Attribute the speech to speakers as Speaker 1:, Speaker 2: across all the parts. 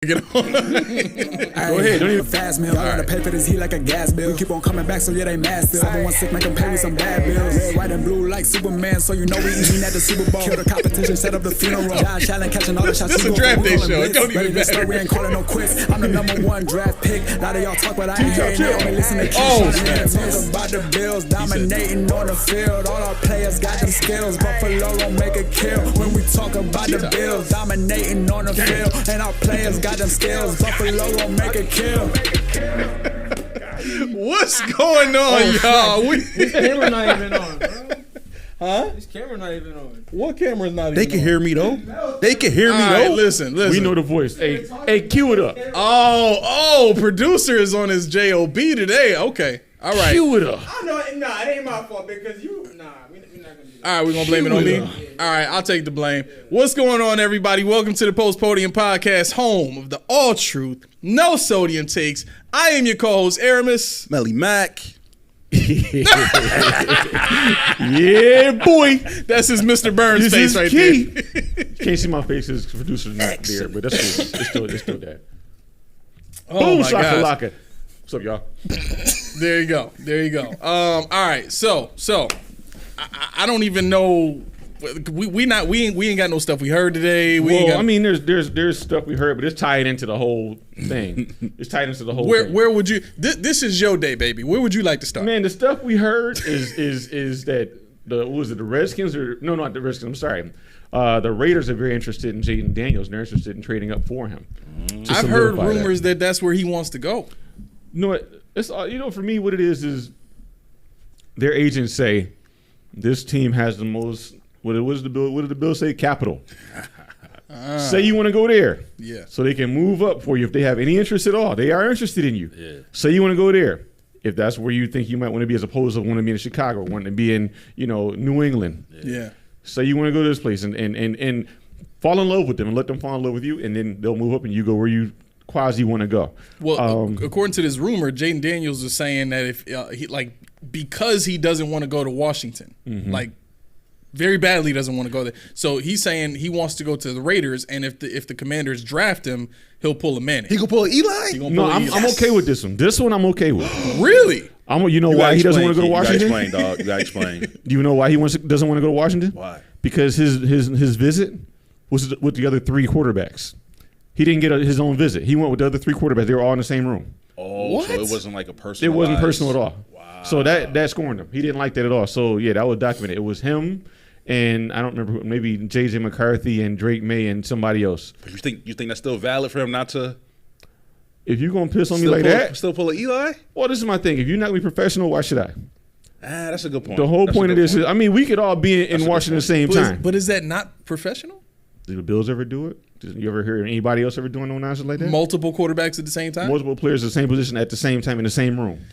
Speaker 1: Get on. Go ahead. Don't even
Speaker 2: fast meal. Y'all gotta pay for this heat like a gas bill. We keep on coming back, so yeah, they mad still. 716 make them pay with some bad bills. Red, white, and blue like Superman, so you know we eating at the Super Bowl. Kill the competition, set up the funeral. Josh Allen catching all the shots.
Speaker 1: This is a draft day show. It don't even matter.
Speaker 2: We ain't calling no quits. I'm the #1 draft pick. A lot of y'all talk, but I ain't hearing it. Only listen to Keyshon. Talk about the Bills dominating on the field. All our players got them skills. Buffalo gon' make a kill. When we talk about the Bills dominating on the field, and our players got them skills. Buffalo gon' make a kill.
Speaker 1: What's going on, y'all?
Speaker 3: This camera not even on, bro.
Speaker 1: Huh?
Speaker 3: This camera not even on.
Speaker 1: What camera's not even on?
Speaker 4: They can hear me though. They can hear me though.
Speaker 1: Listen.
Speaker 5: We know the voice. Hey, cue it up.
Speaker 1: Oh, producer is on his JOB today. Okay. All right.
Speaker 5: Cue it up.
Speaker 3: I know. Nah, it ain't my fault because we're not gonna do that.
Speaker 1: All right, we're going to blame it on me? All right, I'll take the blame. What's going on, everybody? Welcome to the Post Podium Podcast, home of the all truth, no sodium takes. I am your co-host, Aramis.
Speaker 4: Melly Mac.
Speaker 5: Yeah, boy.
Speaker 1: That's his Mr. Burns
Speaker 5: This
Speaker 1: face
Speaker 5: is
Speaker 1: right
Speaker 5: key.
Speaker 1: there.
Speaker 5: You can't see my face as producer's not there, but that's cool. It's still that.
Speaker 1: Oh,
Speaker 5: Boom,
Speaker 1: my gosh.
Speaker 5: shakalaka. What's up, y'all?
Speaker 1: There you go. All right, so I don't even know. We ain't got no stuff we heard today.
Speaker 5: There's stuff we heard, but it's tied into the whole thing. It's tied into the whole thing.
Speaker 1: Where would you? This is your day, baby. Where would you like to start?
Speaker 5: Man, the stuff we heard is that the Redskins or no, not the Redskins. I'm sorry. The Raiders are very interested in Jaden Daniels, and they're interested in trading up for him.
Speaker 1: I've heard rumors that that's where he wants to go.
Speaker 5: You know what? It's for me, what it is their agents say this team has the most. What did the bill say? Capital. Say you want to go there.
Speaker 1: Yeah.
Speaker 5: So they can move up for you if they have any interest at all. They are interested in you.
Speaker 4: Yeah.
Speaker 5: Say you want to go there. If that's where you think you might want to be, as opposed to wanting to be in Chicago, wanting to be in New England.
Speaker 1: Yeah.
Speaker 5: Say you want to go to this place and fall in love with them and let them fall in love with you, and then they'll move up and you go where you quasi want to go.
Speaker 1: Well, according to this rumor, Jaden Daniels is saying that if because he doesn't want to go to Washington, very badly doesn't want to go there. So he's saying he wants to go to the Raiders, and if the Commanders draft him, he'll pull a Manning.
Speaker 4: He gonna pull Eli?
Speaker 5: I'm okay with this one. This one I'm okay with.
Speaker 1: Really?
Speaker 5: Why he doesn't want to go to Washington?
Speaker 4: You gotta explain, dog. You gotta explain.
Speaker 5: Do you know why he doesn't want to go to Washington?
Speaker 4: Why?
Speaker 5: Because his visit was with the other three quarterbacks. He didn't get his own visit. He went with the other three quarterbacks. They were all in the same room.
Speaker 4: Oh,
Speaker 1: what?
Speaker 4: So it wasn't like a personal.
Speaker 5: It wasn't personal at all.
Speaker 4: Wow.
Speaker 5: So that scorned him. He didn't like that at all. So yeah, that was documented. It was him, and I don't remember, maybe J.J. McCarthy and Drake May and somebody else.
Speaker 4: But you think that's still valid for him not to?
Speaker 5: If you're gonna piss on me like that,
Speaker 4: still pull a Eli?
Speaker 5: well, this is my thing. If you're not gonna be professional, why should I?
Speaker 4: That's a good point.
Speaker 5: The whole point of this is, we could all be in Washington at the same time.
Speaker 1: But is that not professional?
Speaker 5: Did the Bills ever do it? Did you ever hear anybody else ever doing no nonsense like that?
Speaker 1: Multiple quarterbacks at the same time?
Speaker 5: Multiple players in the same position at the same time in the same room.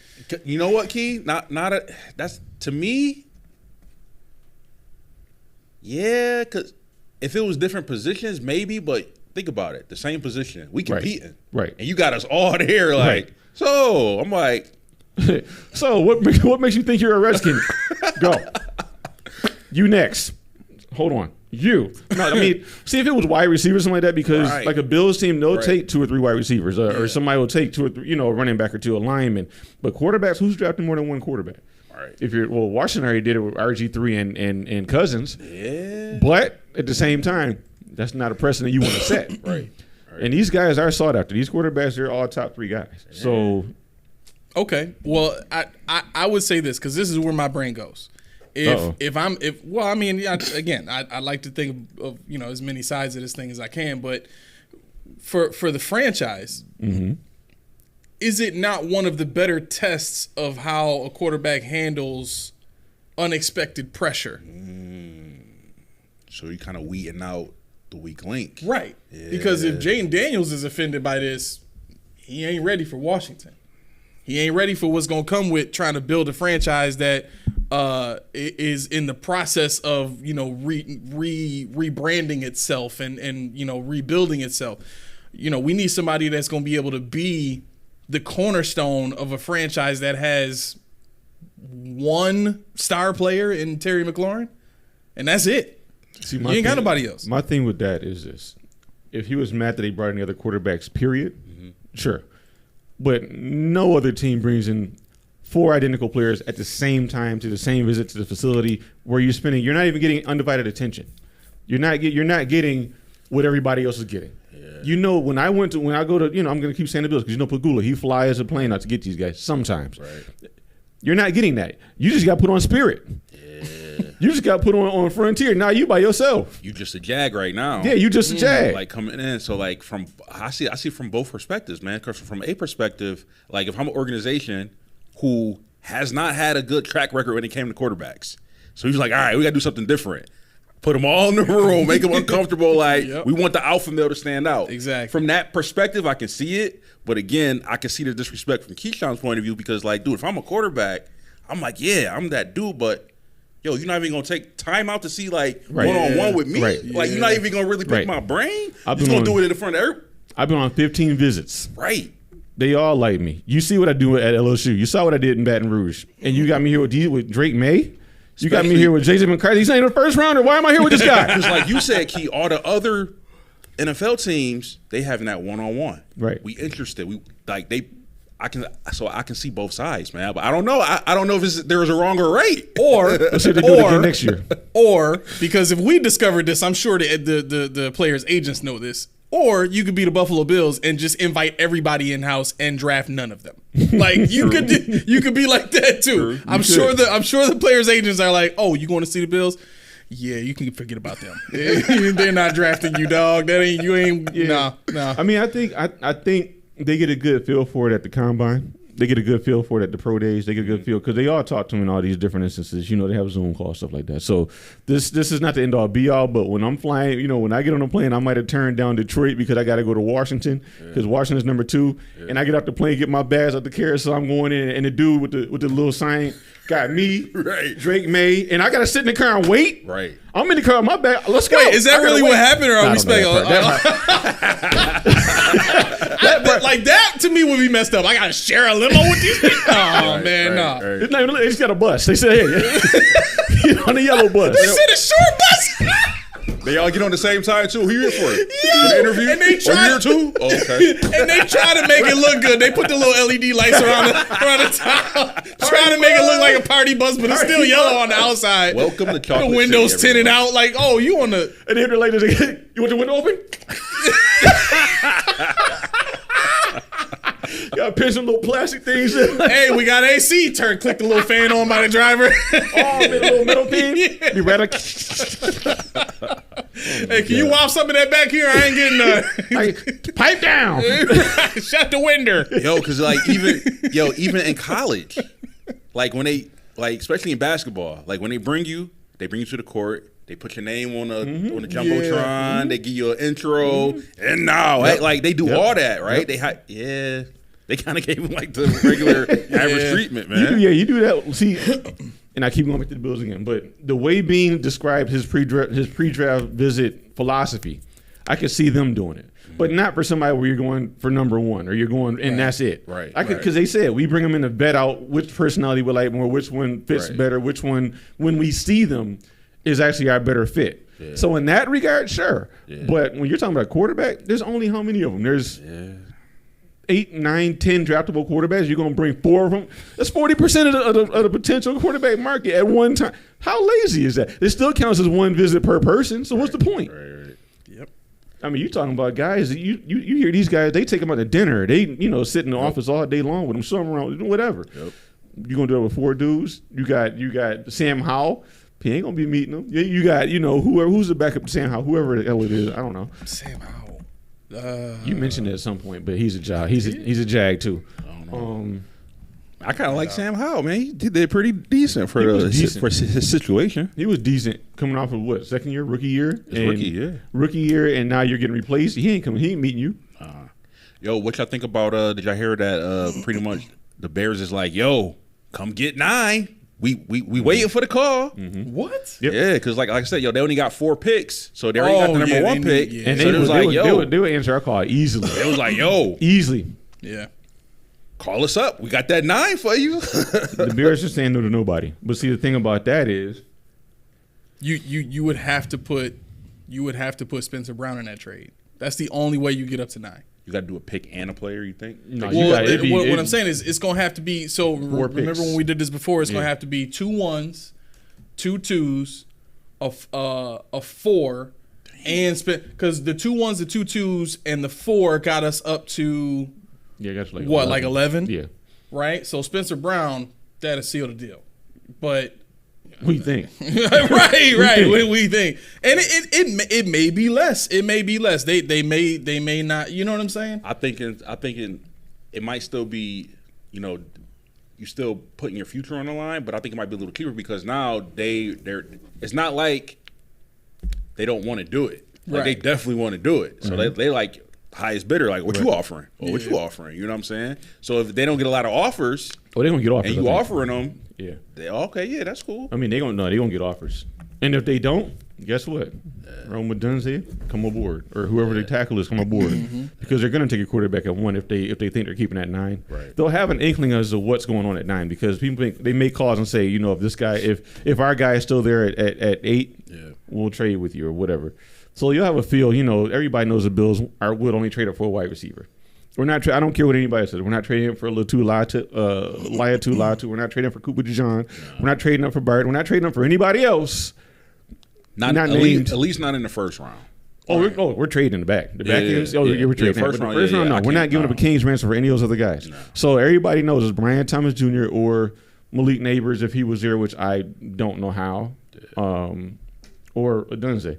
Speaker 4: You know what, Key? That's to me. Yeah, because if it was different positions, maybe. But think about it, the same position, we competing,
Speaker 5: right?
Speaker 4: And you got us all there, like. Right. So I'm like,
Speaker 5: so what makes you think you're a Redskin? Go. You next. Hold on. You. No, see if it was wide receivers, something like that, because like a Bills team, they'll take 2 or 3 wide receivers, or somebody will take 2 or 3, a running back or 2, a lineman. But quarterbacks, who's drafting more than one quarterback?
Speaker 4: Right.
Speaker 5: If Washington already did it with RG3 and Cousins.
Speaker 4: Yeah.
Speaker 5: But at the same time, that's not a precedent you want to set.
Speaker 4: Right.
Speaker 5: And these guys are sought after. These quarterbacks, they're all top 3 guys. Yeah. So.
Speaker 1: Okay. Well, I would say this, because this is where my brain goes. I like to think of as many sides of this thing as I can, but for the franchise, is it not one of the better tests of how a quarterback handles unexpected pressure?
Speaker 4: So you're kind of weeding out the weak link,
Speaker 1: right? Yeah. Because if Jaden Daniels is offended by this, he ain't ready for Washington. He ain't ready for what's gonna come with trying to build a franchise that is in the process of rebranding itself and rebuilding itself. We need somebody that's gonna be able to be the cornerstone of a franchise that has one star player in Terry McLaurin, and that's it. See, you ain't got nobody else.
Speaker 5: My thing with that is this: if he was mad that they brought any other quarterbacks, period, sure. But no other team brings in 4 identical players at the same time to the same visit to the facility where you're not even getting undivided attention. You're not getting what everybody else is getting. Yeah. When I go to, I'm going to keep saying the Bills because Pagula, he flies a plane out to get these guys sometimes. Right. You're not getting that. You just got put on Spirit. Yeah. You just got put on Frontier. Now you by yourself.
Speaker 4: You just a Jag right now.
Speaker 5: Yeah, you just a Jag.
Speaker 4: Like coming in. So like I see from both perspectives, man. Because from a perspective, like if I'm an organization who has not had a good track record when it came to quarterbacks. So he's like, all right, we got to do something different. Put them all in the room, make them uncomfortable. Like, we want the alpha male to stand out.
Speaker 1: Exactly.
Speaker 4: From that perspective, I can see it. But again, I can see the disrespect from Keyshon's point of view because, like, dude, if I'm a quarterback, I'm like, yeah, I'm that dude. But, yo, you're not even going to take time out to see, like, one-on-one with me?
Speaker 5: Right.
Speaker 4: Like, you're not even going to really pick my brain? You're going to do it in front of everybody?
Speaker 5: I've been on 15 visits.
Speaker 4: Right.
Speaker 5: They all like me. You see what I do at LSU. You saw what I did in Baton Rouge. And you got me here with Drake May. You got me here with Jason McCarthy. He's not even a first rounder. Why am I here with this guy?
Speaker 4: Because like you said, Key, all the other NFL teams, they having that one-on-one.
Speaker 5: Right.
Speaker 4: We interested. I can see both sides, man. But I don't know. I don't know if there was a wrong or right.
Speaker 1: Or
Speaker 5: let's see if they do it again next year.
Speaker 1: Or because if we discovered this, I'm sure the players' agents know this. Or you could be the Buffalo Bills and just invite everybody in house and draft none of them. Like you could be like that too. I'm sure the players' agents are like, oh, you going to see the Bills? Yeah, you can forget about them. They're not drafting you, dog. That ain't you ain't. Yeah. No.
Speaker 5: I mean, I think they get a good feel for it at the combine. They get a good feel for it at the pro days. They get a good feel because they all talk to him in all these different instances. They have Zoom calls, stuff like that. So this is not the end all be all. But when I'm flying, when I get on a plane, I might have turned down Detroit because I got to go to Washington because Washington's number 2. Yeah. And I get off the plane, get my bags out the carousel. I'm going in, and the dude with the little sign got me, right. Drake May, and I got to sit in the car and wait.
Speaker 4: Right.
Speaker 5: I'm in the car with my bag. Let's go.
Speaker 1: Wait, is that really what happened, or are we speculating? Like that to me would be messed up. I gotta share a limo with these people. Oh man, no.
Speaker 5: It's not even, they just got a bus. They said, hey, on the yellow bus.
Speaker 1: They said a short bus.
Speaker 4: They all get on the same time too. Who you here for?
Speaker 1: Yeah.
Speaker 4: The interview?
Speaker 1: And they try
Speaker 4: here too? Oh, okay.
Speaker 1: And they try to make it look good. They put the little LED lights around the top, trying to make it look like a party bus, but it's still yellow on the outside.
Speaker 4: Welcome to Chocolate
Speaker 1: The windows
Speaker 4: City,
Speaker 1: tinted out. Like, oh, you on the?
Speaker 5: And then the ladies, you want the window open? Got to pinch some little plastic things.
Speaker 1: Hey, we got AC. Click the little fan on by the driver.
Speaker 5: Oh, the little metal thing.
Speaker 1: Yeah.
Speaker 5: You ready?
Speaker 1: Hey, can you wop some of that back here? I ain't getting none.
Speaker 5: Pipe down.
Speaker 1: Shut the window.
Speaker 4: Yo, because like even in college, like when they especially in basketball, like when they bring you to the court. They put your name on the jumbotron. Yeah. They give you an intro, and now like they do all that, right? Yep. They kind of gave him like the regular average treatment, man.
Speaker 5: You do that. See, and I keep going back to the Bills again, but the way Bean described his pre-draft visit philosophy, I could see them doing it, but not for somebody where you're going for number 1 or you're going and that's it.
Speaker 4: Right.
Speaker 5: Because they said we bring them in to vet out which personality we like more, which one fits better, which one when we see them is actually our better fit. Yeah. So in that regard, sure. Yeah. But when you're talking about quarterback, there's only how many of them? There's 8, 9, 10 draftable quarterbacks. You're going to bring 4 of them. That's 40% of the potential quarterback market at one time. How lazy is that? It still counts as 1 visit per person. So what's the point?
Speaker 4: Right.
Speaker 1: Yep.
Speaker 5: I mean, you're talking about guys. You hear these guys. They take them out to dinner. They sit in the office all day long with them, something around, whatever. Yep. You're going to do it with 4 dudes. You got Sam Howell. He ain't gonna be meeting them. You got who's the backup to Sam Howell, whoever the hell it is. I don't know.
Speaker 1: Sam Howell.
Speaker 5: You mentioned it at some point, but he's a Jag. He's a Jag too.
Speaker 4: I don't know. I kind of like Sam Howell, man. He did pretty decent for his situation.
Speaker 5: He was decent coming off of what, second year, rookie year,
Speaker 4: rookie
Speaker 5: year, and now you're getting replaced. He ain't meeting you.
Speaker 4: Yo, what y'all think about? Did y'all hear that? Pretty much the Bears is like, yo, come get 9. We waiting for the call.
Speaker 1: Mm-hmm. What?
Speaker 5: Yep.
Speaker 4: Yeah, because like I said, they only got 4 picks, so they already got the number 1 pick.
Speaker 1: Yeah.
Speaker 5: And
Speaker 4: so
Speaker 5: they would answer our call easily.
Speaker 4: It was like, yo,
Speaker 5: easily.
Speaker 1: Yeah.
Speaker 4: Call us up. We got that 9 for you.
Speaker 5: The Bears are saying no to nobody. But see, the thing about that is,
Speaker 1: you would have to put Spencer Brown in that trade. That's the only way you get up to 9.
Speaker 4: You got to do a pick and a player, you think?
Speaker 5: No,
Speaker 1: what I'm saying is it's going to have to be. So remember
Speaker 5: picks.
Speaker 1: when we did this before? It's going to have to be 2 1s, 2 2s, a 4, and because the 2 1s, the 2 2s, and the 4 got us up to
Speaker 5: that's like
Speaker 1: what, 11?
Speaker 5: Yeah.
Speaker 1: Right. So Spencer Brown, that'll seal the deal. But
Speaker 5: we think
Speaker 1: right. We think, and it may be less. It may be less. They may not. You know what I'm saying?
Speaker 4: I think it might still be, you still putting your future on the line, but I think it might be a little cheaper because now they're. It's not like they don't want to do it. Like they definitely want to do it. So they like highest bidder. Like what you offering? Or what you offering? You know what I'm saying? So if they don't get a lot of offers,
Speaker 5: they're gonna get offers.
Speaker 4: And you offering them.
Speaker 5: Yeah.
Speaker 4: That's cool.
Speaker 5: I mean, they're gonna get offers. And if they don't, guess what? Rome Dunze, come aboard. Or whoever they tackle is, come aboard. Because they're gonna take a quarterback at 1 if they think they're keeping at 9.
Speaker 4: Right.
Speaker 5: They'll have an inkling as to what's going on at 9 because people think they make calls and say, if this guy if our guy is still there at 8, we'll trade with you or whatever. So you'll have a feel, everybody knows the Bills would only trade up for a wide receiver. We're not. I don't care what anybody says. We're not trading up for Latu. We're not trading up for Cooper DeJean. No. We're not trading up for Bart. We're not trading up for anybody else.
Speaker 4: Not at least not in the first round.
Speaker 5: We're trading in the back. The back ends. We're trading.
Speaker 4: First round,
Speaker 5: no. We're not giving up a king's ransom for any of those other guys. No. So everybody knows it's Brian Thomas Jr. or Malik Neighbors if he was there, which I don't know how, or Dunze.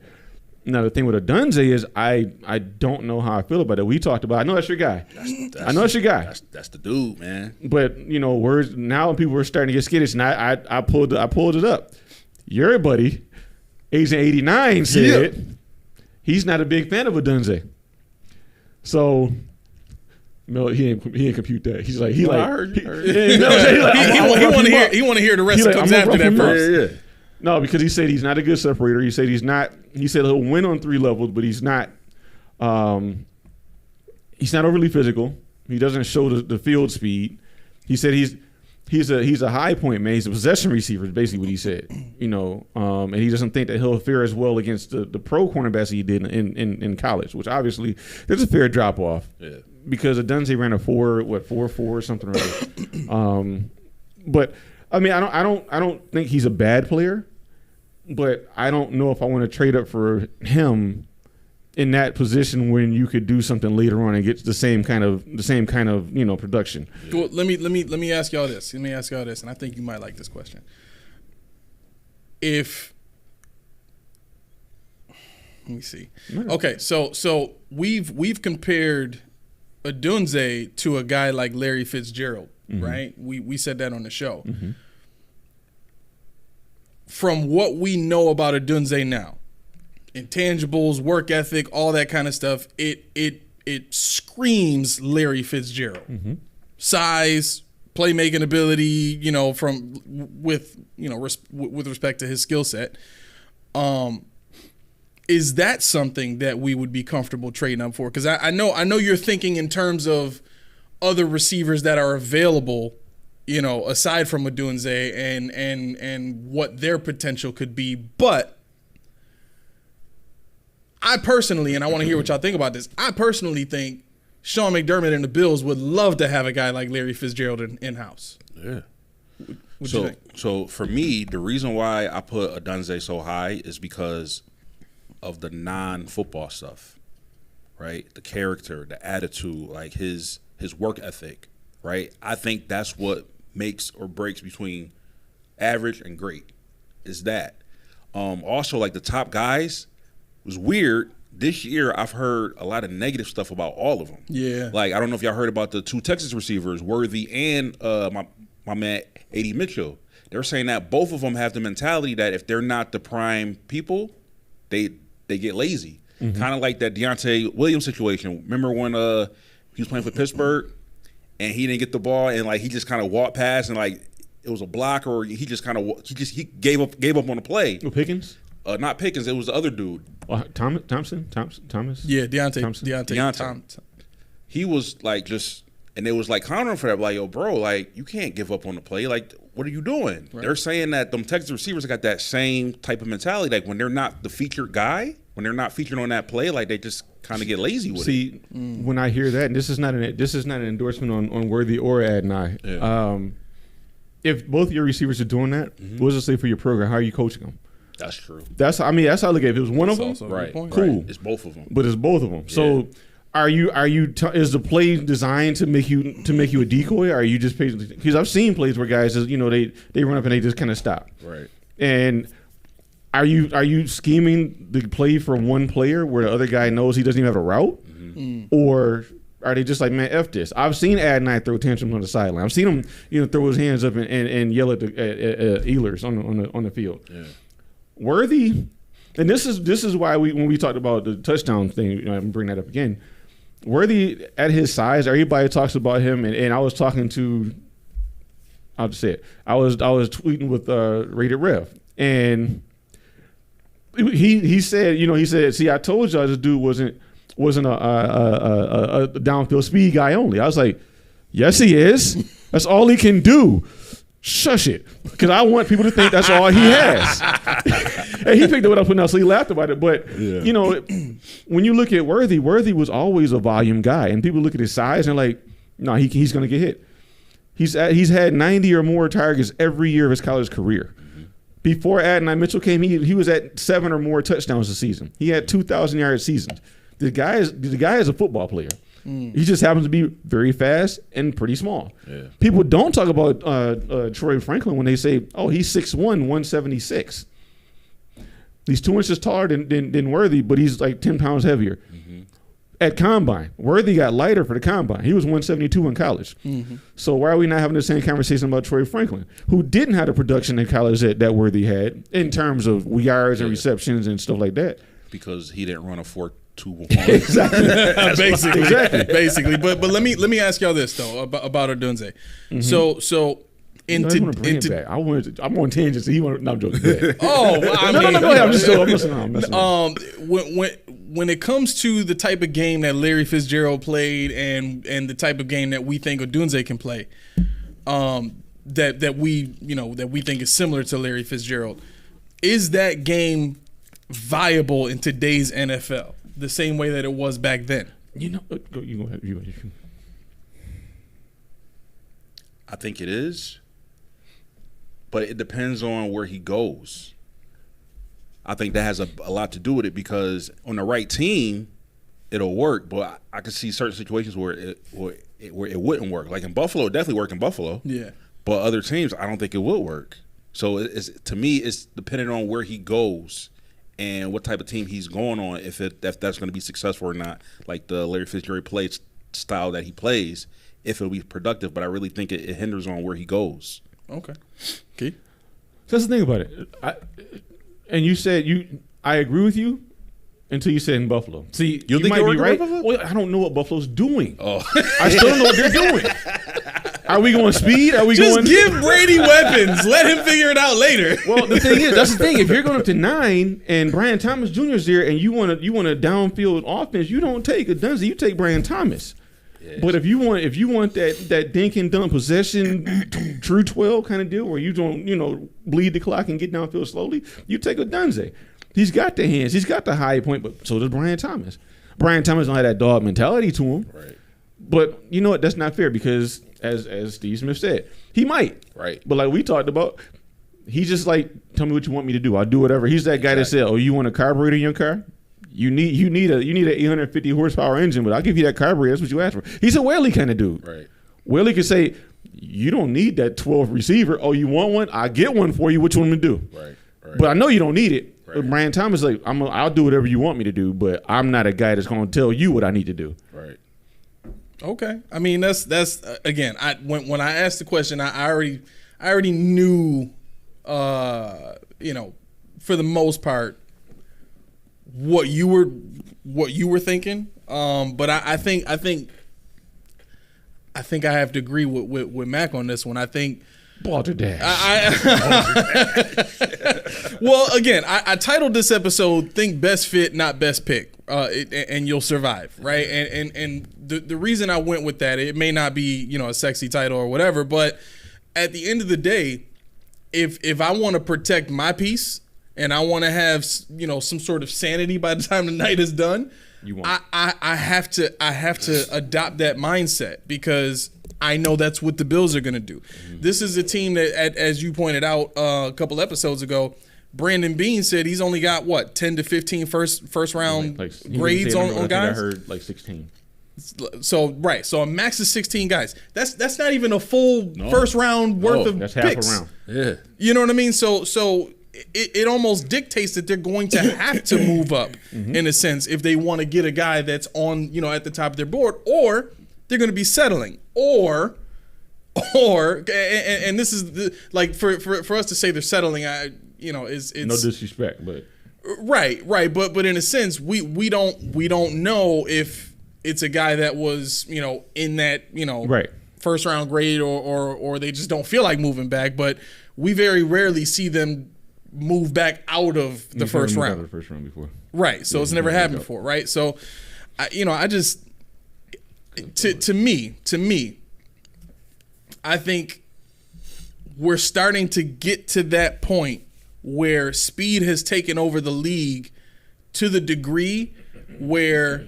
Speaker 5: Now, the thing with Adunze is I don't know how I feel about it. We talked about I know that's your guy. I know that's your guy.
Speaker 4: That's the dude, man.
Speaker 5: But, words now people are starting to get skittish, and I pulled it up. Your buddy, Agent 89, said he's not a big fan of Adunze. So no, he ain't compute that. He's like
Speaker 1: I heard you. He want to hear the rest that comes after that first.
Speaker 5: Yeah. No, because he said he's not a good separator. He said he'll win on 3 levels, but he's not overly physical. He doesn't show the field speed. He said he's a high point man. He's a possession receiver is basically what he said. And he doesn't think that he'll fare as well against the pro cornerbacks he did in college, which obviously there's a fair drop off. Yeah. Because Adunze ran a 4.4 or something like but I mean, I don't think he's a bad player, but I don't know if I want to trade up for him in that position when you could do something later on and get the same kind of production.
Speaker 1: Well, let me ask y'all this. And I think you might like this question. Let me see. Okay, so we've compared Adunze to a guy like Larry Fitzgerald. Right? We said that on the show. From what we know about Adunze now, intangibles, work ethic, all that kind of stuff, it screams Larry Fitzgerald. Size, playmaking ability, with respect to his skill set. Is that something that we would be comfortable trading up for? Because I know you're thinking in terms of other receivers that are available, aside from Adunze and what their potential could be. But I personally, and I want to hear what y'all think about this, I personally think Sean McDermott and the Bills would love to have a guy like Larry Fitzgerald in-house.
Speaker 4: Yeah. So for me, the reason why I put Adunze so high is because of the non-football stuff, right? The character, the attitude, like his work ethic, right? I think that's what makes or breaks between average and great, is that. Also, like the top guys, was weird. This year, I've heard a lot of negative stuff about all of them.
Speaker 1: Yeah.
Speaker 4: Like, I don't know if y'all heard about the 2 Texas receivers, Worthy and my man, A.D. Mitchell. They're saying that both of them have the mentality that if they're not the prime people, they get lazy. Kind of like that Deontay Williams situation. Remember when he was playing for Pittsburgh and he didn't get the ball and like he just kind of walked past and like it was a block or he just kind of he gave up on the play.
Speaker 5: Pickens?
Speaker 4: Not Pickens. It was the other dude.
Speaker 5: Thomas?
Speaker 1: Yeah, Deontay.
Speaker 4: He was like just And it was like countering for that, like, yo, bro, like, you can't give up on the play. Like, what are you doing? Right. They're saying that them Texas receivers got that same type of mentality. Like, when they're not the featured guy, when they're not featured on that play, like, they just kind of get lazy with it.
Speaker 5: When I hear that, and this is not an endorsement on Worthy or Adonai. Yeah. If both of your receivers are doing that, what does it say for your program? How are you coaching them?
Speaker 4: That's true.
Speaker 5: That's how I look at it. If it was one of them,
Speaker 4: right?
Speaker 5: Cool.
Speaker 4: Right. It's both of them.
Speaker 5: But it's both of them. Yeah. So, is the play designed to make you a decoy? Or are you just because I've seen plays where guys just, they run up and they just kind of stop.
Speaker 4: Right.
Speaker 5: And are you scheming the play for one player where the other guy knows he doesn't even have a route, or are they just like, man, F this? I've seen Adonai throw tantrums on the sideline. I've seen him, throw his hands up and yell at Ehlers on the field. Yeah. Worthy, and this is why when we talked about the touchdown thing, I'm bringing that up again. Worthy at his size, everybody talks about him, and I was talking to, I'll just say it. I was tweeting with Rated Rev, and he said, see, I told y'all this dude wasn't a downfield speed guy only. I was like, yes, he is. That's all he can do. Shush it, because I want people to think that's all he has. And he picked it up enough, so he laughed about it. But when you look at Worthy was always a volume guy, and people look at his size and like, no, he's going to get hit. He's had 90 or more targets every year of his college career. Before Adonai Mitchell came, he was at 7 or more touchdowns a season. He had 2,000-yard seasons. The guy is a football player. He just happens to be very fast and pretty small. Yeah. People don't talk about Troy Franklin when they say, oh, he's 6'1", 176. He's 2 inches taller than Worthy, but he's like 10 pounds heavier. At Combine, Worthy got lighter for the Combine. He was 172 in college. So why are we not having the same conversation about Troy Franklin, who didn't have the production in college that Worthy had in terms of yards and receptions and stuff like that?
Speaker 4: Because he didn't run a 4.21.
Speaker 1: Basically. But let me ask y'all this though about Odunze. So I'm on tangents. So I'm joking.
Speaker 5: Oh, well, no. Go ahead. I'm messing around.
Speaker 1: When it comes to the type of game that Larry Fitzgerald played and the type of game that we think Odunze can play, that we think is similar to Larry Fitzgerald, is that game viable in today's NFL the same way that it was back then?
Speaker 5: You go ahead.
Speaker 4: I think it is, but it depends on where he goes. I think that has a lot to do with it, because on the right team, it'll work. But I could see certain situations where it wouldn't work. Like in Buffalo, it definitely worked in Buffalo.
Speaker 1: Yeah.
Speaker 4: But other teams, I don't think it would work. So to me, it's dependent on where he goes and what type of team he's going on, if that's going to be successful or not. Like the Larry Fitzgerald play style that he plays, if it'll be productive. But I really think it hinders on where he goes.
Speaker 1: Okay. Okay.
Speaker 5: So that's the thing about it. And you said I agree with you until you said in Buffalo. See, you might be right. Well, I don't know what Buffalo's doing. Oh, I still don't know what they're doing. Are we going speed?
Speaker 1: Just give Brady weapons. Let him figure it out later.
Speaker 5: Well, the thing is, that's the thing. If you're going up to 9 and Brian Thomas Jr. is there, and you want a downfield offense, you don't take Odunze. You take Brian Thomas. Yes. But if you want that dink and dunk possession, true 12 kind of deal where you don't bleed the clock and get downfield slowly, you take Odunze. He's got the hands. He's got the high point, but so does Brian Thomas. Brian Thomas don't have that dog mentality to him.
Speaker 4: Right.
Speaker 5: But you know what? That's not fair, because as Steve Smith said, he might.
Speaker 4: Right.
Speaker 5: But like we talked about, he's just like, tell me what you want me to do. I'll do whatever. He's that guy that said, oh, you want a carburetor in your car? You need an 850 horsepower engine, but I'll give you that carburetor. That's what you asked for. He's a Whaley kind of dude.
Speaker 4: Right.
Speaker 5: Whaley could say, you don't need that 12 receiver. Oh, you want one? I'll get one for you. Which one to do?
Speaker 4: Right.
Speaker 5: But I know you don't need it.
Speaker 4: Right.
Speaker 5: But Brian Thomas is like, I'll do whatever you want me to do, but I'm not a guy that's going to tell you what I need to do.
Speaker 4: Right.
Speaker 1: Okay. I mean, that's again. When I asked the question, I already knew, for the most part, what you were thinking. But I think I have to agree with Mac on this one. I think
Speaker 5: Balderdash.
Speaker 1: Well, again, I titled this episode "Think Best Fit, Not Best Pick." and you'll survive, right? And the reason I went with that, it may not be a sexy title or whatever, but at the end of the day, if I want to protect my peace and I want to have some sort of sanity by the time the night is done, I have to adopt that mindset because I know that's what the Bills are going to do. Mm-hmm. This is a team that, as you pointed out a couple episodes ago, Brandon Beane said he's only got 10 to 15 first round grades on guys. I
Speaker 5: heard 16.
Speaker 1: So a max of 16 guys. That's not even a full first round worth of
Speaker 5: that's
Speaker 1: picks.
Speaker 5: Half a round.
Speaker 4: Yeah.
Speaker 1: You know what I mean? So it almost dictates that they're going to have to move up in a sense if they want to get a guy that's on at the top of their board, or they're going to be settling, or and this is for us to say they're settling. It's
Speaker 5: no disrespect, but
Speaker 1: right. But in a sense, we don't know if it's a guy that was in that
Speaker 5: right
Speaker 1: first round grade or they just don't feel like moving back. But we very rarely see them move back out of the first round.
Speaker 5: Out of the first round before,
Speaker 1: right? So it's never happened before, right? So I just to me, I think we're starting to get to that point where speed has taken over the league to the degree where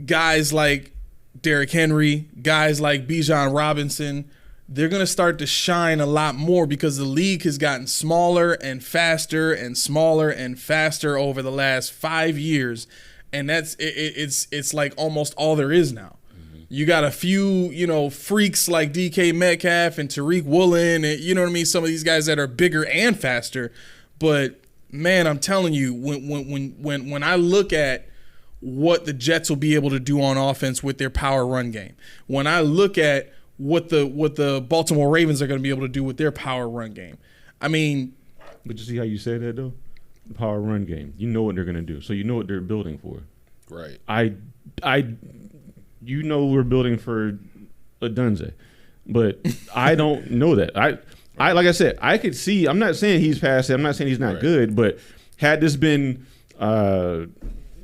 Speaker 1: guys like Derrick Henry, guys like Bijan Robinson, they're going to start to shine a lot more because the league has gotten smaller and faster and smaller and faster over the last 5 years. And it's like almost all there is now. You got a few, freaks like DK Metcalf and Tariq Woolen, and you know what I mean? Some of these guys that are bigger and faster. But man, I'm telling you, when I look at what the Jets will be able to do on offense with their power run game, when I look at what the Baltimore Ravens are going to be able to do with their power run game, I mean,
Speaker 5: but you see how you say that though? The power run game. You know what they're going to do, so you know what they're building for.
Speaker 4: Right.
Speaker 5: We're building for a Dunze, but I don't know that. I like I said, I could see. I'm not saying he's past it. I'm not saying he's not good, but had this been Joe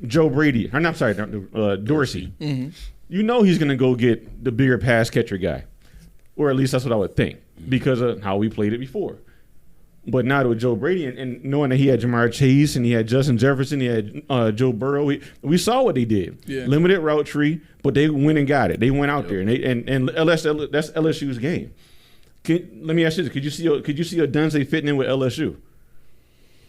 Speaker 5: Brady, or not, sorry, Dorsey, he's going to go get the bigger pass catcher guy, or at least that's what I would think because of how we played it before. But not with Joe Brady and knowing that he had Jamar Chase and he had Justin Jefferson, he had Joe Burrow. We saw what they did. Yeah. Limited route tree, but they went and got it. They went out there and that's LSU's game. Let me ask you this: Could you see a Dunze fitting in with LSU?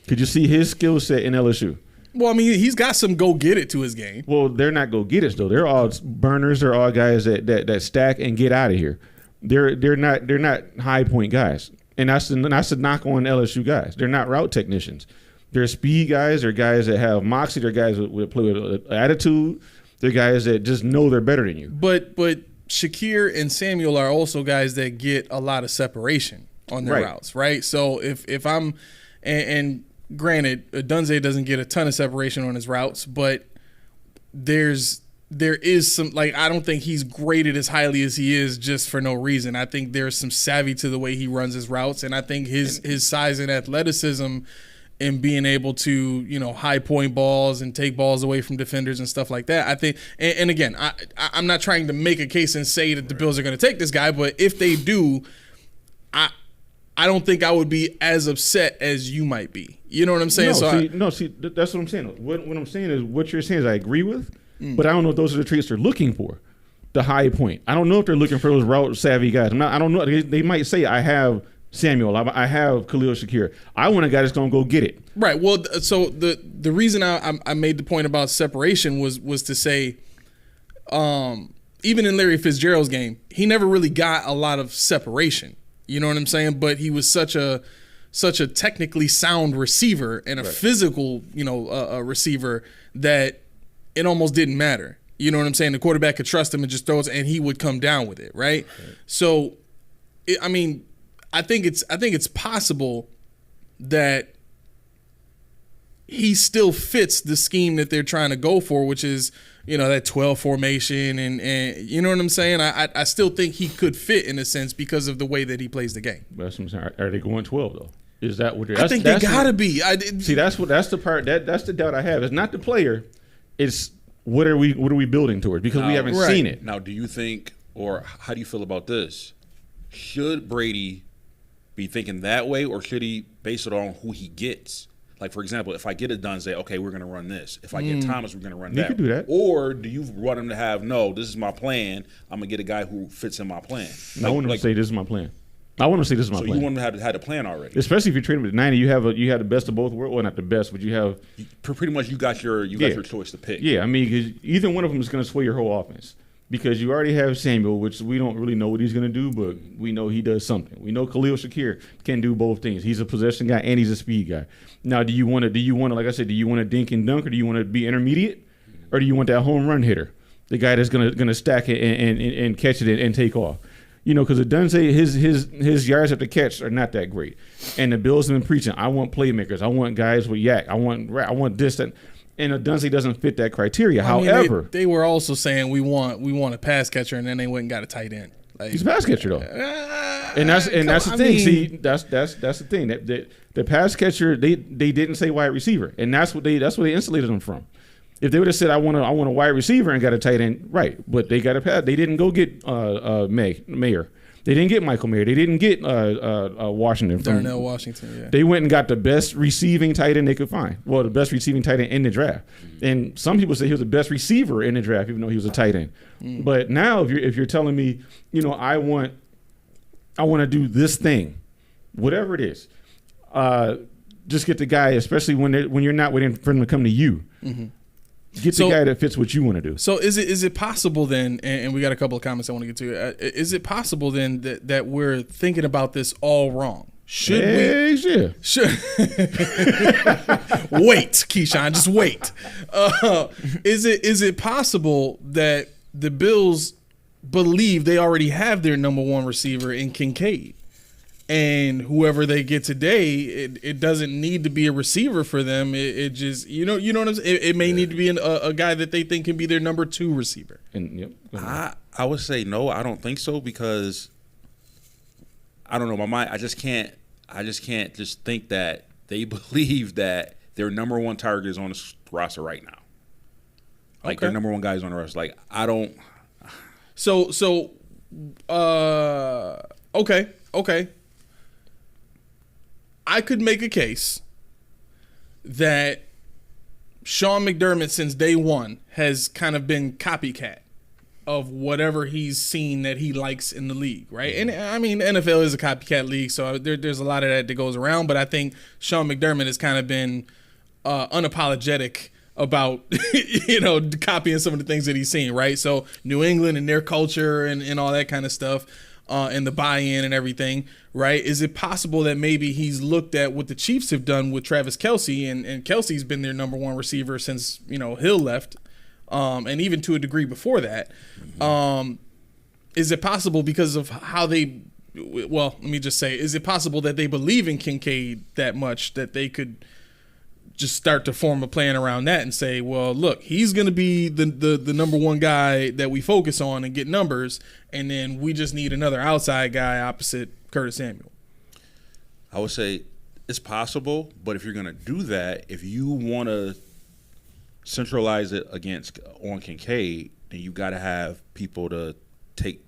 Speaker 5: Could you see his skill set in LSU?
Speaker 1: Well, I mean, he's got some go get it to his game.
Speaker 5: Well, they're not go get it though. They're all burners. They're all guys that stack and get out of here. They're not high point guys. And that's the knock on LSU guys. They're not route technicians. They're speed guys. They're guys that have moxie. They're guys that play with attitude. They're guys that just know they're better than you.
Speaker 1: But Shakir and Samuel are also guys that get a lot of separation on their routes, right? So if I'm and granted, Dunze doesn't get a ton of separation on his routes, but there is some, like, I don't think he's graded as highly as he is just for no reason. I think there's some savvy to the way he runs his routes, and I think his size and athleticism and being able to, high point balls and take balls away from defenders and stuff like that. I think, and again, I'm not trying to make a case and say that the Bills are going to take this guy, but if they do, I don't think I would be as upset as you might be. You know what I'm saying?
Speaker 5: That's what I'm saying. What I'm saying is what you're saying is I agree with. But I don't know if those are the traits they're looking for. The high point. I don't know if they're looking for those route savvy guys. I don't know. They might say, I have Samuel. I have Khalil Shakir. I want a guy that's going to go get it.
Speaker 1: Right. Well, so the reason I made the point about separation was to say, even in Larry Fitzgerald's game, he never really got a lot of separation. You know what I'm saying? But he was such a technically sound receiver and a physical, a receiver that it almost didn't matter. You know what I'm saying? The quarterback could trust him and just throw it, and he would come down with it, right? So, I think it's possible that he still fits the scheme that they're trying to go for, which is, that 12 formation, and you know what I'm saying? I still think he could fit in a sense because of the way that he plays the game.
Speaker 5: That's what I'm saying. Are they going 12 though? Is that what they're?
Speaker 1: I think they gotta be.
Speaker 5: See, that's the part that's the doubt I have. It's not the player. it's what are we building towards? Because we haven't seen it.
Speaker 4: Now, do you think, or how do you feel about this? Should Brady be thinking that way, or should he base it on who he gets? Like, for example, if I get a Dunze, okay, we're going to run this. If I get Thomas, we're going to run that.
Speaker 5: You could do that.
Speaker 4: Or do you want him to have, no, this is my plan. I'm going to get a guy who fits in my plan.
Speaker 5: I want him to say this is my plan. I want him to say this is my plan.
Speaker 4: So you want him to have a plan already.
Speaker 5: Especially if you're trading with 90, you have the best of both worlds. Well, not the best, but you have.
Speaker 4: Pretty much you got your choice to pick.
Speaker 5: Yeah, I mean, because either one of them is going to sway your whole offense. Because you already have Samuel, which we don't really know what he's going to do, but we know he does something. We know Khalil Shakir can do both things. He's a possession guy and he's a speed guy. Now, do you want to, like I said, do you want to dink and dunk, or do you want to be intermediate, or do you want that home run hitter, the guy that's going to stack it and catch it and take off? You know, because it doesn't say his yards after catch are not that great. And the Bills have been preaching, I want playmakers. I want guys with yak. I want this and Dunze doesn't fit that criteria. However,
Speaker 1: they were also saying we want a pass catcher, and then they went and got a tight end. Like,
Speaker 5: he's a pass catcher though, and that's the thing. See, that's the thing. That the pass catcher they didn't say wide receiver, and that's what they insulated him from. If they would have said I want a wide receiver and got a tight end, right? But they got a pass. They didn't go get Mayer. They didn't get Michael Mayer. They didn't get Washington.
Speaker 1: Darnell Washington, yeah.
Speaker 5: They went and got the best receiving tight end they could find. Well, the best receiving tight end in the draft. And some people say he was the best receiver in the draft, even though he was a tight end. But now if you're telling me, you know, I want to do this thing, whatever it is, just get the guy, especially when you're not waiting for him to come to you. Mm-hmm. Get the guy that fits what you want to do.
Speaker 1: So is it possible then, and we got a couple of comments I want to get to, is it possible then that we're thinking about this all wrong? Should we?
Speaker 5: Yeah.
Speaker 1: Wait, Keyshon, just wait. Is it possible that the Bills believe they already have their number one receiver in Kincaid? And whoever they get today, it doesn't need to be a receiver for them. It just you know what I'm saying. It may need to be a guy that they think can be their number two receiver.
Speaker 5: And
Speaker 4: I would say no. I don't think so, because I don't know, my mind. I just can't just think that they believe that their number one target is on the roster right now. Like their number one guy is on the roster. Like I don't. Okay. I could make a case that Sean McDermott, since day one, has kind of been copycat of whatever he's seen that he likes in the league, right? And I mean, NFL is a copycat league, so there's a lot of that goes around. But I think Sean McDermott has kind of been unapologetic about copying some of the things that he's seen, right? So New England and their culture and all that kind of stuff. And the buy-in and everything, right? Is it possible that maybe he's looked at what the Chiefs have done with Travis Kelce, and Kelce's been their number one receiver since, Hill left, and even to a degree before that. Is it possible because of how let me just say, is it possible that they believe in Kincaid that much that they could just start to form a plan around that and say, well, look, he's going to be the number one guy that we focus on and get numbers, and then we just need another outside guy opposite Curtis Samuel? I would say it's possible, but if you're going to do that, if you want to centralize it on Kincaid, then you got to have people to take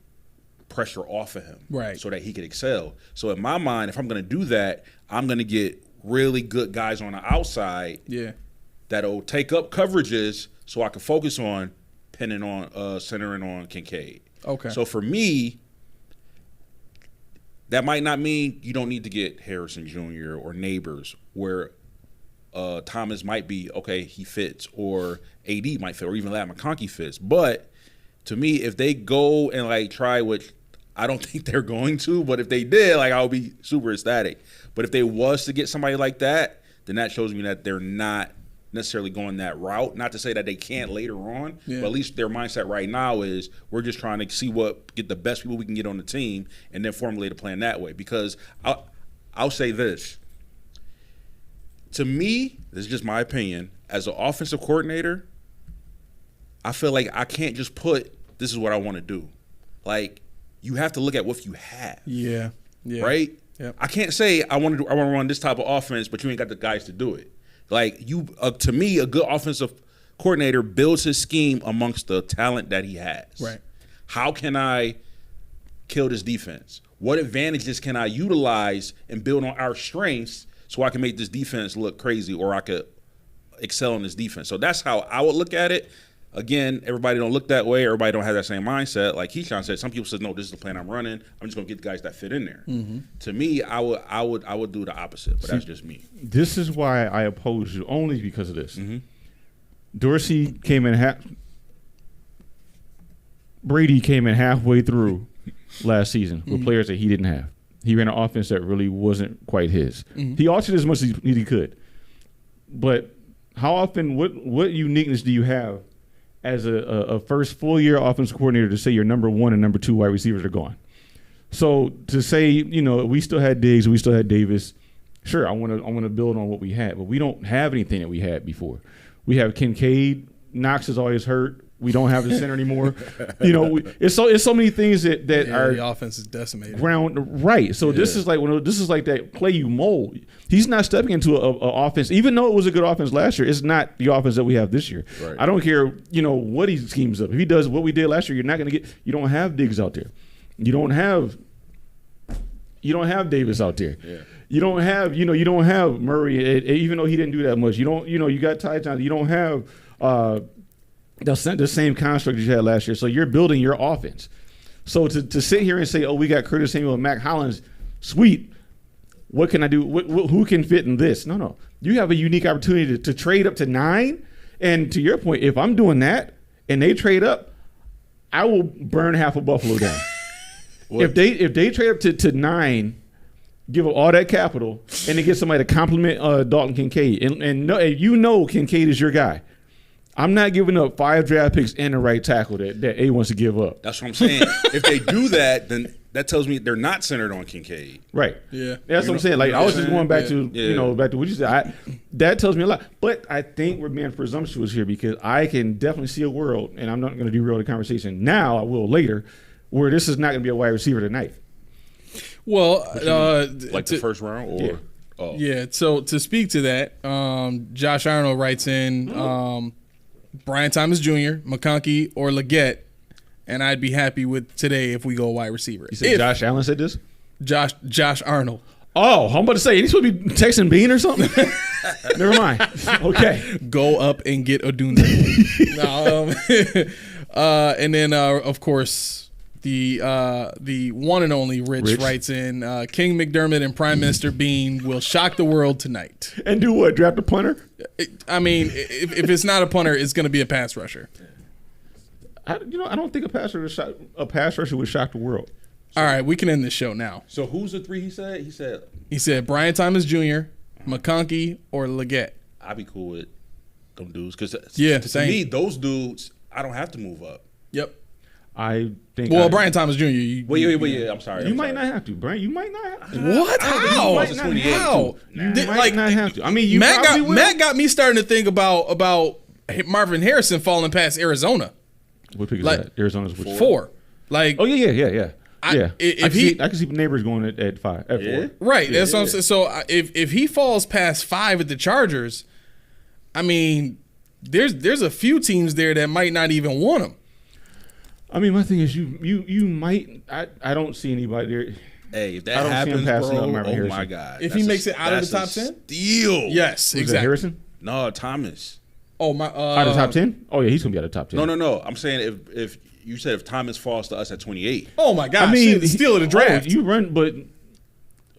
Speaker 4: pressure off of him,
Speaker 1: right,
Speaker 4: so that he could excel. So in my mind, if I'm going to do that, I'm going to get really good guys on the outside, that'll take up coverages, so I can focus on centering on Kincaid.
Speaker 1: Okay.
Speaker 4: So for me, that might not mean you don't need to get Harrison Jr. or Neighbors, where Thomas might be okay, he fits, or AD might fit, or even Ladd McConkey fits. But to me, if they go and try, which I don't think they're going to, but if they did, I'll be super ecstatic. But if they was to get somebody like that, then that shows me that they're not necessarily going that route. Not to say that they can't later on, but at least their mindset right now is we're just trying to get the best people we can get on the team and then formulate a plan that way. Because I'll say this. To me, this is just my opinion, as an offensive coordinator, I feel like I can't just put, this is what I want to do. You have to look at what you have.
Speaker 1: Yeah.
Speaker 4: Right? Yep. I can't say I want to run this type of offense, but you ain't got the guys to do it. To me, a good offensive coordinator builds his scheme amongst the talent that he has.
Speaker 1: Right.
Speaker 4: How can I kill this defense? What advantages can I utilize and build on our strengths so I can make this defense look crazy, or I could excel in this defense? So that's how I would look at it. Again, everybody don't look that way. Everybody don't have that same mindset. Like Keyshon said, some people said, "No, this is the plan I'm running. I'm just gonna get the guys that fit in there." To me, I would do the opposite, but that's just me.
Speaker 5: This is why I oppose you, only because of this. Dorsey came in Brady came in halfway through last season with players that he didn't have. He ran an offense that really wasn't quite his. He altered as much as he could, but how often? What uniqueness do you have as a first full year offensive coordinator to say your number 1 and number 2 wide receivers are gone? So to say, we still had Diggs, we still had Davis. Sure, I want to build on what we had, but we don't have anything that we had before. We have Kincaid. Knox is always hurt. We don't have the center anymore. It's so many things that are
Speaker 1: the offense is decimated.
Speaker 5: Right. So this is like that play you mold. He's not stepping into a offense, even though it was a good offense last year. It's not the offense that we have this year.
Speaker 4: Right.
Speaker 5: I don't care, what he schemes up. If he does what we did last year, you're not going to get. You don't have Diggs out there. You don't have Davis out there.
Speaker 4: Yeah.
Speaker 5: You don't have Murray, even though he didn't do that much. You got Ty Johnson. You don't have the same construct you had last year. So you're building your offense. So to sit here and say, "Oh, we got Curtis Samuel and Mac Hollins," sweet. What can I do? Who can fit in this? No. You have a unique opportunity to trade up to 9. And to your point, if I'm doing that and they trade up, I will burn half of Buffalo down. If they trade up to 9, give up all that capital, and they get somebody to compliment Dalton Kincaid, and Kincaid is your guy. I'm not giving up 5 draft picks and the right tackle that A wants to give up.
Speaker 4: That's what I'm saying. If they do that, then that tells me they're not centered on Kincaid.
Speaker 5: Right.
Speaker 1: Yeah.
Speaker 5: That's what I'm saying. Like, I was just going back to back to what you said. That tells me a lot. But I think we're being presumptuous here because I can definitely see a world, and I'm not going to derail the conversation now. I will later, where this is not going to be a wide receiver tonight.
Speaker 1: Well,
Speaker 4: the first round, or
Speaker 5: Yeah.
Speaker 4: oh
Speaker 1: yeah. So to speak to that, Josh Arnold writes in Brian Thomas Jr., McConkey, or Leggett, and I'd be happy with today if we go wide receiver.
Speaker 5: You said Josh Allen said this?
Speaker 1: Josh Arnold.
Speaker 5: Oh, I'm about to say, he's supposed to be texting Bean or something? Never mind. Okay.
Speaker 1: Go up and get Odunze. And then, of course, the one and only Rich writes in, King McDermott and Prime Minister Bean will shock the world tonight.
Speaker 5: And do what? Draft a punter?
Speaker 1: If it's not a punter, it's going to be a pass rusher.
Speaker 5: I don't think a pass rusher would shock the world.
Speaker 1: All right, we can end this show now.
Speaker 4: So who's the 3 he said?
Speaker 1: He said Brian Thomas Jr., McConkey, or Leggett.
Speaker 4: I'd be cool with them dudes because to me, those dudes, I don't have to move up.
Speaker 1: Yep.
Speaker 5: I think.
Speaker 1: Well, Brian Thomas Jr.
Speaker 4: Wait. I'm sorry.
Speaker 5: You might not have to, Brian. You might not have to.
Speaker 1: What? How?
Speaker 5: You might not have to. I mean, you
Speaker 1: Matt got me starting to think about Marvin Harrison falling past Arizona.
Speaker 5: What pick is that? Arizona's which?
Speaker 1: 4. Like.
Speaker 5: Oh yeah. I can see neighbors going at 5, at 4.
Speaker 1: Right. That's what I'm saying. So if he falls past 5 at the Chargers, I mean, there's a few teams there that might not even want him.
Speaker 5: I mean, my thing is you might. I don't see anybody there.
Speaker 4: Hey, if that happens, bro,
Speaker 5: Harrison.
Speaker 4: My God.
Speaker 1: If he makes it out of the top 10?
Speaker 4: Steal.
Speaker 1: Yes,
Speaker 5: Who's
Speaker 1: exactly.
Speaker 5: that, Harrison?
Speaker 4: No, Thomas.
Speaker 1: Oh, my.
Speaker 5: Out of the top 10? Oh, yeah, he's going to be out of the top 10.
Speaker 4: No. I'm saying if you said if Thomas falls to us at 28.
Speaker 1: Oh, my God.
Speaker 5: I mean,
Speaker 1: steal of the draft.
Speaker 5: You run, but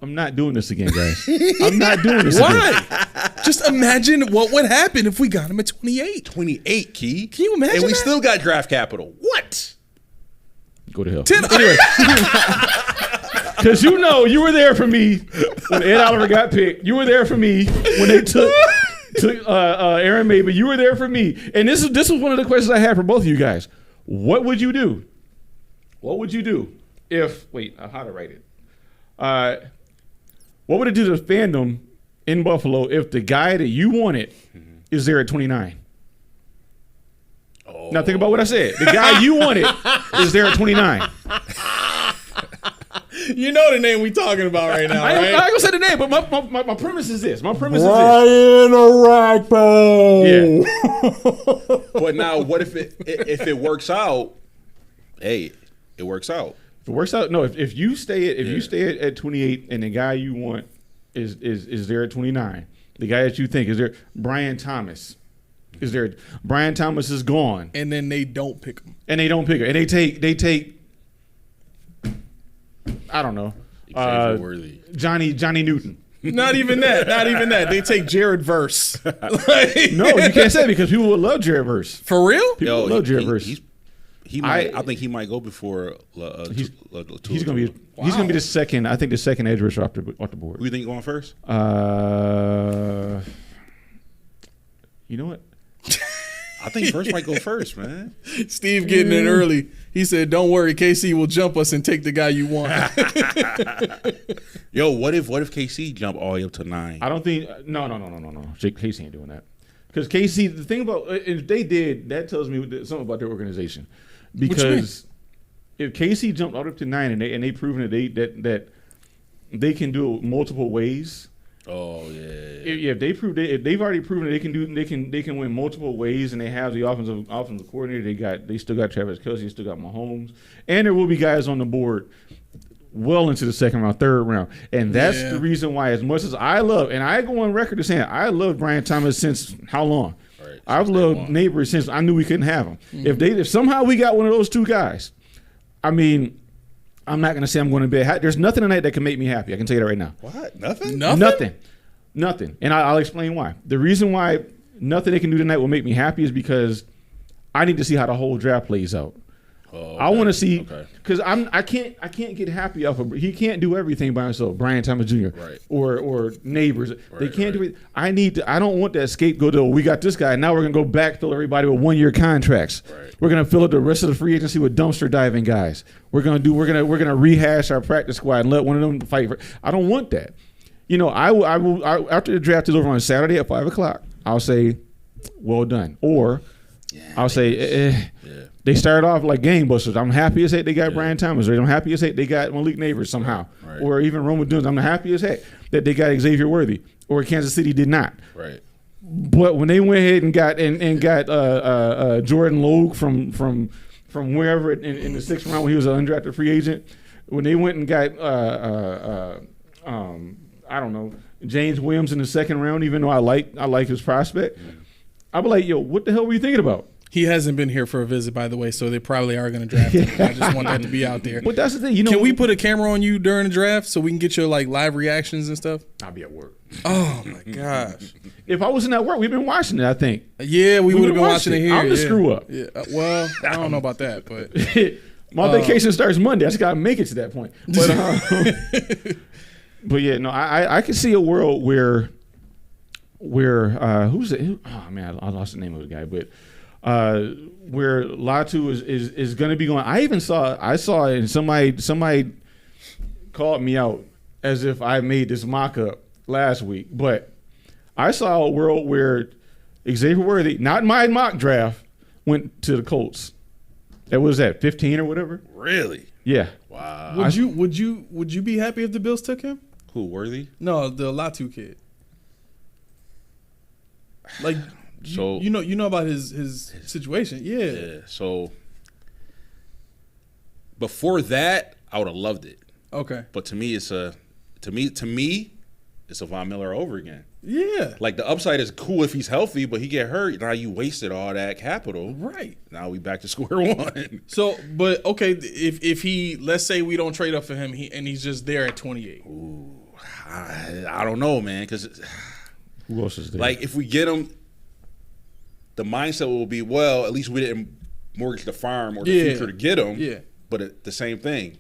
Speaker 5: I'm not doing this again, guys. I'm not doing this
Speaker 1: Why?
Speaker 5: again.
Speaker 1: Just imagine what would happen if we got him at 28.
Speaker 4: 28, Key.
Speaker 1: Can you imagine
Speaker 4: And we
Speaker 1: that?
Speaker 4: still got draft capital. What?
Speaker 5: Go to hell.
Speaker 1: 10.
Speaker 5: Anyway. Because you were there for me when Ed Oliver got picked. You were there for me when they took Aaron May, but you were there for me. And this was one of the questions I had for both of you guys. What would you do? What would you do if how to write it? What would it do to the fandom in Buffalo if the guy that you wanted is there at 29? Now think about what I said. The guy you wanted is there at 29.
Speaker 1: You know the name we talking about right now,
Speaker 5: I ain't
Speaker 1: right?
Speaker 5: gonna say the name, but my premise is this.
Speaker 6: Brian Arakpo.
Speaker 5: Yeah.
Speaker 4: But now, what if it works out? Hey, it works out.
Speaker 5: If it works out, no. If you stay at 28 and the guy you want is there at 29, the guy that you think is there, Brian Thomas. Is there? Brian Thomas is gone,
Speaker 1: And then they don't pick him.
Speaker 5: and they don't pick her, and they take. I don't know.
Speaker 4: Xavier Worthy.
Speaker 5: Johnny Newton.
Speaker 1: Not even that. Not even that. They take Jared Verse. Like,
Speaker 5: No, you can't say that because people would love Jared Verse.
Speaker 1: for real?
Speaker 5: People would love Jared Verse.
Speaker 4: I think he might go before.
Speaker 5: He's gonna be the second. I think the second edge rusher off the board.
Speaker 4: Who you think going first?
Speaker 5: You know what?
Speaker 4: I think first might go first, man.
Speaker 1: Steve getting in early. He said, "Don't worry, KC will jump us and take the guy you want."
Speaker 4: Yo, what if KC jump all the way up to 9?
Speaker 5: I don't think. No. KC ain't doing that. Because KC, the thing about if they did, that tells me something about their organization. Because if KC jumped all the way up to 9 and they proven that they can do it multiple ways.
Speaker 4: Oh yeah.
Speaker 5: If they've already proven that they can win multiple ways, and they have the offensive coordinator, they still got Travis Kelce, still got Mahomes, and there will be guys on the board well into the second round, third round, and that's the reason why. As much as I love, and I go on record as saying I love Brian Thomas since how long?
Speaker 4: Right.
Speaker 5: I've loved Neighbors since I knew we couldn't have him.
Speaker 1: Mm-hmm.
Speaker 5: If somehow we got one of those two guys, I mean, I'm not going to say I'm going to be happy. There's nothing in that can make me happy. I can tell you that right now.
Speaker 4: What? Nothing?
Speaker 5: Nothing. And I'll explain why. The reason why nothing they can do tonight will make me happy is because I need to see how the whole draft plays out.
Speaker 4: Oh, okay.
Speaker 5: I want to see because I can't get happy off of he can't do everything by himself. Brian Thomas Jr.
Speaker 4: Right.
Speaker 5: or Neighbors. They can't do it. I don't want that scapegoat. We got this guy. Now we're gonna go backfill everybody with 1-year contracts.
Speaker 4: Right.
Speaker 5: We're gonna fill up the rest of the free agency with dumpster diving guys. We're gonna rehash our practice squad and let one of them fight. I don't want that. You know, I will after the draft is over on Saturday at 5:00, I'll say, well done. Or I'll say, they started off like gangbusters. I'm happy as heck they got Brian Thomas. Or I'm happy as heck they got Malik Neighbors somehow.
Speaker 4: Right.
Speaker 5: Or even Roman Dunes. I'm happy as heck that they got Xavier Worthy. Or Kansas City did not.
Speaker 4: Right.
Speaker 5: But when they went ahead and got Jordan Logue from wherever in the 6th round when he was an undrafted free agent, when they went and got I don't know, James Williams in the 2nd round, even though I like his prospect, I'll be like, yo, what the hell were you thinking about?
Speaker 1: He hasn't been here for a visit, by the way, so they probably are going to draft him. I just want that to be out there.
Speaker 5: But that's the thing,
Speaker 1: Can we put a camera on you during the draft so we can get your like live reactions and stuff?
Speaker 5: I'll be at work.
Speaker 1: Oh my gosh!
Speaker 5: If I wasn't at work, we've been watching it, I think.
Speaker 1: Yeah, we would have been watching it here.
Speaker 5: I'm the screw up.
Speaker 1: Yeah. Well, I don't know about that, but
Speaker 5: my vacation starts Monday. I just got to make it to that point. But but yeah, no, I can see a world where who's it? Oh man, I lost the name of the guy, but where Latu is going to be going. I saw it, and somebody called me out as if I made this mock-up last week, but I saw a world where Xavier Worthy, not my mock draft, went to the Colts. That was 15 or whatever.
Speaker 4: Really?
Speaker 5: Yeah.
Speaker 4: Wow.
Speaker 1: would you be happy if the Bills took him?
Speaker 4: Who, Worthy?
Speaker 1: No, the Latu kid. Like,
Speaker 4: So
Speaker 1: you know about his situation. Yeah.
Speaker 4: So before that, I would have loved it.
Speaker 1: Okay.
Speaker 4: But to me, it's a Von Miller over again.
Speaker 1: Yeah.
Speaker 4: Like the upside is cool if he's healthy, but he get hurt. Now you wasted all that capital.
Speaker 1: Right.
Speaker 4: Now we back to square one.
Speaker 1: So, but okay, if he, let's say we don't trade up for him, and he's just there at 28.
Speaker 4: Ooh, I don't know, man. Because
Speaker 5: Who else is there?
Speaker 4: like if we get him, the mindset will be, well, at least we didn't mortgage the farm or the future to get him.
Speaker 1: Yeah.
Speaker 4: But the same thing.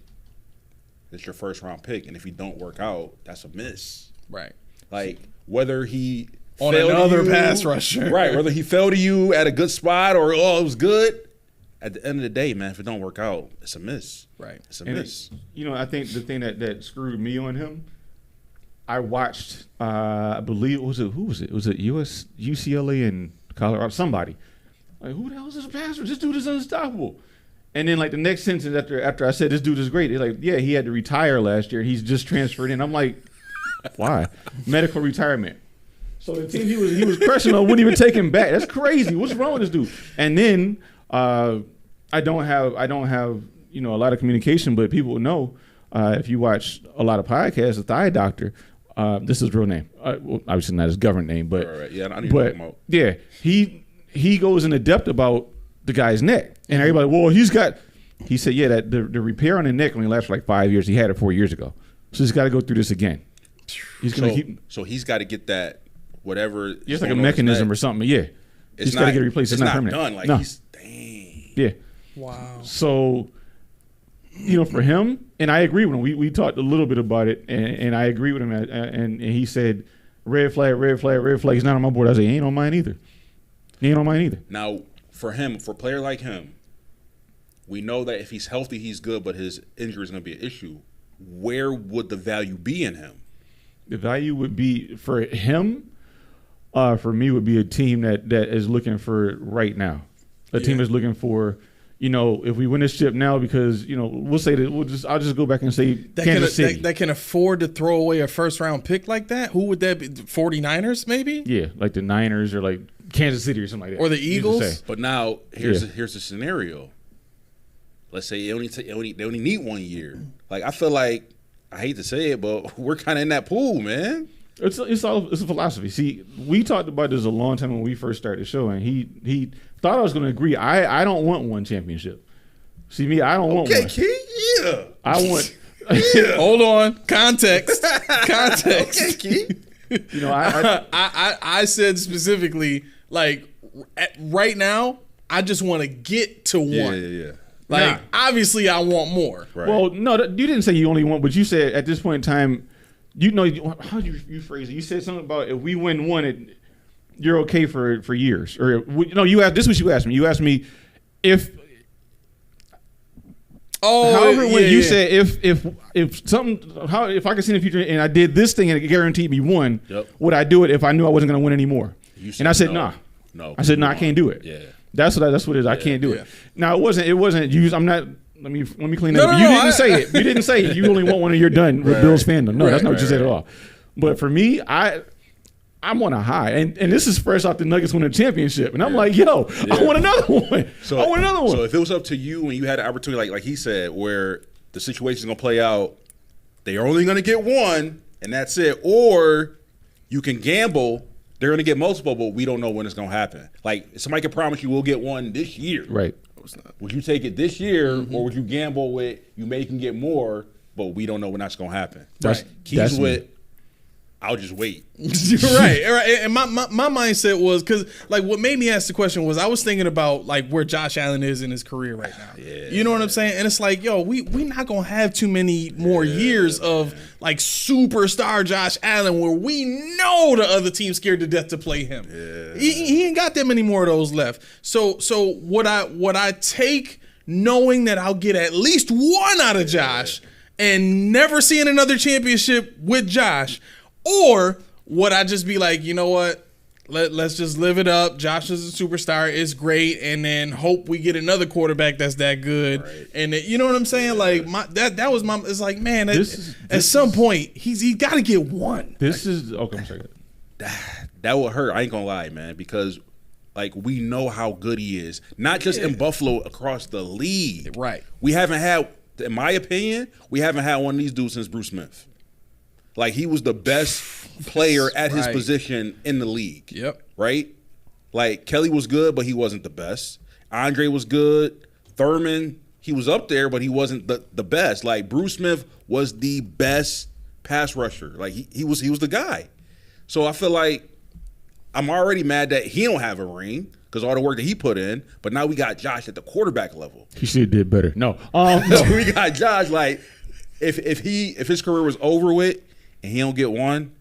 Speaker 4: It's your first round pick, and if he don't work out, that's a miss.
Speaker 1: Right.
Speaker 4: Like whether he
Speaker 1: On
Speaker 4: failed
Speaker 1: another
Speaker 4: you,
Speaker 1: pass rusher.
Speaker 4: right? Whether he fell to you at a good spot or it was good. At the end of the day, man, if it don't work out, it's a miss.
Speaker 1: Right.
Speaker 4: It's a
Speaker 5: And
Speaker 4: miss.
Speaker 5: I think the thing that screwed me on him, I watched, I believe, who was it? Was it UCLA and Colorado? Somebody. Like, who the hell is this passer? This dude is unstoppable. And then like the next sentence after I said this dude is great, they're like, yeah, he had to retire last year. He's just transferred in. I'm like, why? Medical retirement. So the team he was crushing on wouldn't even take him back. That's crazy. What's wrong with this dude? And then I don't have a lot of communication, but people know if you watch a lot of podcasts, the Thigh Doctor. This is his real name. Well, obviously not his government name, but
Speaker 4: right. Yeah, I need to talk about.
Speaker 5: Yeah, he goes into depth about the guy's neck, and everybody, well, he said, yeah, that the repair on the neck only lasts for like 5 years. He had it 4 years ago, so he's got to go through this again. He's gonna keep.
Speaker 4: So he's got to get that whatever.
Speaker 5: It's like a mechanism or something. Yeah, he's got to get it replaced. It's not permanent.
Speaker 4: Done. Like
Speaker 5: no.
Speaker 4: He's dang.
Speaker 5: Yeah.
Speaker 1: Wow.
Speaker 5: So, for him, and I agree with him. We talked a little bit about it, and I agree with him. And he said, red flag, red flag, red flag. He's not on my board. I said, he ain't on mine either.
Speaker 4: Now, for a player like him, we know that if he's healthy, he's good, but his injury is going to be an issue. Where would the value be in him?
Speaker 5: The value would be for him, for me, would be a team that is looking for right now. A team is looking for, if we win this chip now, because we'll say that I'll just go back and say Kansas City
Speaker 1: that can afford to throw away a first round pick like that. Who would that be? 49ers maybe?
Speaker 5: Yeah, like the Niners or like Kansas City or something like that.
Speaker 1: Or the Eagles.
Speaker 4: But now here's the scenario. Let's say they only need 1 year. Like I feel like, I hate to say it, but we're kind of in that pool, man.
Speaker 5: It's a philosophy. See, we talked about this a long time when we first started the show, and he thought I was going to agree. I don't want one championship. See me, I don't want one.
Speaker 4: Okay, yeah.
Speaker 5: I want.
Speaker 4: Yeah.
Speaker 1: Hold on, context.
Speaker 4: Okay, Key.
Speaker 1: I said specifically, like right now, I just want to get to one.
Speaker 4: Yeah.
Speaker 1: Like obviously, I want more.
Speaker 4: Right.
Speaker 5: Well, no, you didn't say you only want, but you said at this point in time, how did you phrase it? You said something about if we win one, you're okay for years. Or no, you asked. This is what you asked me. You asked me if.
Speaker 1: Oh,
Speaker 5: however, when you said if I could see in the future and I did this thing and it guaranteed me one, would I do it if I knew I wasn't going to win anymore? And I said nah.
Speaker 4: No.
Speaker 5: I said no, I can't do it.
Speaker 4: Yeah.
Speaker 5: That's what it is. I can't do it. Now it wasn't used. I'm not. Let me clean that up.
Speaker 1: No,
Speaker 5: You didn't say it. You didn't say it. You only want one and you're done with Bills fandom. No, that's not what you said at all. But for me, I'm on a high, and this is fresh off the Nuggets winning a championship, and I'm like, yo, I want another one. I want another one.
Speaker 4: So if it was up to you and you had an opportunity, like he said, where the situation's gonna play out, they are only gonna get one, and that's it, or you can gamble. They're going to get multiple, but we don't know when it's going to happen. Like, somebody can promise you we'll get one this year.
Speaker 5: Right.
Speaker 4: Would you take it this year, or would you gamble with you may can get more, but we don't know when that's going to happen?
Speaker 5: Right.
Speaker 4: Keys with, I'll just wait.
Speaker 1: You're right. And my mindset was, because like what made me ask the question was I was thinking about like where Josh Allen is in his career right now.
Speaker 4: Yeah.
Speaker 1: You know what I'm saying? And it's like, yo, we not gonna have too many more years of like superstar Josh Allen where we know the other team's scared to death to play him. Yeah. He ain't got that many more of those left. So what I take knowing that I'll get at least one out of Josh and never seeing another championship with Josh. Or would I just be like, you know what? Let's just live it up. Josh is a superstar. It's great. And then hope we get another quarterback that's that good. Right. And you know what I'm saying? Yeah. Like that was my. It's like, man, at some point he's got to get one.
Speaker 5: This is okay. I'm sorry.
Speaker 4: That would hurt. I ain't gonna lie, man, because like we know how good he is. Not just in Buffalo, across the league.
Speaker 1: Right.
Speaker 4: We haven't had, in my opinion, one of these dudes since Bruce Smith. Like, he was the best player at his position in the league.
Speaker 1: Yep.
Speaker 4: Right? Like, Kelly was good, but he wasn't the best. Andre was good. Thurman, he was up there, but he wasn't the best. Like, Bruce Smith was the best pass rusher. Like, he was the guy. So I feel like I'm already mad that he don't have a ring because all the work that he put in. But now we got Josh at the quarterback level.
Speaker 5: He should have did better. No.
Speaker 4: We got Josh, like, if his career was over with, and he don't get one,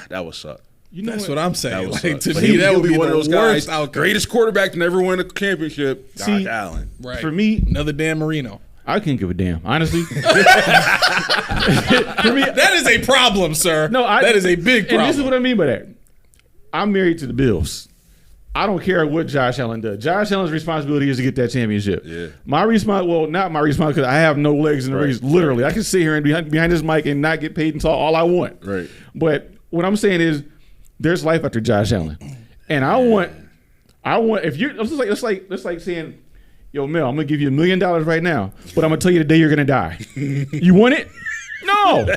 Speaker 4: that would suck.
Speaker 1: That's what I'm saying.
Speaker 4: Like,
Speaker 1: to me, that would be one of those guys.
Speaker 4: Greatest quarterback to never win a championship, Josh Allen.
Speaker 1: Right.
Speaker 5: For me,
Speaker 1: another Dan Marino.
Speaker 5: I couldn't give a damn, honestly. For me,
Speaker 1: that is a problem, sir. No, that is a big problem.
Speaker 5: And this is what I mean by that. I'm married to the Bills. I don't care what Josh Allen does. Josh Allen's responsibility is to get that championship.
Speaker 4: Yeah.
Speaker 5: My response, well, not my response because I have no legs in the race. Literally, I can sit here and behind this mic and not get paid and talk all I want.
Speaker 4: Right.
Speaker 5: But what I'm saying is, there's life after Josh Allen, and I want if you're it's like saying, yo, Mel, I'm gonna give you $1 million right now, but I'm gonna tell you the day you're gonna die. You want it? No.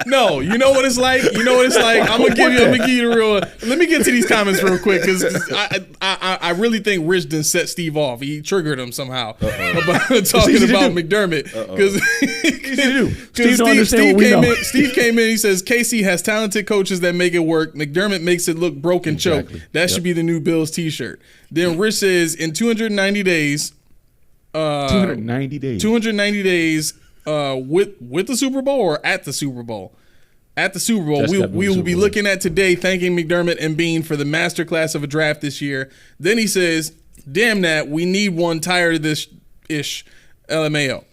Speaker 1: No, you know what it's like. I'm gonna give you the real. Let me get to these comments real quick because I really think Rich done set Steve off. He triggered him somehow about talking about McDermott because Steve came in. He says KC has talented coaches that make it work. McDermott makes it look broke and choke. That should be the new Bills T-shirt. Then Rich says in 290 days.
Speaker 5: 290 days. 290
Speaker 1: days. With the Super Bowl or at the Super Bowl? At the Super Bowl, we will be looking at today thanking McDermott and Bean for the masterclass of a draft this year. Then he says, damn that, we need one, tired of this ish, LMAO.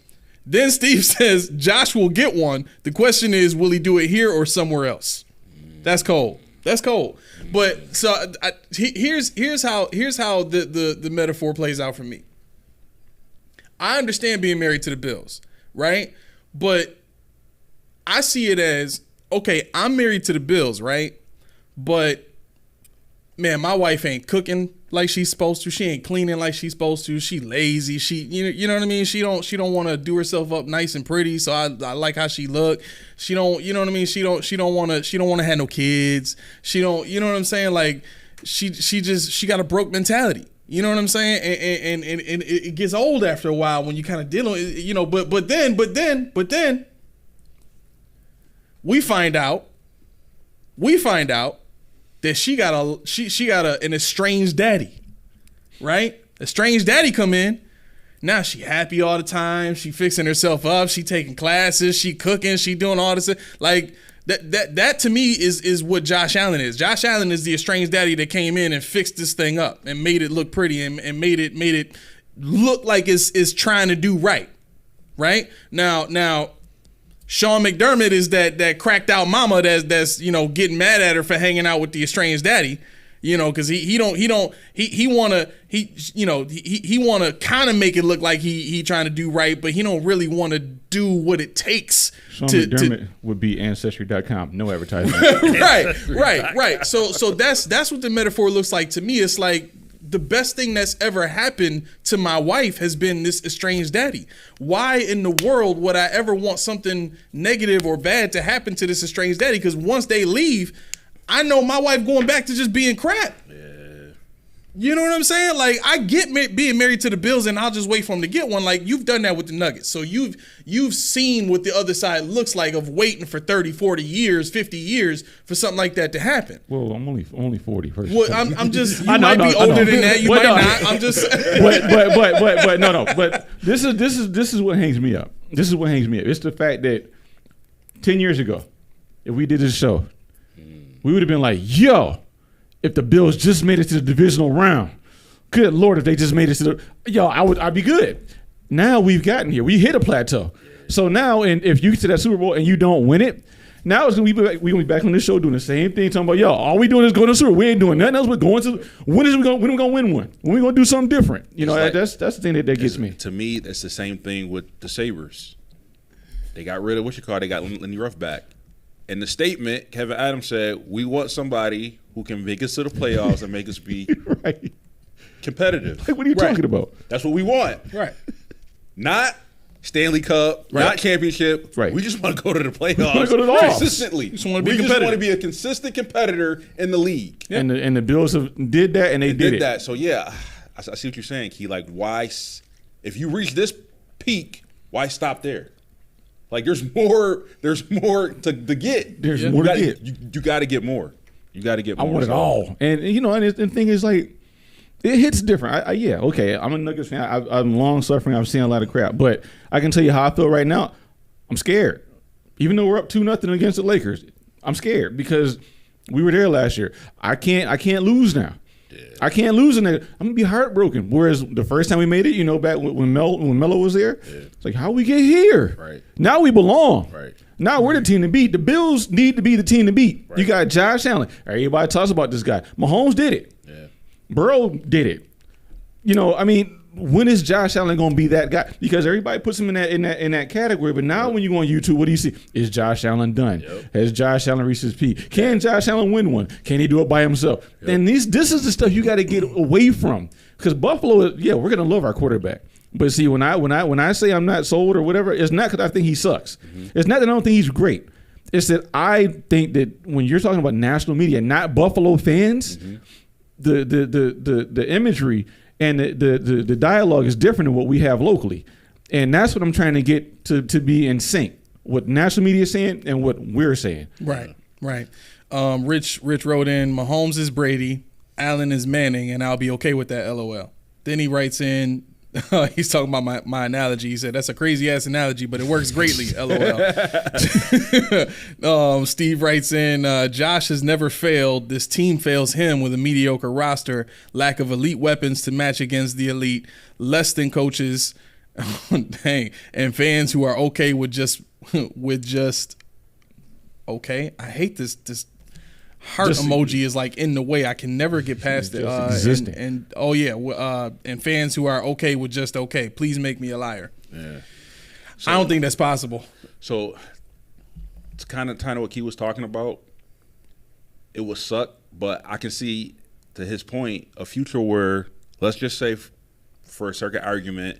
Speaker 1: Then Steve says, Josh will get one. The question is, will he do it here or somewhere else? That's cold. But so here's how the metaphor plays out for me. I understand being married to the Bills. Right? But I see it as, okay, I'm married to the Bills, right? But, man, my wife ain't cooking like she's supposed to. She ain't cleaning like she's supposed to. She lazy. She, you know what I mean? She don't want to do herself up nice and pretty. So I like how she look. She don't, you know what I mean? She don't want to have no kids. She don't, you know what I'm saying? Like she got a broke mentality. You know what I'm saying? And it gets old after a while when you kind of deal with, you know, but then we find out that she got an estranged daddy, right? Estranged daddy come in. Now she happy all the time. She fixing herself up. She taking classes. She cooking. She doing all this. Like that to me is what Josh Allen is. Josh Allen is the estranged daddy that came in and fixed this thing up and made it look pretty and made it look like it's trying to do right. Right? Now Sean McDermott is that cracked out mama that's getting mad at her for hanging out with the estranged daddy. Because he wanna kind of make it look like he trying to do right, but he don't really want to do what it takes.
Speaker 5: Sean McDermott would be Ancestry.com, no advertising.
Speaker 1: right. So that's what the metaphor looks like to me. It's like the best thing that's ever happened to my wife has been this estranged daddy. Why in the world would I ever want something negative or bad to happen to this estranged daddy? Because once they leave, I know my wife going back to just being crap. Yeah. You know what I'm saying? Like, I get being married to the Bills and I'll just wait for them to get one. Like, you've done that with the Nuggets. So you've seen what the other side looks like of waiting for 30, 40 years, 50 years for something like that to happen.
Speaker 5: Well, I'm only 40.
Speaker 1: Well, I'm just, you might be older than that. You might not. I'm just.
Speaker 5: But no. But this is what hangs me up. This is what hangs me up. It's the fact that 10 years ago, if we did this show, we would have been like, yo, if the Bills just made it to the divisional round, good Lord, if they just made it to I'd be good. Now we've gotten here. We hit a plateau. So now, and if you get to that Super Bowl and you don't win it, now it's gonna be back on this show doing the same thing, talking about, all we doing is going to the Super Bowl. We ain't doing nothing else but going to, when are we gonna win one? When we gonna do something different? That's the thing that gets me.
Speaker 4: To me, that's the same thing with the Sabres. They got rid of they got Lenny Ruff back. In the statement, Kevin Adams said, we want somebody who can make us to the playoffs and make us be competitive.
Speaker 5: Like, what are you talking about?
Speaker 4: That's what we want.
Speaker 1: Right.
Speaker 4: Not Stanley Cup, not championship.
Speaker 5: Right.
Speaker 4: We just want to go to the playoffs
Speaker 5: go to the playoffs.
Speaker 4: consistently.
Speaker 1: We just want
Speaker 4: to be a consistent competitor in the league.
Speaker 5: Yeah. And the Bills did that, and they did it.
Speaker 4: That. So, yeah, I see what you're saying, Key. Like, why, if you reach this peak, why stop there? Like, there's more to get.
Speaker 5: There's more to get.
Speaker 4: You got to get more. You got to get more.
Speaker 5: I want it all. And the thing is, like, it hits different. Okay. I'm a Nuggets fan. I'm long suffering. I've seen a lot of crap. But I can tell you how I feel right now. I'm scared. Even though we're up 2-0 against the Lakers, I'm scared because we were there last year. I can't lose now. Yeah. I can't lose in there. I'm gonna be heartbroken. Whereas the first time we made it, back when Melo was there, it's like, how we get here?
Speaker 4: Right.
Speaker 5: Now we belong.
Speaker 4: Right.
Speaker 5: Now we're the team to beat. The Bills need to be the team to beat. Right. You got Josh Allen. Everybody talks about this guy. Mahomes did it.
Speaker 4: Yeah.
Speaker 5: Burrow did it. You know, I mean, when is Josh Allen going to be that guy? Because everybody puts him in that category. But now when you go on YouTube, what do you see? Is Josh Allen done? Yep. Has Josh Allen reached his peak? Can Josh Allen win one? Can he do it by himself? Yep. And this is the stuff you got to get away from. Because Buffalo, we're going to love our quarterback. But see, when I say I'm not sold or whatever, it's not because I think he sucks. Mm-hmm. It's not that I don't think he's great. It's that I think that when you're talking about national media, not Buffalo fans, the imagery and the dialogue is different than what we have locally. And that's what I'm trying to get to be in sync. What national media is saying and what we're saying.
Speaker 1: Right. Rich wrote in, Mahomes is Brady, Allen is Manning, and I'll be okay with that, LOL. Then he writes in, he's talking about my analogy. He said, that's a crazy-ass analogy, but it works greatly, LOL. Steve writes in, Josh has never failed. This team fails him with a mediocre roster, lack of elite weapons to match against the elite, less than coaches, dang, and fans who are okay with just okay. I hate this heart emoji is like in the way. I can never get past it. And fans who are okay with just okay. Please make me a liar. Yeah. So, I don't think that's possible.
Speaker 4: So it's kind of what Key was talking about. It would suck, but I can see, to his point, a future where, let's just say, for a circuit argument,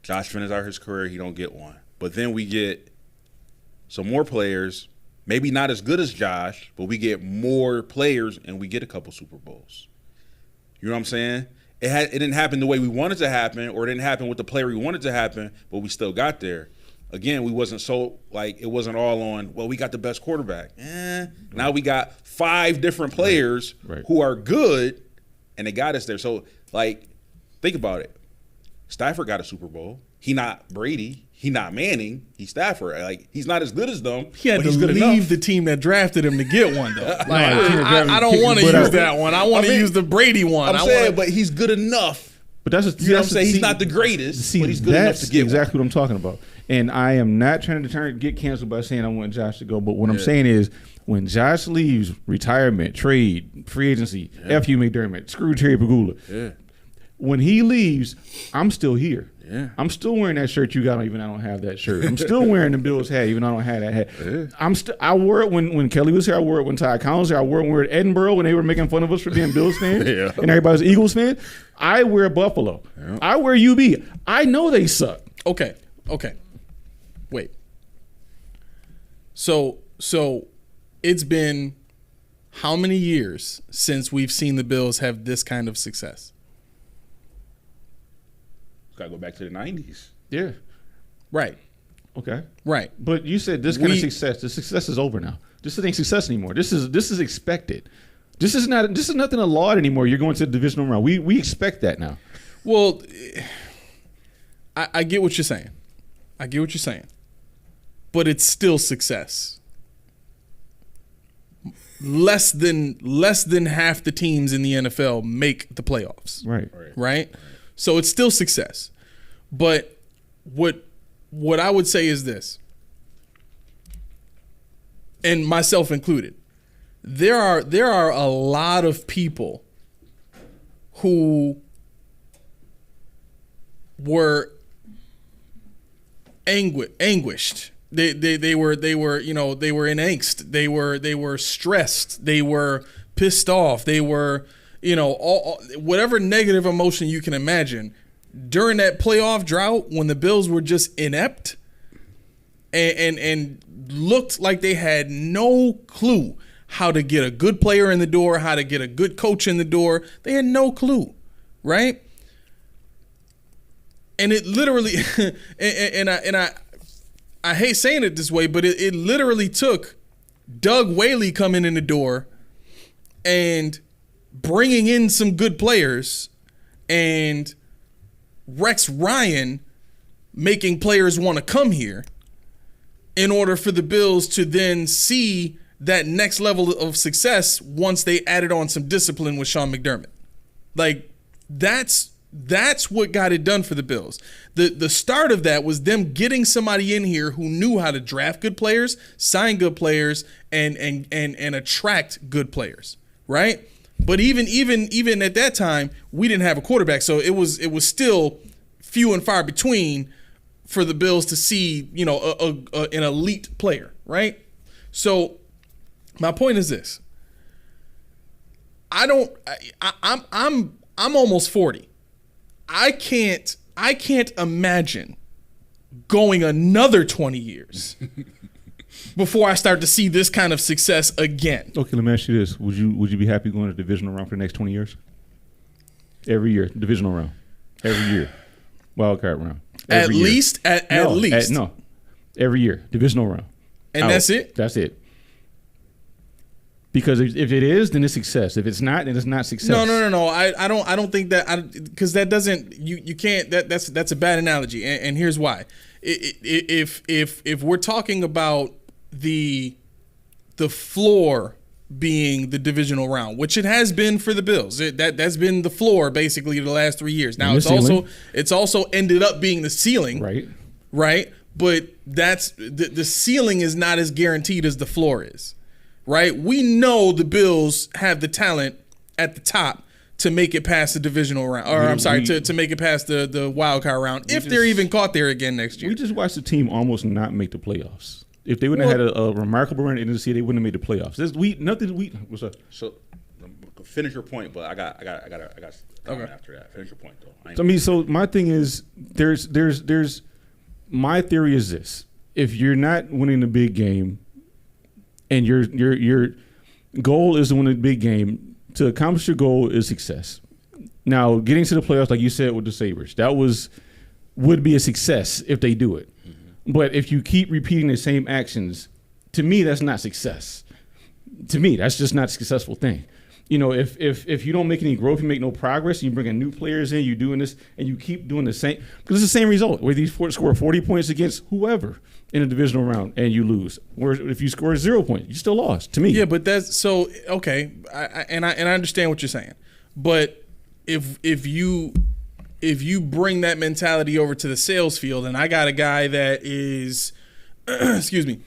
Speaker 4: Josh finishes out his career, he don't get one. But then we get some more players, maybe not as good as Josh, but we get more players and we get a couple Super Bowls. You know what I'm saying? It didn't happen the way we wanted to happen, or it didn't happen with the player we wanted to happen, but we still got there. Again, we wasn't so, like, it wasn't all on, well, we got the best quarterback. Now we got 5 different players who are good, and they got us there. So, like, think about it. Stafford got a Super Bowl. He not Brady. He not Manning. He's Stafford. Like, he's not as good as them.
Speaker 1: He had
Speaker 4: but
Speaker 1: to
Speaker 4: he's good
Speaker 1: leave
Speaker 4: enough.
Speaker 1: the team that drafted him to get one, though. Like, I don't want to use that one. I want to use the Brady one.
Speaker 4: I'm saying, but he's good enough.
Speaker 5: But that's just,
Speaker 4: you know what I'm saying? He's not the greatest, but he's good enough to get
Speaker 5: exactly what I'm talking about. And I am not trying to get canceled by saying I want Josh to go. But what I'm saying is, when Josh leaves, retirement, trade, free agency, F.U. McDermott, screw Terry Pagula. When he leaves, I'm still here. I'm still wearing that shirt you got on, even I don't have that shirt. I'm still wearing the Bills hat, even I don't have that hat. I wore it when Kelly was here. I wore it when Ty Collins was here. I wore it when we were at Edinburgh when they were making fun of us for being Bills fans and everybody's Eagles fan. I wear Buffalo. I wear UB. I know they suck.
Speaker 1: Okay. Wait. So it's been how many years since we've seen the Bills have this kind of success?
Speaker 4: Got to go back to the 90s.
Speaker 5: Yeah.
Speaker 1: Right.
Speaker 5: Okay.
Speaker 1: Right.
Speaker 5: But you said this kind of success. The success is over now. This ain't success anymore. This is expected. This is nothing to laud anymore. You're going to the divisional round. We expect that now.
Speaker 1: Well, I get what you're saying. But it's still success. Less than half the teams in the NFL make the playoffs. Right? So it's still success. But what I would say is this, and myself included, there are a lot of people who were anguished. They were in angst. They were stressed. They were pissed off. They were, whatever negative emotion you can imagine during that playoff drought when the Bills were just inept and looked like they had no clue how to get a good player in the door, how to get a good coach in the door. They had no clue, right? And it literally, I hate saying it this way, but it literally took Doug Whaley coming in the door and bringing in some good players and Rex Ryan making players want to come here in order for the Bills to then see that next level of success once they added on some discipline with Sean McDermott. Like, that's what got it done for the Bills. The start of that was them getting somebody in here who knew how to draft good players, sign good players, and attract good players, right? But even at that time, we didn't have a quarterback, so it was still few and far between for the Bills to see, you know, an elite player, right? So my point is this: I'm almost 40. I can't imagine going another 20 years before I start to see this kind of success again.
Speaker 5: Okay, let me ask you this: Would you be happy going to divisional round for the next 20 years? Every year, divisional round. Every year, wild card round.
Speaker 1: At least. Every year, divisional round. And that's it.
Speaker 5: That's it. Because if it is, then it's success. If it's not, then it's not success.
Speaker 1: No. I don't think that, because that doesn't, you can't. That's a bad analogy, and here's why. If we're talking about the floor being the divisional round, which it has been for the Bills, that's been the floor basically the last 3 years. Now it's also ended up being the ceiling, right? But that's the ceiling is not as guaranteed as the floor is. Right? We know the Bills have the talent at the top to make it past the divisional round, to make it past the wild card round, if they're even caught there again next year.
Speaker 5: We just watched the team almost not make the playoffs. If they wouldn't have had a remarkable run in the season, they wouldn't have made the playoffs. What's up?
Speaker 4: So finish your point, but I got after that. Finish your point though.
Speaker 5: So my thing is, there's my theory is this: if you're not winning the big game, and your goal is to win a big game, to accomplish your goal is success. Now, getting to the playoffs, like you said with the Sabres, would be a success if they do it. Mm-hmm. But if you keep repeating the same actions, to me, that's not success. To me, that's just not a successful thing. You know, if you don't make any growth, you make no progress, you bring in new players in, you're doing this, and you keep doing the same, because it's the same result. Whether you score 40 points against whoever in a divisional round and you lose, whereas if you score 0 points, you still lost. To me,
Speaker 1: yeah, but that's so okay. I understand what you're saying, but if you bring that mentality over to the sales field, and I got a guy that is, excuse me,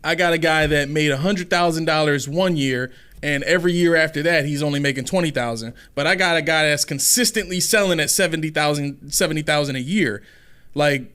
Speaker 1: I got a guy that made $100,000 1 year. And every year after that, he's only making $20,000. But I got a guy that's consistently selling at $70,000 a year. Like,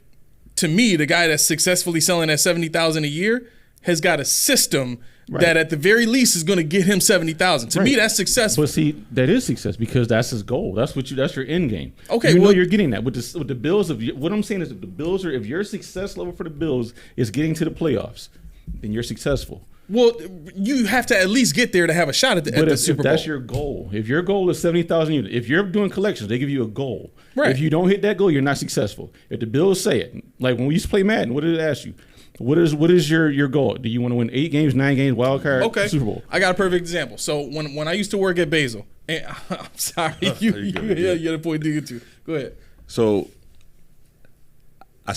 Speaker 1: to me, the guy that's successfully selling at $70,000 a year has got a system that at the very least is going to get him $70,000. To me, that's successful.
Speaker 5: But see, that is success because that's his goal. That's your end game.
Speaker 1: Okay,
Speaker 5: you know you're getting that with the Bills. What I'm saying is, if your success level for the Bills is getting to the playoffs, then you're successful.
Speaker 1: Well, you have to at least get there to have a shot at the Super Bowl.
Speaker 5: If that's your goal, if your goal is 70,000 units, if you're doing collections, they give you a goal.
Speaker 1: Right.
Speaker 5: If you don't hit that goal, you're not successful. If the Bills say it, like when we used to play Madden, what did it ask you? What is your goal? Do you want to win 8 games, 9 games, wild card, Super Bowl?
Speaker 1: I got a perfect example. So when I used to work at Basil, and I'm sorry, you had a point to get to. Go ahead.
Speaker 4: So I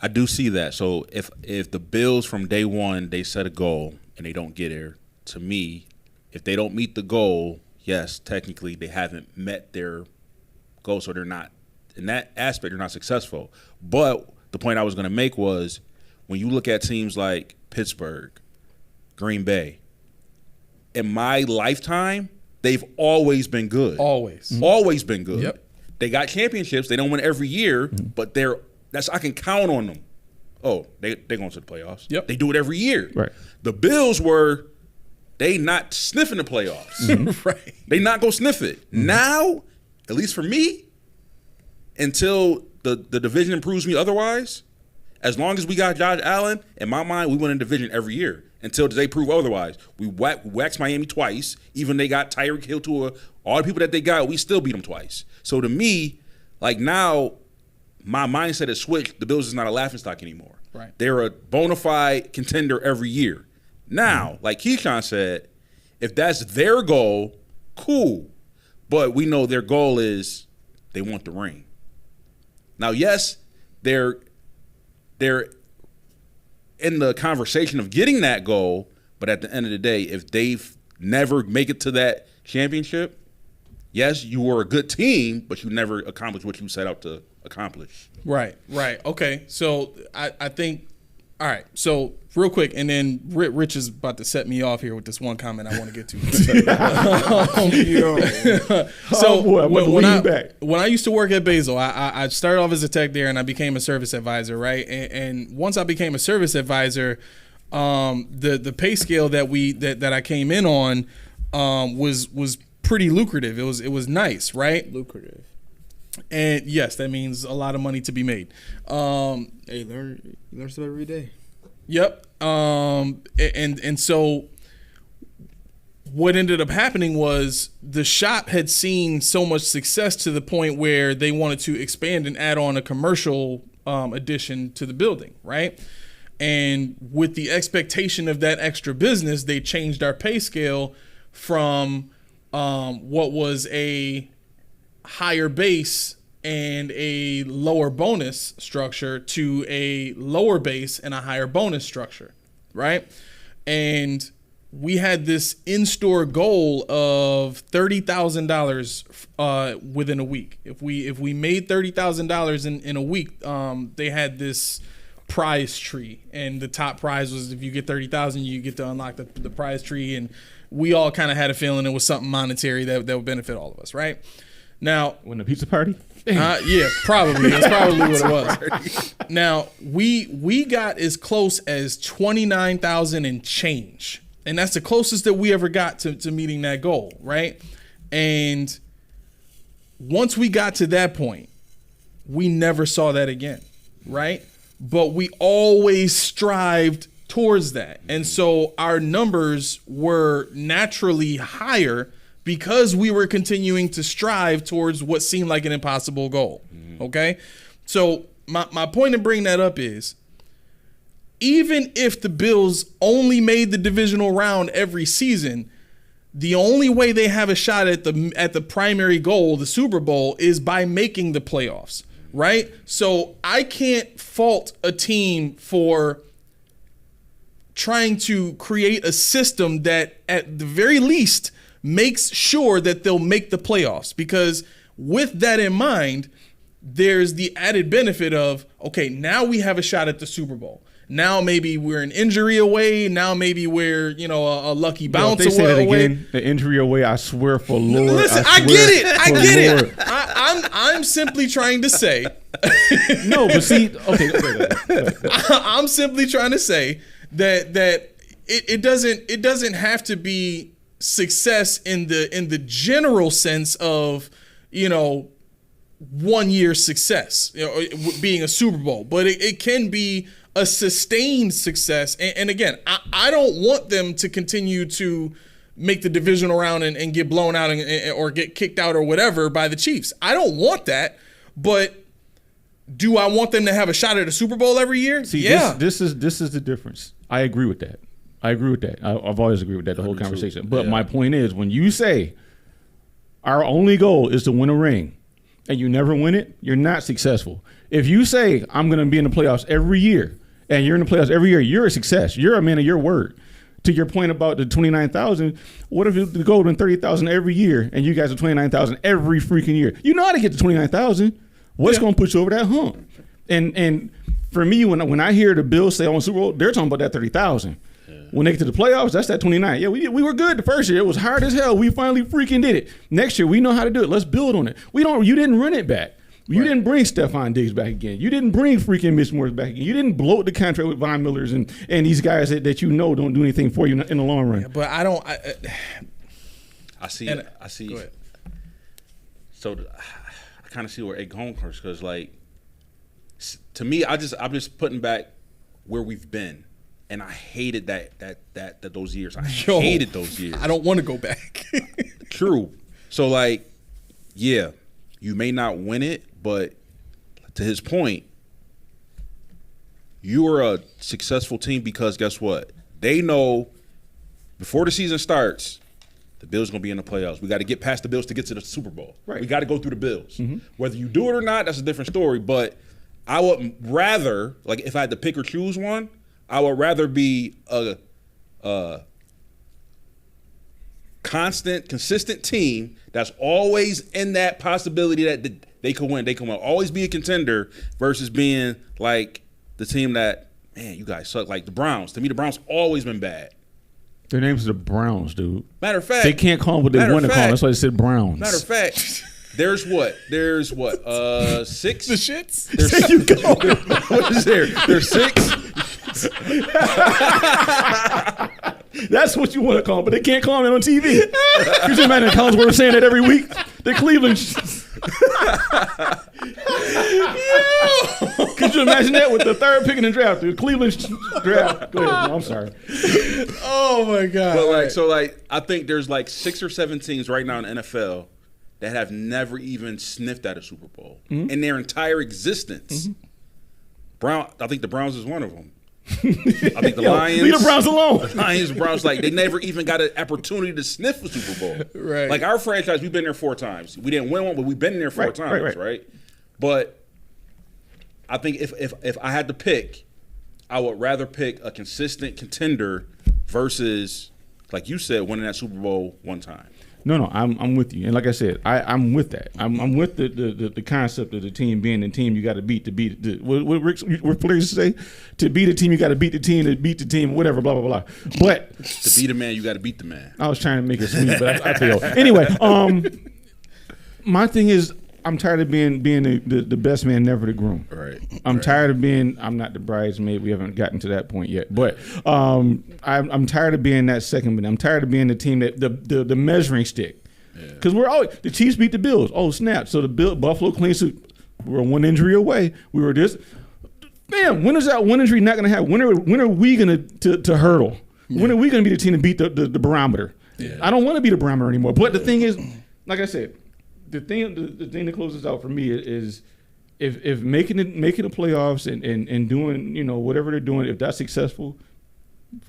Speaker 4: do see that. So if the Bills from day one, they set a goal and they don't get there, to me, if they don't meet the goal, yes, technically they haven't met their goal, so they're not, in that aspect, they're not successful. But the point I was going to make was when you look at teams like Pittsburgh, Green Bay, in my lifetime, they've always been good.
Speaker 1: Always.
Speaker 4: Mm-hmm. Always been good.
Speaker 1: Yep.
Speaker 4: They got championships. They don't win every year, but I can count on them. Oh, they're going to the playoffs.
Speaker 1: Yep.
Speaker 4: They do it every year.
Speaker 5: Right.
Speaker 4: The Bills they not sniffing the playoffs.
Speaker 5: Mm-hmm.
Speaker 1: Right.
Speaker 4: They not going to sniff it. Mm-hmm. Now, at least for me, until the division proves me otherwise, as long as we got Josh Allen, in my mind, we win a division every year until they prove otherwise. We waxed Miami twice. Even they got Tyreek Hill to all the people that they got, we still beat them twice. So to me, like now, my mindset has switched. The Bills is not a laughingstock anymore.
Speaker 1: Right.
Speaker 4: They're a bona fide contender every year. Now, like Keyshon said, if that's their goal, cool. But we know their goal is they want the ring. Now, yes, they're in the conversation of getting that goal, but at the end of the day, if they've never make it to that championship, yes, you were a good team, but you never accomplished what you set out to accomplish.
Speaker 1: Right. Okay. So I think All right, so real quick, and then Rich is about to set me off here with this one comment I want to get to. So when I used to work at Basil, I started off as a tech there, and I became a service advisor, right? And once I became a service advisor, the pay scale that I came in on was pretty lucrative. It was nice, right?
Speaker 3: Lucrative.
Speaker 1: And yes, that means a lot of money to be made.
Speaker 3: Hey, learn stuff every day.
Speaker 1: Yep. And so what ended up happening was the shop had seen so much success to the point where they wanted to expand and add on a commercial addition to the building, right? And with the expectation of that extra business, they changed our pay scale from what was a higher base and a lower bonus structure to a lower base and a higher bonus structure, right? And we had this in-store goal of $30,000 within a week. If we made $30,000 in a week, they had this prize tree, and the top prize was if you get 30,000, you get to unlock the prize tree, and we all kind of had a feeling it was something monetary that would benefit all of us, right? Now,
Speaker 5: when the pizza party?
Speaker 1: Yeah, probably. That's probably what it was. Now, we got as close as 29,000 and change. And that's the closest that we ever got to meeting that goal, right? And once we got to that point, we never saw that again, right? But we always strived towards that. And so our numbers were naturally higher because we were continuing to strive towards what seemed like an impossible goal. Okay? So my point in bringing that up is, even if the Bills only made the divisional round every season, the only way they have a shot at the primary goal, the Super Bowl, is by making the playoffs, right? So I can't fault a team for trying to create a system that at the very least makes sure that they'll make the playoffs, because with that in mind, there's the added benefit of, okay, now we have a shot at the Super Bowl. Now maybe we're an injury away. Now maybe we're, a lucky bounce away.
Speaker 5: If they say that again, the injury away, I swear for Lord.
Speaker 1: Listen, I get it. I'm simply trying to say.
Speaker 5: No, but see, okay.
Speaker 1: I'm simply trying to say that it doesn't have to be success in the general sense of 1 year success, being a Super Bowl, but it can be a sustained success. And again, I don't want them to continue to make the divisional round and get blown out or get kicked out or whatever by the Chiefs. I don't want that, but do I want them to have a shot at a Super Bowl every year?
Speaker 5: See, yeah. This is the difference. I agree with that. I've always agreed with that, the whole conversation. But my point is, when you say our only goal is to win a ring and you never win it, you're not successful. If you say I'm going to be in the playoffs every year and you're in the playoffs every year, you're a success. You're a man of your word. To your point about the 29,000, what if the goal is 30,000 every year and you guys are 29,000 every freaking year? You know how to get to 29,000. What's going to put you over that hump? And for me, when I hear the Bills say on Super Bowl, they're talking about that 30,000. When they get to the playoffs, that's that 29. Yeah, we were good the first year. It was hard as hell. We finally freaking did it. Next year, we know how to do it. Let's build on it. You didn't run it back. You didn't bring Stephon Diggs back again. You didn't bring freaking Mitch Morris back again. You didn't bloat the contract with Von Millers and these guys that don't do anything for you in the long run.
Speaker 1: Yeah, but I don't.
Speaker 4: I see.
Speaker 1: Go ahead.
Speaker 4: So I kind of see where Egg Home comes, because to me, I'm just putting back where we've been. And I hated that those years. I hated those years.
Speaker 1: I don't want to go back.
Speaker 4: True. So yeah, you may not win it, but to his point, you are a successful team because guess what? They know before the season starts, the Bills are going to be in the playoffs. We got to get past the Bills to get to the Super Bowl. Right. We got to go through the Bills. Mm-hmm. Whether you do it or not, that's a different story. But I would rather, if I had to pick or choose one, I would rather be a constant, consistent team that's always in that possibility that they could win. They can always be a contender versus being like the team that man, you guys suck. Like the Browns. To me, the Browns always been bad.
Speaker 5: Their names are the Browns, dude.
Speaker 4: Matter of fact,
Speaker 5: they can't call them what they want to call them. That's why they said Browns.
Speaker 4: Matter of fact, there's what? 6?
Speaker 1: The shits?
Speaker 5: There you go.
Speaker 4: What is there? There's 6?
Speaker 5: That's what you want to call them, but they can't call them on TV. Could you imagine Collinsworth saying that every week? The Cleveland. Could you imagine that with the 3rd pick in the draft? The Cleveland draft. Go ahead. No, I'm sorry.
Speaker 1: Oh my God.
Speaker 4: But I think there's 6 or 7 teams right now in the NFL that have never even sniffed at a Super Bowl in their entire existence. I think the Browns is one of them. I think the Lions.
Speaker 5: Leave the Browns alone.
Speaker 4: The Lions, Browns, they never even got an opportunity to sniff a Super Bowl.
Speaker 1: Right.
Speaker 4: Like our franchise, we've been there 4 times. We didn't win one, but we've been there 4 times, right? But I think if I had to pick, I would rather pick a consistent contender versus, like you said, winning that Super Bowl one time.
Speaker 5: No, I'm with you, and like I said, I'm with that. I'm with the concept of the team being the team you got to beat what players say, to beat a team you got to beat the team, to beat the team, whatever, blah blah blah. But
Speaker 4: to beat a man, you got to beat the man.
Speaker 5: I was trying to make it sweet, but I failed. Anyway, my thing is, I'm tired of being the best man never to groom.
Speaker 4: Right.
Speaker 5: I'm tired of being. I'm not the bridesmaid. We haven't gotten to that point yet. But I'm tired of being that second. But I'm tired of being the team that the measuring stick. Because we're always the Chiefs beat the Bills. Oh snap! So the Buffalo clean sweep. We're 1 injury away. We were this. Man, when is that 1 injury not going to happen? When are we going to hurdle? Yeah. When are we going to be the team to beat the barometer? Yeah. I don't want to be the barometer anymore. But the thing is, like I said. The thing that closes out for me is if making the playoffs and doing whatever they're doing, if that's successful,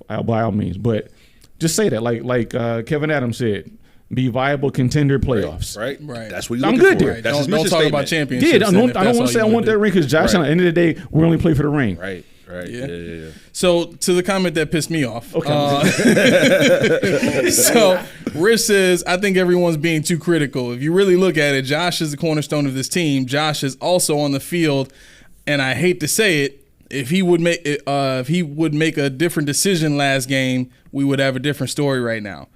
Speaker 5: by all means. But just say that like Kevin Adams said, be viable contender playoffs.
Speaker 4: Right.
Speaker 5: That's what I'm good there.
Speaker 4: That's
Speaker 1: don't talk about championships.
Speaker 5: Yeah, I don't want to say I want that ring because Josh. At the end of the day, we only play for the ring.
Speaker 4: Right. Yeah.
Speaker 1: So to the comment that pissed me off. Okay. So Rich says, I think everyone's being too critical. If you really look at it, Josh is the cornerstone of this team. Josh is also on the field, and I hate to say it, if he would make a different decision last game, we would have a different story right now.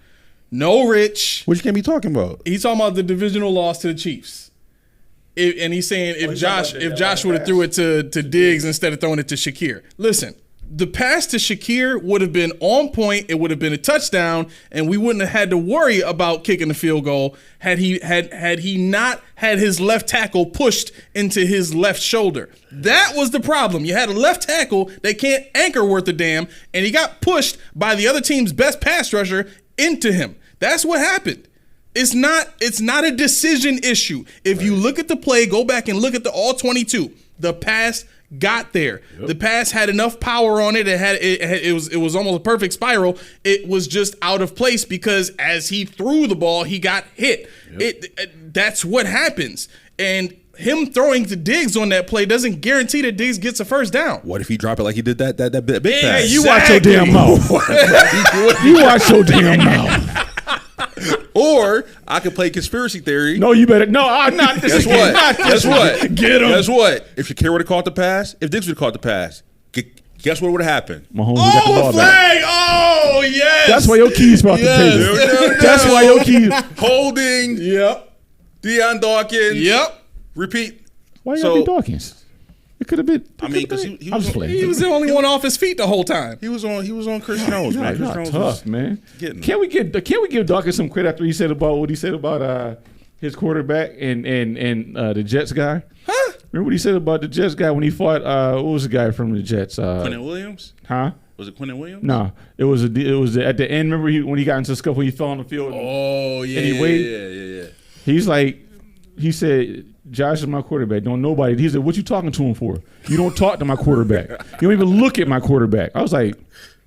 Speaker 1: No, Rich.
Speaker 6: Which game are you talking about?
Speaker 1: He's talking about the divisional loss to the Chiefs. And he's saying if Josh would have threw it to Diggs instead of throwing it to Shakir. Listen, the pass to Shakir would have been on point. It would have been a touchdown, and we wouldn't have had to worry about kicking the field goal had he not had his left tackle pushed into his left shoulder. That was the problem. You had a left tackle that can't anchor worth a damn, and he got pushed by the other team's best pass rusher into him. That's what happened. It's not a decision issue. If you look at the play, go back and look at the all 22. The pass got there. Yep. The pass had enough power on it. It was almost a perfect spiral. It was just out of place because as he threw the ball, he got hit. Yep. That's what happens. And him throwing to Diggs on that play doesn't guarantee that Diggs gets a first down.
Speaker 6: What if he drop it like he did that big pass?
Speaker 5: Hey, you watch your damn mouth. You watch your damn mouth.
Speaker 4: Or I could play conspiracy theory.
Speaker 5: No, you better. No, I'm not.
Speaker 4: Guess what? Guess what?
Speaker 5: Get him.
Speaker 4: Guess what? If Shakir would have caught the pass, if Diggs would have caught the pass, guess what would have happened?
Speaker 5: Mahomes got the ball
Speaker 1: flag!
Speaker 5: Back.
Speaker 1: Oh, yes!
Speaker 5: That's why your keys brought the table. That's why your keys.
Speaker 4: Holding.
Speaker 1: Yep.
Speaker 4: Deion Dawkins.
Speaker 1: Yep.
Speaker 4: Repeat.
Speaker 5: Why you gotta be Dawkins? It could have been.
Speaker 4: I mean, because he
Speaker 1: was the only one off his feet the whole time.
Speaker 4: He was on Chris Jones, man.
Speaker 5: Chris Jones tough, man. Can we give Dawkins some credit after he said about what he said about his quarterback and the Jets guy?
Speaker 1: Huh?
Speaker 5: Remember what he said about the Jets guy when he fought? What was the guy from the Jets?
Speaker 4: Quentin Williams.
Speaker 5: Huh?
Speaker 4: Was it Quentin Williams?
Speaker 5: No, it was at the end. Remember when he got into a scuffle, he fell on the field.
Speaker 4: Oh yeah,
Speaker 5: and he waited.
Speaker 4: Yeah.
Speaker 5: He's like, he said, Josh is my quarterback. Don't nobody. He said, what you talking to him for? You don't talk to my quarterback. You don't even look at my quarterback. I was like,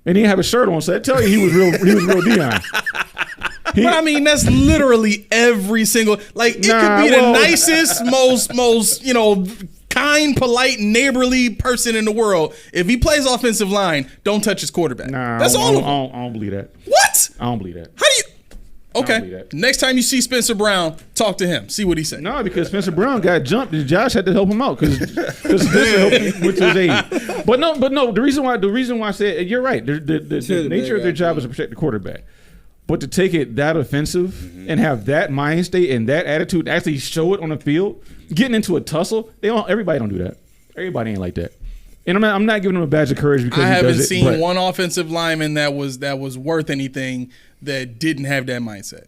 Speaker 5: and he didn't have a shirt on, so I tell you he was real Deion.
Speaker 1: But I mean, that's literally every single, like, it could be the nicest, most kind, polite, neighborly person in the world. If he plays offensive line, don't touch his quarterback.
Speaker 5: Nah,
Speaker 1: that's all of them.
Speaker 5: I don't believe that.
Speaker 1: What?
Speaker 5: I don't believe that.
Speaker 1: How do you? Okay. Next time you see Spencer Brown, talk to him. See what he said.
Speaker 5: No, because Spencer Brown got jumped and Josh had to help him out because Spencer helped him with his aid. But no. The reason why I said you're right. The nature of their job is to protect the quarterback. But to take it that offensive and have that mind state and that attitude, actually show it on the field, getting into a tussle, everybody don't do that. Everybody ain't like that. And I'm not giving him a badge of courage because
Speaker 1: I haven't seen one offensive lineman that was worth anything that didn't have that mindset.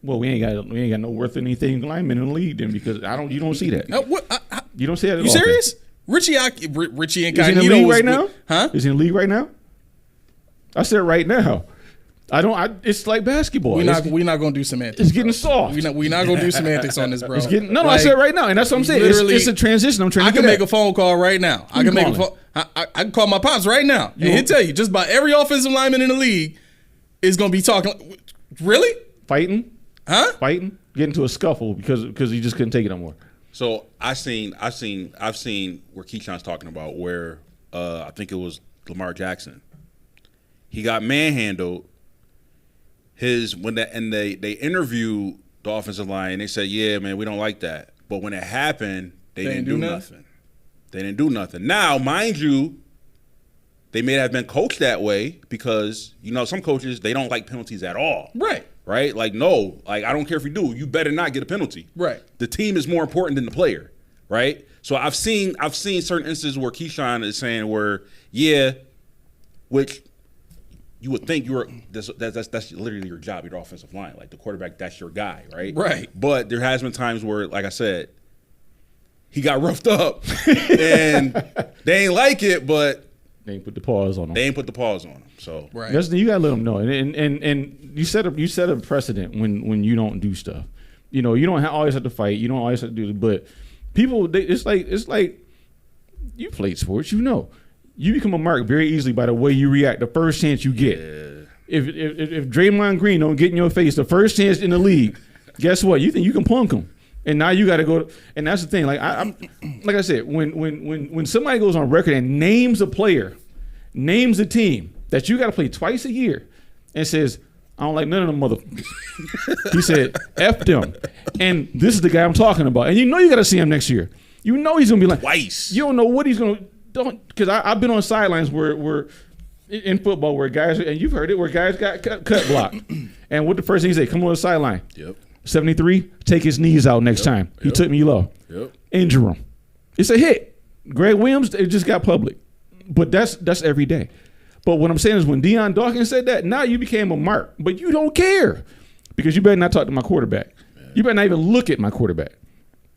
Speaker 5: Well, we ain't got no worth anything lineman in the league then because you don't see that.
Speaker 1: No, what?
Speaker 5: You don't see that at all.
Speaker 1: You serious? Richie Incognito
Speaker 5: is he in the league right now?
Speaker 1: Huh?
Speaker 5: Is he in the league right now? I said right now. It's like basketball.
Speaker 1: We're not gonna do semantics.
Speaker 5: It's getting soft.
Speaker 1: We're not gonna do semantics on this, bro.
Speaker 5: It's getting I said right now, and that's what I'm saying. It's a transition. I
Speaker 1: can make a phone call right now. I can call my pops right now, and he'll tell you just about every offensive lineman in the league is gonna be talking. Really?
Speaker 5: Fighting?
Speaker 1: Huh?
Speaker 5: Fighting? Get into a scuffle because he just couldn't take it no more.
Speaker 4: So I've seen where Keyshon's talking about where I think it was Lamar Jackson. He got manhandled. They interviewed the offensive line and they said, yeah, man, we don't like that. But when it happened, they didn't do nothing. They didn't do nothing. Now, mind you, they may have been coached that way because, some coaches, they don't like penalties at all.
Speaker 1: Right.
Speaker 4: Right? Like, no, I don't care if you do. You better not get a penalty.
Speaker 1: Right.
Speaker 4: The team is more important than the player. Right? So I've seen certain instances where Keyshon is saying which you would think that's literally your job, your offensive line. Like the quarterback, that's your guy, right?
Speaker 1: Right.
Speaker 4: But there has been times where, like I said, he got roughed up and they ain't like it, but
Speaker 5: they ain't put the paws on him. So
Speaker 1: right.
Speaker 5: You gotta let them know. And you set a precedent when you don't do stuff. You don't always have to fight. You don't always have to do it. But people, it's like you played sports. You become a mark very easily by the way you react the first chance you get. Yeah. If Draymond Green don't get in your face the first chance in the league, guess what? You think you can punk him, and now you got to go. And that's the thing. Like I said, when somebody goes on record and names a player, names a team that you got to play twice a year, and says, "I don't like none of them motherfuckers," he said, "F them," and this is the guy I'm talking about. And you got to see him next year. He's gonna be like
Speaker 4: twice.
Speaker 5: You don't know what he's gonna. Because I've been on sidelines where in football where guys, and you've heard it, where guys got cut block. And what the first thing he said, come on the sideline.
Speaker 4: Yep.
Speaker 5: 73, take his knees out next time. He took me low.
Speaker 4: Yep.
Speaker 5: Injure him. It's a hit. Greg Williams, it just got public. But that's every day. But what I'm saying is when Deion Dawkins said that, now you became a mark. But you don't care. Because you better not talk to my quarterback. You better not even look at my quarterback.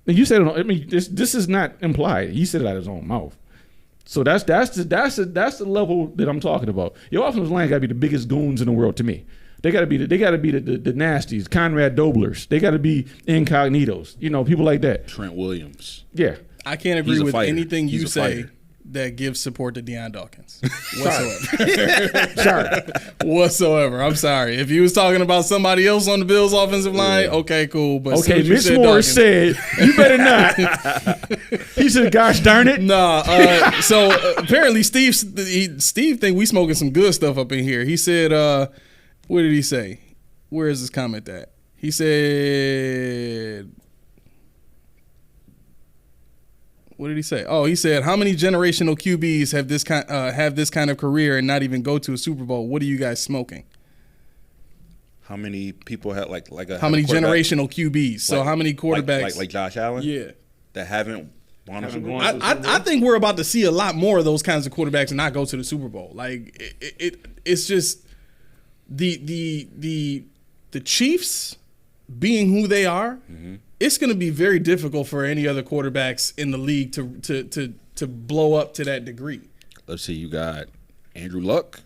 Speaker 5: And you said, this is not implied. He said it out of his own mouth. So that's the level that I'm talking about. Your offensive line got to be the biggest goons in the world to me. They got to be the nasties, Conrad Doblers. They got to be incognitos. People like that.
Speaker 4: Trent Williams.
Speaker 5: Yeah.
Speaker 1: I can't agree with anything you say that gives support to Deion Dawkins whatsoever.
Speaker 5: Sorry.
Speaker 1: Whatsoever. I'm sorry. If you was talking about somebody else on the Bills offensive line, okay, cool. But
Speaker 5: Mitch Moore said, you better not. He said, gosh darn it.
Speaker 1: Nah. So apparently Steve think we smoking some good stuff up in here. He said, what did he say? Where is his comment at? He said... What did he say? Oh, he said, "How many generational QBs have this kind of career and not even go to a Super Bowl? What are you guys smoking?"
Speaker 4: How many people had
Speaker 1: how many generational QBs? So how many quarterbacks?
Speaker 4: Like Josh Allen?
Speaker 1: Yeah,
Speaker 4: that haven't won a Super Bowl.
Speaker 1: I think we're about to see a lot more of those kinds of quarterbacks and not go to the Super Bowl. Like it's just the Chiefs being who they are. Mm-hmm. It's going to be very difficult for any other quarterbacks in the league to blow up to that degree.
Speaker 4: Let's see. You got Andrew Luck.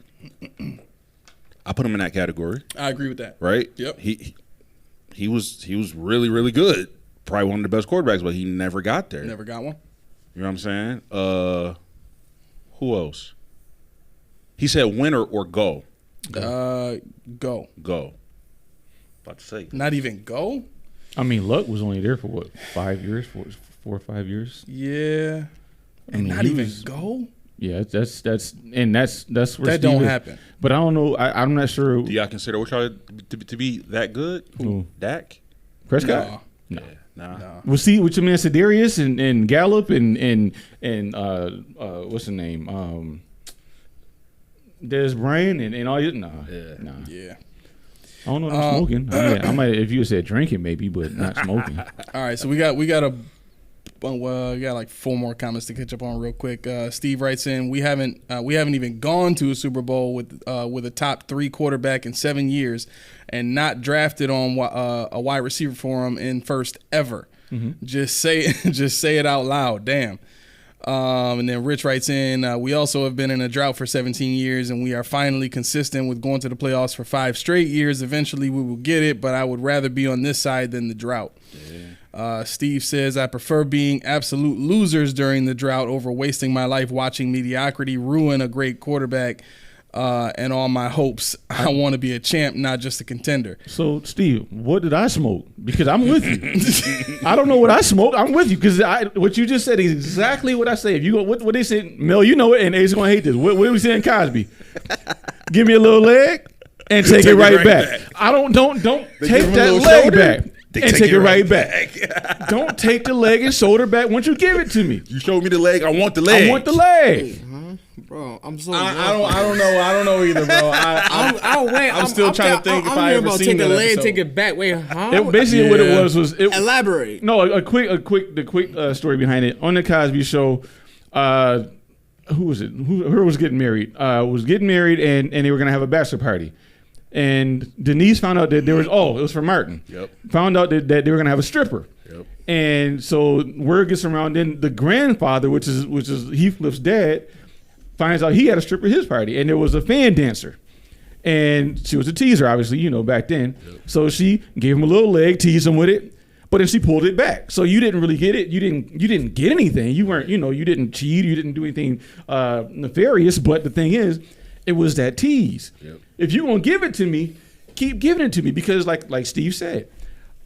Speaker 4: I put him in that category.
Speaker 1: I agree with that.
Speaker 4: Right?
Speaker 1: Yep.
Speaker 4: He was really, really good. Probably one of the best quarterbacks, but he never got there.
Speaker 1: Never got one.
Speaker 4: You know what I'm saying? Who else? He said win or go.
Speaker 1: Go.
Speaker 4: About to say.
Speaker 1: Not even go?
Speaker 5: I mean, Luck was only there for what, 5 years, 4 or 5 years?
Speaker 1: Yeah. And not even go?
Speaker 5: Yeah, that's where
Speaker 1: That
Speaker 5: Steve
Speaker 1: don't
Speaker 5: is.
Speaker 1: happen.
Speaker 5: But I don't know. I'm not sure.
Speaker 4: Do y'all consider Wichita to be that good?
Speaker 5: Who?
Speaker 4: Dak?
Speaker 5: Prescott?
Speaker 1: No.
Speaker 4: Nah.
Speaker 5: We'll see what your man Sedarius and Gallup and what's the name? Des Bryant and all you. Nah.
Speaker 1: Yeah.
Speaker 5: I don't know what I'm smoking. I might if you said drinking maybe, but not smoking.
Speaker 1: All right, so we got like 4 more comments to catch up on real quick. Steve writes in, we haven't even gone to a Super Bowl with a top 3 quarterback in 7 years, and not drafted on a wide receiver for him in first ever. Mm-hmm. Just say it out loud. Damn. And then Rich writes in, we also have been in a drought for 17 years, and we are finally consistent with going to the playoffs for 5 straight years. Eventually we will get it, but I would rather be on this side than the drought. Yeah. Steve says, I prefer being absolute losers during the drought over wasting my life watching mediocrity ruin a great quarterback and all my hopes. I want to be a champ, not just a contender.
Speaker 5: So, Steve, what did I smoke? Because I'm with you. I don't know what I smoked. I'm with you because what you just said is exactly what I say. If you go, what they said, Mel, you know it, and Ace going to hate this. What did we say in Cosby? Give me a little leg and take it right back. I don't take that leg back. And take it right back. Don't take the leg and shoulder back once you give it to me.
Speaker 4: You showed me the leg. I want the leg.
Speaker 5: I want the leg.
Speaker 3: Bro, I'm so.
Speaker 1: I don't know either, bro. I'm still trying to think if I ever seen that
Speaker 3: leg,
Speaker 1: episode.
Speaker 3: take it back. Wait, huh?
Speaker 5: Basically, what it was
Speaker 3: elaborate.
Speaker 5: No, the quick story behind it. On the Cosby Show, who was it? Who was getting married? Was getting married, and they were gonna have a bachelor party. And Denise found out that there was, it was for Martin.
Speaker 4: Yep.
Speaker 5: Found out that they were going to have a stripper.
Speaker 4: Yep.
Speaker 5: And so word gets around. Then the grandfather, which is Heathcliff's dad, finds out he had a stripper at his party. And there was a fan dancer. And she was a teaser, obviously, back then. Yep. So she gave him a little leg, teased him with it. But then she pulled it back. So you didn't really get it. You didn't get anything. You weren't, you didn't cheat. You didn't do anything nefarious. But the thing is, it was that tease. Yep. If you won't give it to me, keep giving it to me because, like Steve said,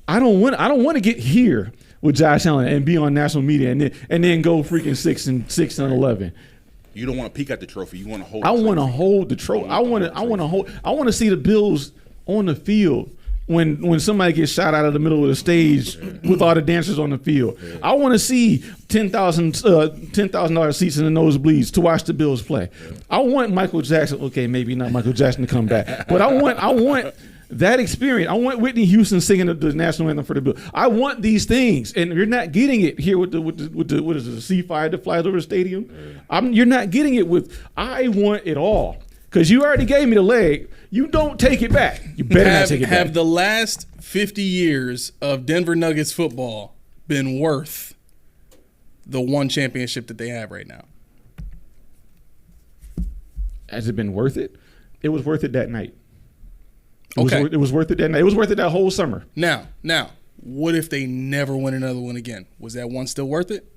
Speaker 5: I don't want to get here with Josh Allen and be on national media and then go freaking 6-11.
Speaker 4: You don't want to peek at the trophy. You want to hold.
Speaker 5: I want to hold the trophy. I want to see the Bills on the field when somebody gets shot out of the middle of the stage with all the dancers on the field. Yeah. I want to see $10,000 seats in the nosebleeds to watch the Bills play. Yeah. I want Michael Jackson. Okay, maybe not Michael Jackson to come back, but I want that experience. I want Whitney Houston singing the national anthem for the Bills. I want these things, and you're not getting it here with the what is it, the C-5 that flies over the stadium. Yeah. You're not getting it with. I want it all. Because you already gave me the leg. You don't take it back. You better not take it back.
Speaker 1: Have the last 50 years of Denver Nuggets football been worth the one championship that they have right now?
Speaker 5: Has it been worth it? It was worth it that night.
Speaker 1: It
Speaker 5: was worth it that night. It was worth it that whole summer.
Speaker 1: Now, what if they never win another one again? Was that one still worth it?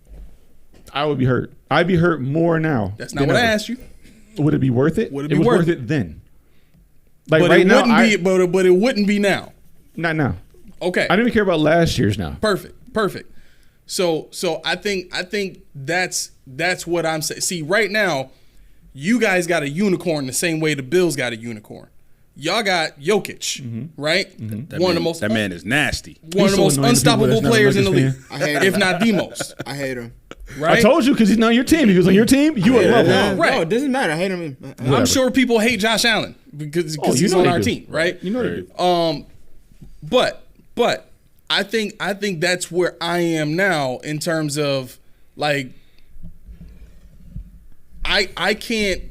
Speaker 5: I would be hurt. I'd be hurt more now.
Speaker 1: That's not what I asked you.
Speaker 5: Would it be worth it?
Speaker 1: Would it be worth
Speaker 5: it then? Like
Speaker 1: but
Speaker 5: right
Speaker 1: it
Speaker 5: now,
Speaker 1: but it wouldn't be now.
Speaker 5: Not now.
Speaker 1: Okay.
Speaker 5: I don't even care about last year's now.
Speaker 1: Perfect. So I think that's what I'm saying. See, right now, you guys got a unicorn the same way the Bills got a unicorn. Y'all got Jokic, right? Mm-hmm.
Speaker 4: That man is nasty.
Speaker 1: One of the most unstoppable players in the league, if not the most.
Speaker 3: I hate him.
Speaker 1: Right?
Speaker 5: I told you because he's not on your team. If he was on your team, you would love him.
Speaker 1: Right.
Speaker 3: No, it doesn't matter. I hate him.
Speaker 1: I'm sure people hate Josh Allen because he's on our team, right?
Speaker 5: You know they do.
Speaker 1: But I think that's where I am now in terms of like I can't.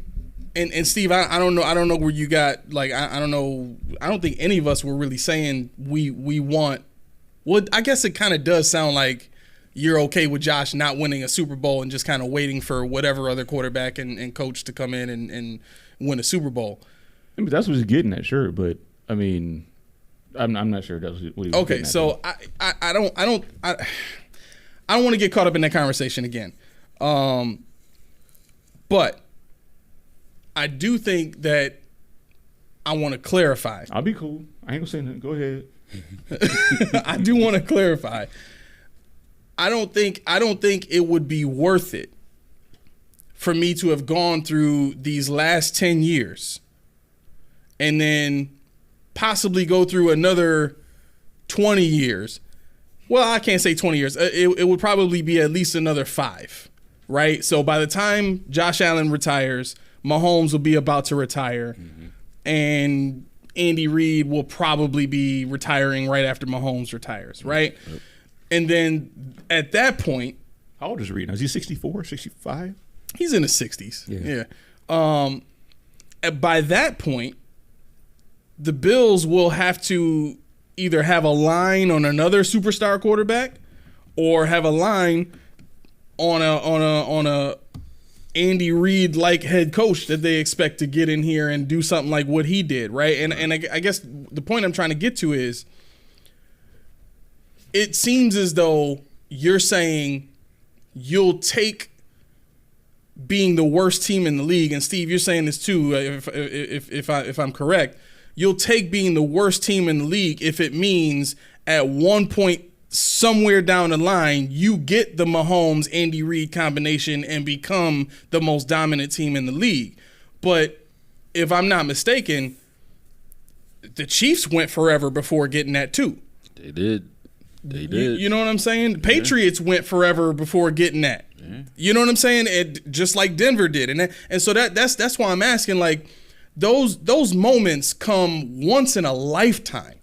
Speaker 1: And Steve, I don't know where you got like I don't know. I don't think any of us were really saying we want. Well, I guess it kind of does sound like you're okay with Josh not winning a Super Bowl and just kind of waiting for whatever other quarterback and coach to come in and win a Super Bowl.
Speaker 5: I mean, that's what he's getting at, sure. But I mean, I'm not sure that's what he was getting at.
Speaker 1: Okay, so I don't want to get caught up in that conversation again. But I do think that I want to clarify.
Speaker 5: I'll be cool. I ain't gonna say nothing. Go ahead.
Speaker 1: I do want to clarify. I don't think it would be worth it for me to have gone through these last 10 years and then possibly go through another 20 years. Well, I can't say 20 years. It would probably be at least another 5, right? So by the time Josh Allen retires, Mahomes will be about to retire, and Andy Reid will probably be retiring right after Mahomes retires, right? Yep. And then at that point,
Speaker 5: how old is Reid now? Is he 64, 65?
Speaker 1: He's in his 60s. Yeah. By that point, the Bills will have to either have a line on another superstar quarterback or have a line on a Andy Reid like head coach that they expect to get in here and do something like what he did, right? And I guess the point I'm trying to get to is, it seems as though you're saying you'll take being the worst team in the league, and Steve, you're saying this too, if I'm correct, you'll take being the worst team in the league if it means at one point somewhere down the line you get the Mahomes Andy Reid combination and become the most dominant team in the league. But if I'm not mistaken, the Chiefs went forever before getting that too.
Speaker 4: They did.
Speaker 1: You know what I'm saying? The Patriots went forever before getting that. Yeah. You know what I'm saying? Just like Denver did. And so that's why I'm asking, like, those moments come once in a lifetime.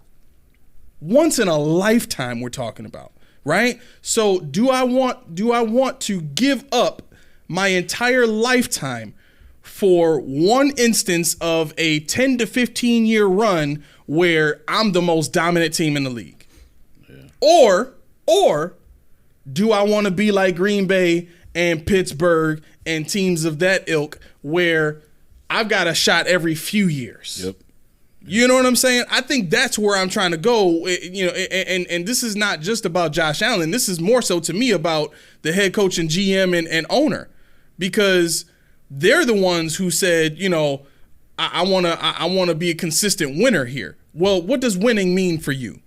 Speaker 1: Once in a lifetime we're talking about, right? So do I want to give up my entire lifetime for one instance of a 10 to 15 year run where I'm the most dominant team in the league? Yeah. Or do I want to be like Green Bay and Pittsburgh and teams of that ilk where I've got a shot every few years?
Speaker 4: Yep.
Speaker 1: You know what I'm saying? I think that's where I'm trying to go. You know, and this is not just about Josh Allen. This is more so to me about the head coach and GM and owner, because they're the ones who said, you know, I want to be a consistent winner here. Well, what does winning mean for you?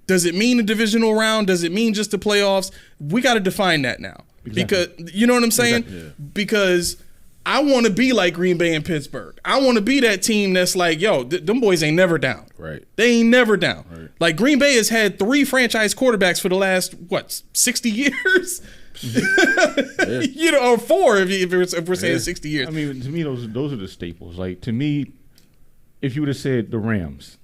Speaker 1: Does it mean a divisional round? Does it mean just the playoffs? We got to define that now. Exactly. Because you know what I'm saying? Exactly. Yeah. Because I want to be like Green Bay and Pittsburgh. I want to be that team that's like, yo, them boys ain't never down.
Speaker 4: Right.
Speaker 1: They ain't never down.
Speaker 4: Right.
Speaker 1: Like Green Bay has had 3 franchise quarterbacks for the last, 60 years? Yeah. You know, or 4 if we're saying 60 years.
Speaker 5: I mean, to me, those are the staples. Like, to me, if you would have said the Rams,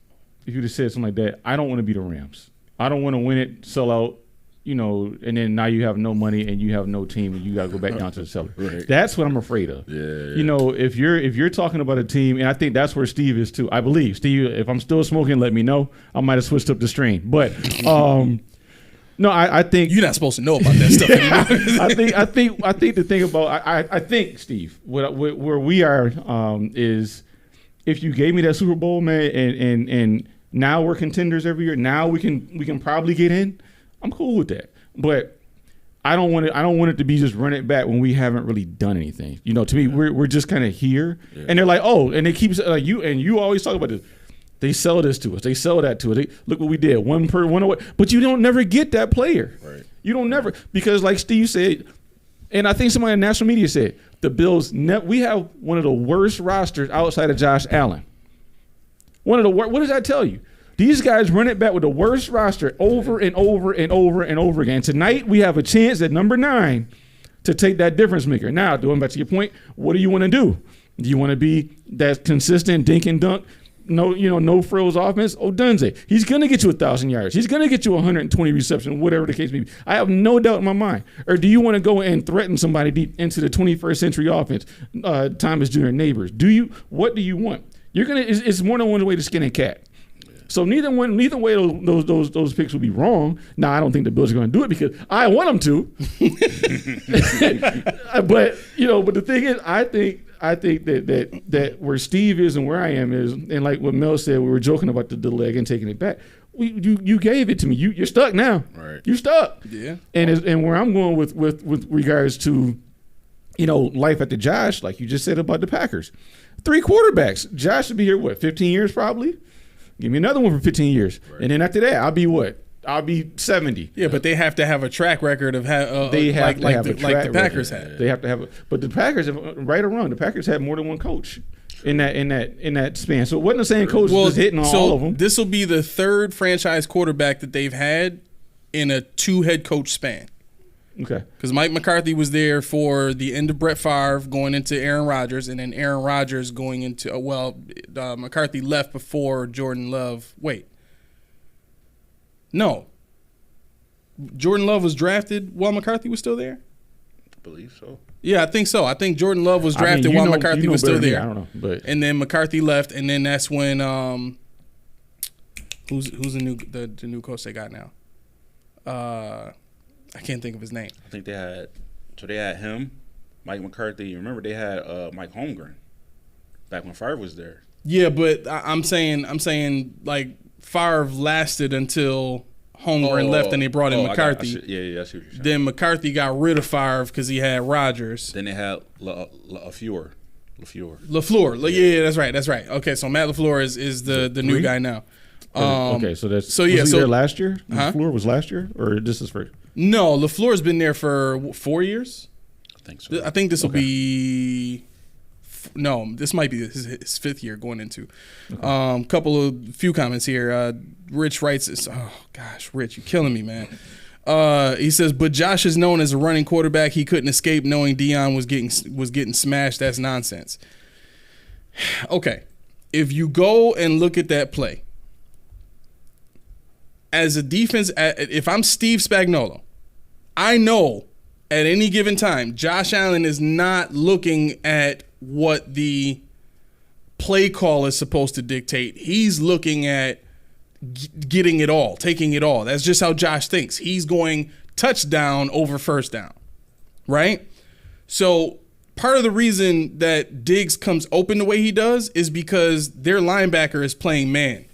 Speaker 5: if you would have said something like that, I don't want to be the Rams. I don't want to win it, sell out, you know, and then now you have no money and you have no team and you got to go back down to the cellar. Right. That's what I'm afraid of. Yeah. You know, if you're talking about a team, and I think that's where Steve is too. I believe Steve. If I'm still smoking, let me know. I might have switched up the strain, but no, I think
Speaker 1: you're not supposed to know about that stuff anymore.
Speaker 5: I think the thing about I think Steve, where we are is, if you gave me that Super Bowl, man, and now we're contenders every year. Now we can probably get in. I'm cool with that, but I don't want it to be just run it back when we haven't really done anything. You know, to me, we're just kind of here, and they're like, oh, and they keep you always talk about this. They sell this to us. They sell that to us. Look what we did. One away, but you don't never get that player. Right. You don't never, because like Steve said, and I think somebody in national media said, the Bills. We have one of the worst rosters outside of Josh Allen. One of the worst. What does that tell you? These guys run it back with the worst roster over and over and over and over again. Tonight, we have a chance at number 9 to take that difference maker. Now, going back to your point, what do you want to do? Do you want to be that consistent dink and dunk, no frills offense? Odunze, he's going to get you 1,000 yards. He's going to get you 120 receptions, whatever the case may be. I have no doubt in my mind. Or do you want to go and threaten somebody deep into the 21st century offense? Thomas Jr. Neighbors. What do you want? It's more than one way to skin a cat. So neither way those picks would be wrong. Now, I don't think the Bills are going to do it because I want them to. But the thing is, I think that where Steve is and where I am is, and like what Mel said, we were joking about the leg and taking it back. You gave it to me. You're stuck now. Right. You're stuck. Yeah. And where I'm going with regards to, life at the Josh, like you just said about the Packers, 3 quarterbacks. Josh should be here 15 years probably. Give me another one for 15 years. Right. And then after that, I'll be what? I'll be 70.
Speaker 1: Yeah, but they have to have a track record of
Speaker 5: They have to have a track
Speaker 1: like the Packers
Speaker 5: record.
Speaker 1: had.
Speaker 5: They have to have but the Packers, right or wrong, the Packers had more than one coach in that span. So it wasn't the same coach just hitting on all of them.
Speaker 1: This will be the third franchise quarterback that they've had in a 2 head coach span.
Speaker 5: Okay.
Speaker 1: Because Mike McCarthy was there for the end of Brett Favre going into Aaron Rodgers, and then Aaron Rodgers going into McCarthy left before Jordan Love. Wait. No. Jordan Love was drafted while McCarthy was still there?
Speaker 4: I believe so.
Speaker 1: Yeah, I think so. I think Jordan Love was drafted while McCarthy was still there.
Speaker 5: I don't know, but
Speaker 1: and then McCarthy left, and then that's when who's the new coach they got now? I can't think of his name.
Speaker 4: I think they had him, Mike McCarthy. Remember they had Mike Holmgren back when Favre was there.
Speaker 1: Yeah, but I'm saying like Favre lasted until Holmgren left, and they brought in McCarthy.
Speaker 4: I see what you're saying.
Speaker 1: Then McCarthy got rid of Favre because he had Rodgers.
Speaker 4: Then they had LaFleur.
Speaker 1: LaFleur. Yeah, that's right. Okay, so Matt LaFleur is the new guy now.
Speaker 5: Okay, so that's
Speaker 1: so yeah.
Speaker 5: Was he
Speaker 1: so
Speaker 5: there last year?
Speaker 1: Huh?
Speaker 5: LaFleur was last year, or this is first?
Speaker 1: No, LaFleur's been there for 4 years.
Speaker 4: I think so.
Speaker 1: I think this will be. No, this might be his 5th year going into. Few comments here. Rich writes, oh gosh, Rich, you're killing me, man. He says, but Josh is known as a running quarterback. He couldn't escape knowing Deion was getting smashed. That's nonsense. Okay, if you go and look at that play, as a defense, if I'm Steve Spagnuolo, I know at any given time, Josh Allen is not looking at what the play call is supposed to dictate. He's looking at getting it all, taking it all. That's just how Josh thinks. He's going touchdown over first down, right? So part of the reason that Diggs comes open the way he does is because their linebacker is playing man,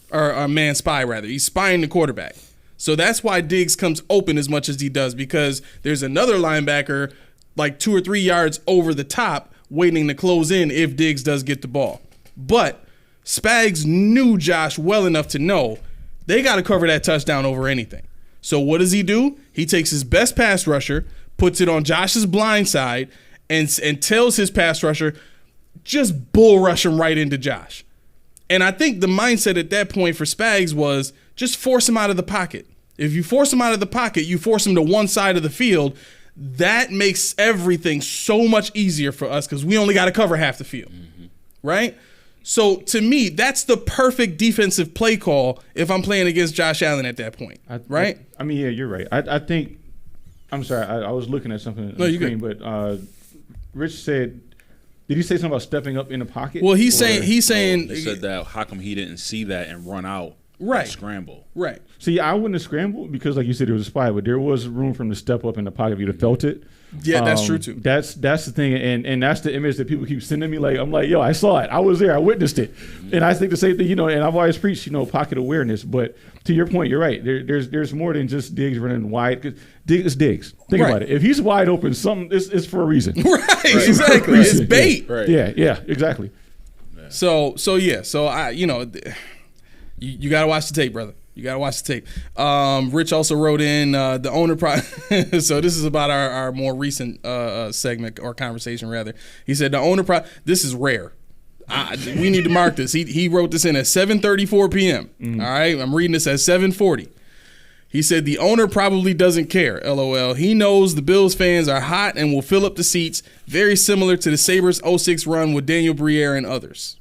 Speaker 1: or man spy rather. He's spying the quarterback. So that's why Diggs comes open as much as he does, because there's another linebacker like 2 or 3 yards over the top waiting to close in if Diggs does get the ball. But Spags knew Josh well enough to know they got to cover that touchdown over anything. So what does he do? He takes his best pass rusher, puts it on Josh's blind side, and tells his pass rusher, just bull rush him right into Josh. And I think the mindset at that point for Spags was just force him out of the pocket. If you force him out of the pocket, you force him to one side of the field. That makes everything so much easier for us because we only got to cover half the field, right? So to me, that's the perfect defensive play call if I'm playing against Josh Allen at that point, right?
Speaker 5: I mean, yeah, you're right. I think – I'm sorry. I was looking at something on the screen, but Rich said – did he say something about stepping up in the pocket?
Speaker 1: Well, he's saying
Speaker 4: he said that how come he didn't see that and run out and scramble.
Speaker 5: Right. See, I wouldn't have scrambled because, like you said, it was a spy, but there was room for him to step up in the pocket if you'd have felt it.
Speaker 1: Yeah, that's true too.
Speaker 5: That's the thing, and that's the image that people keep sending me. Like, I'm like, yo, I saw it. I was there. I witnessed it. And I think the same thing, and I've always preached, pocket awareness. But to your point, you're right. There's more than just Diggs running wide. Cause Diggs is Diggs. Think about it. If he's wide open, it's for a reason.
Speaker 1: Right. Exactly. It's bait.
Speaker 5: Yeah. Right. Yeah. Exactly.
Speaker 1: Yeah. So I, you got to watch the tape, brother. You got to watch the tape. Rich also wrote in the owner. So this is about our more recent segment or conversation, rather. He said the owner. This is rare. We need to mark this. He wrote this in at 7:34 p.m. All right, I'm reading this at 7:40. He said the owner probably doesn't care. LOL. He knows the Bills fans are hot and will fill up the seats. Very similar to the Sabres 06 run with Daniel Briere and others.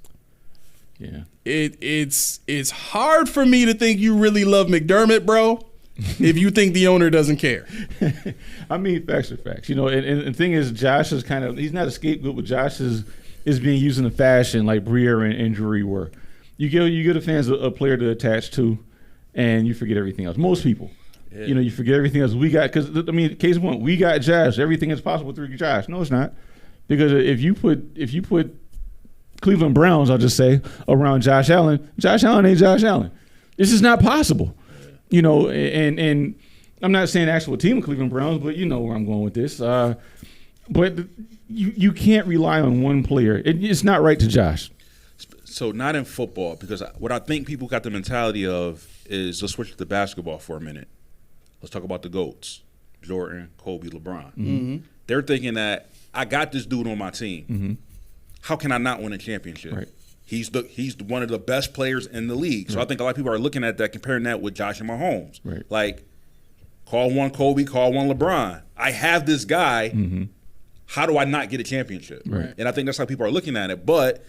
Speaker 5: Yeah.
Speaker 1: It's hard for me to think you really love McDermott, bro, if you think the owner doesn't care.
Speaker 5: I mean, facts are facts. And the thing is, Josh is he's not a scapegoat, but Josh is being used in a fashion like Briere and Drury were. You get the fans a player to attach to, and you forget everything else. Most people. Yeah. You forget everything else. We got, because, case in point, we got Josh. Everything is possible through Josh. No, it's not. Because if you put Cleveland Browns, I'll just say, around Josh Allen ain't Josh Allen. This is not possible. And I'm not saying the actual team of Cleveland Browns, but you know where I'm going with this. But you can't rely on one player. It's not right to Josh.
Speaker 4: So not in football, because what I think people got the mentality of is let's switch to basketball for a minute. Let's talk about the GOATs, Jordan, Kobe, LeBron.
Speaker 1: Mm-hmm.
Speaker 4: They're thinking that I got this dude on my team.
Speaker 5: Mm-hmm.
Speaker 4: How can I not win a championship?
Speaker 5: Right.
Speaker 4: He's one of the best players in the league. So I think a lot of people are looking at that, comparing that with Josh and Mahomes.
Speaker 5: Right.
Speaker 4: Like, call one Kobe, call one LeBron. I have this guy.
Speaker 5: Mm-hmm.
Speaker 4: How do I not get a championship?
Speaker 5: Right.
Speaker 4: And I think that's how people are looking at it. But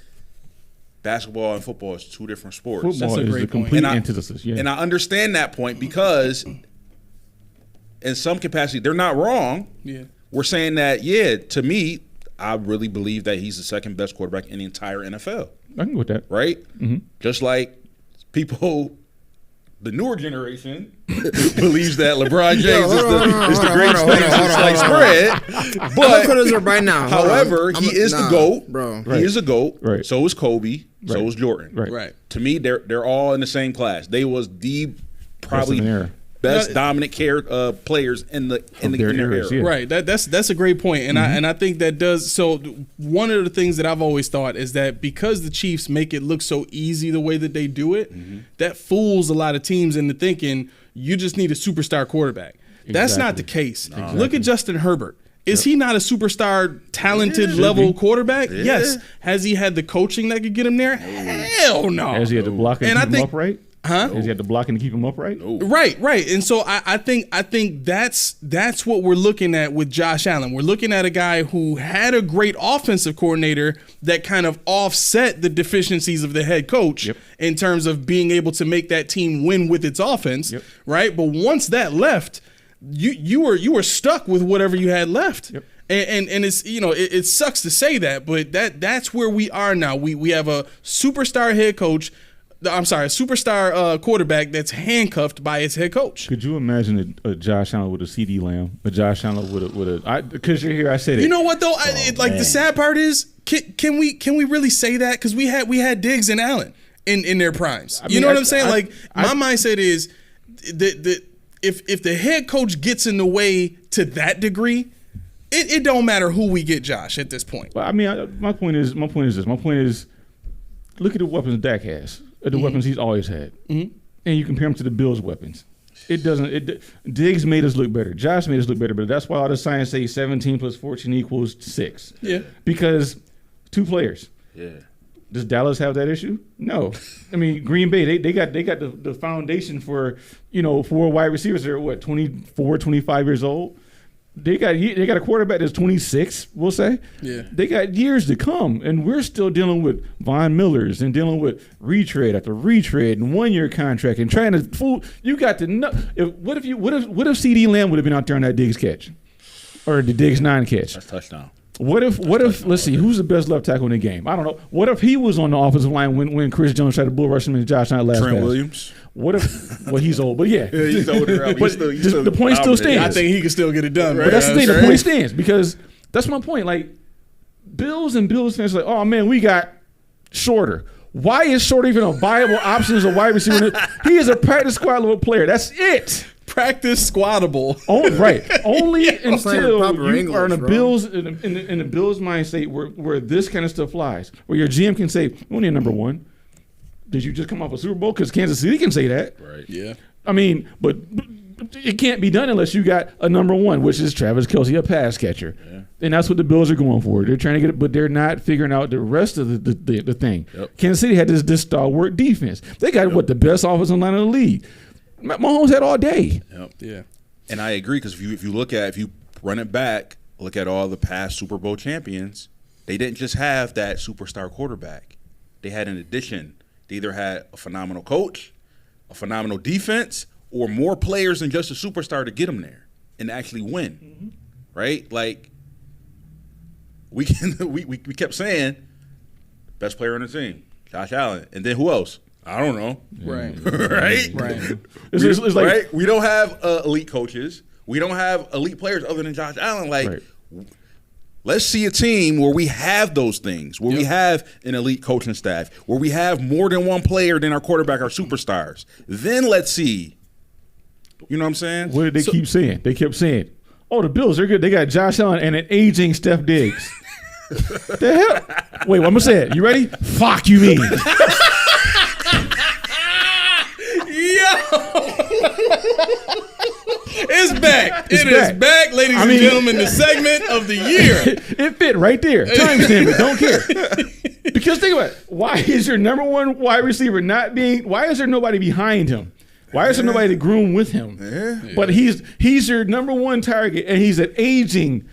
Speaker 4: basketball and football is two different sports.
Speaker 5: Football is the complete antithesis. Yeah.
Speaker 4: And I understand that point because in some capacity, they're not wrong.
Speaker 1: Yeah.
Speaker 4: We're saying that, to me, I really believe that he's the second best quarterback in the entire NFL.
Speaker 5: I can go with that.
Speaker 4: Right?
Speaker 5: Mm-hmm.
Speaker 4: Just like people, the newer generation, believes that LeBron James is the greatest thing since sliced bread.
Speaker 3: But right now.
Speaker 4: However, he is the GOAT.
Speaker 3: Bro.
Speaker 4: He is a GOAT.
Speaker 5: Right.
Speaker 4: So is Kobe.
Speaker 5: Right.
Speaker 4: So is Jordan.
Speaker 5: Right.
Speaker 4: To me, they're all in the same class. They was the probably best dominant players in their era.
Speaker 5: Yeah.
Speaker 1: Right. That's a great point. And I think that does. So one of the things that I've always thought is that because the Chiefs make it look so easy the way that they do it, that fools a lot of teams into thinking you just need a superstar quarterback. Exactly. That's not the case. No. Look at Justin Herbert. Is he not a superstar, talented level quarterback? Yeah. Yes. Has he had the coaching that could get him there? Hell no.
Speaker 5: Has he had the blocking to keep him upright?
Speaker 1: Huh?
Speaker 5: Has he had the blocking to keep him upright?
Speaker 4: No.
Speaker 1: Right. And so I think that's what we're looking at with Josh Allen. We're looking at a guy who had a great offensive coordinator that kind of offset the deficiencies of the head coach in terms of being able to make that team win with its offense. Right. But once that left, you were stuck with whatever you had left. And it's it sucks to say that, but that's where we are now. We have a superstar head coach. I'm sorry, a superstar quarterback that's handcuffed by his head coach.
Speaker 5: Could you imagine a Josh Allen with a CD Lamb? A Josh Allen with a because you're here, I said it.
Speaker 1: You know what though? The sad part is, can we really say that? Because we had Diggs and Allen in their primes. You know what I'm saying? My mindset is that if the head coach gets in the way to that degree, it don't matter who we get, Josh, at this point.
Speaker 5: But I mean, my point is this. My point is, look at the weapons Dak has. The weapons he's always had, and you compare them to the Bills' weapons. It doesn't. Diggs made us look better. Josh made us look better, but that's why all the science say 17 plus 14 equals 6.
Speaker 1: Yeah, because
Speaker 5: 2 players.
Speaker 4: Yeah.
Speaker 5: Does Dallas have that issue? No. I mean, Green Bay they got the foundation for 4 wide receivers. They're what 24, 25 years old. They got a quarterback that's 26, we'll say.
Speaker 1: Yeah. They
Speaker 5: got years to come, and we're still dealing with Von Millers and dealing with retread after retread and 1-year contract and trying to fool. You got to know. What if CD Lamb would have been out there on that Diggs catch, or the Diggs 9 catch?
Speaker 4: That's touchdown.
Speaker 5: What if let's see, who's the best left tackle in the game? I don't know. What if he was on the offensive line when Chris Jones tried to bull rush him and Josh Allen last
Speaker 4: Trent
Speaker 5: pass?
Speaker 4: Williams.
Speaker 5: What if? Well, he's old, but yeah,
Speaker 4: he's older.
Speaker 5: But the point still stands.
Speaker 1: I think he can still get it done.
Speaker 5: But that's the thing. The point stands because that's my point. Like Bills and Bills fans are like, oh man, we got Shorter. Why is Shorter even a viable option as a wide receiver? He is a practice squad level player. That's it.
Speaker 1: Practice squattable.
Speaker 5: Oh, right. Only until you
Speaker 3: English,
Speaker 5: are in the
Speaker 3: bro.
Speaker 5: Bills in the Bills mindset where this kind of stuff flies, where your GM can say, "We need a number 1." Did you just come off a Super Bowl? Because Kansas City can say that.
Speaker 4: Right.
Speaker 1: Yeah.
Speaker 5: I mean, but it can't be done unless you got a number 1, which is Travis Kelce, a pass catcher. Yeah. And that's what the Bills are going for. They're trying to get it, but they're not figuring out the rest of the thing.
Speaker 4: Yep.
Speaker 5: Kansas City had this stalwart defense. They got the best offensive line in the league. Mahomes had all day.
Speaker 4: Yep.
Speaker 1: Yeah.
Speaker 4: And I agree because if you run it back, look at all the past Super Bowl champions, they didn't just have that superstar quarterback. They had an addition. They either had a phenomenal coach, a phenomenal defense, or more players than just a superstar to get them there and actually win. Mm-hmm. Right? Like we kept saying best player on the team, Josh Allen, and then who else? I don't know.
Speaker 1: Right.
Speaker 4: Right?
Speaker 5: It's like,
Speaker 4: right? We don't have elite coaches. We don't have elite players other than Josh Allen. Like, let's see a team where we have those things, where we have an elite coaching staff, where we have more than one player than our quarterback, our superstars. Then let's see. You know what I'm saying?
Speaker 5: What did they keep saying? They kept saying, oh, the Bills, they're good. They got Josh Allen and an aging Steph Diggs. The hell? Wait, I'm going to say it. You ready? Fuck you mean.
Speaker 1: Yo! It's back. It is back, ladies and gentlemen. The segment of the year.
Speaker 5: It fit right there. Timestamp it. Don't care. Because think about it. Why is your number one wide receiver not being? Why is there nobody behind him? Why is there nobody to groom with him? Yeah. But he's your number one target, and he's at aging.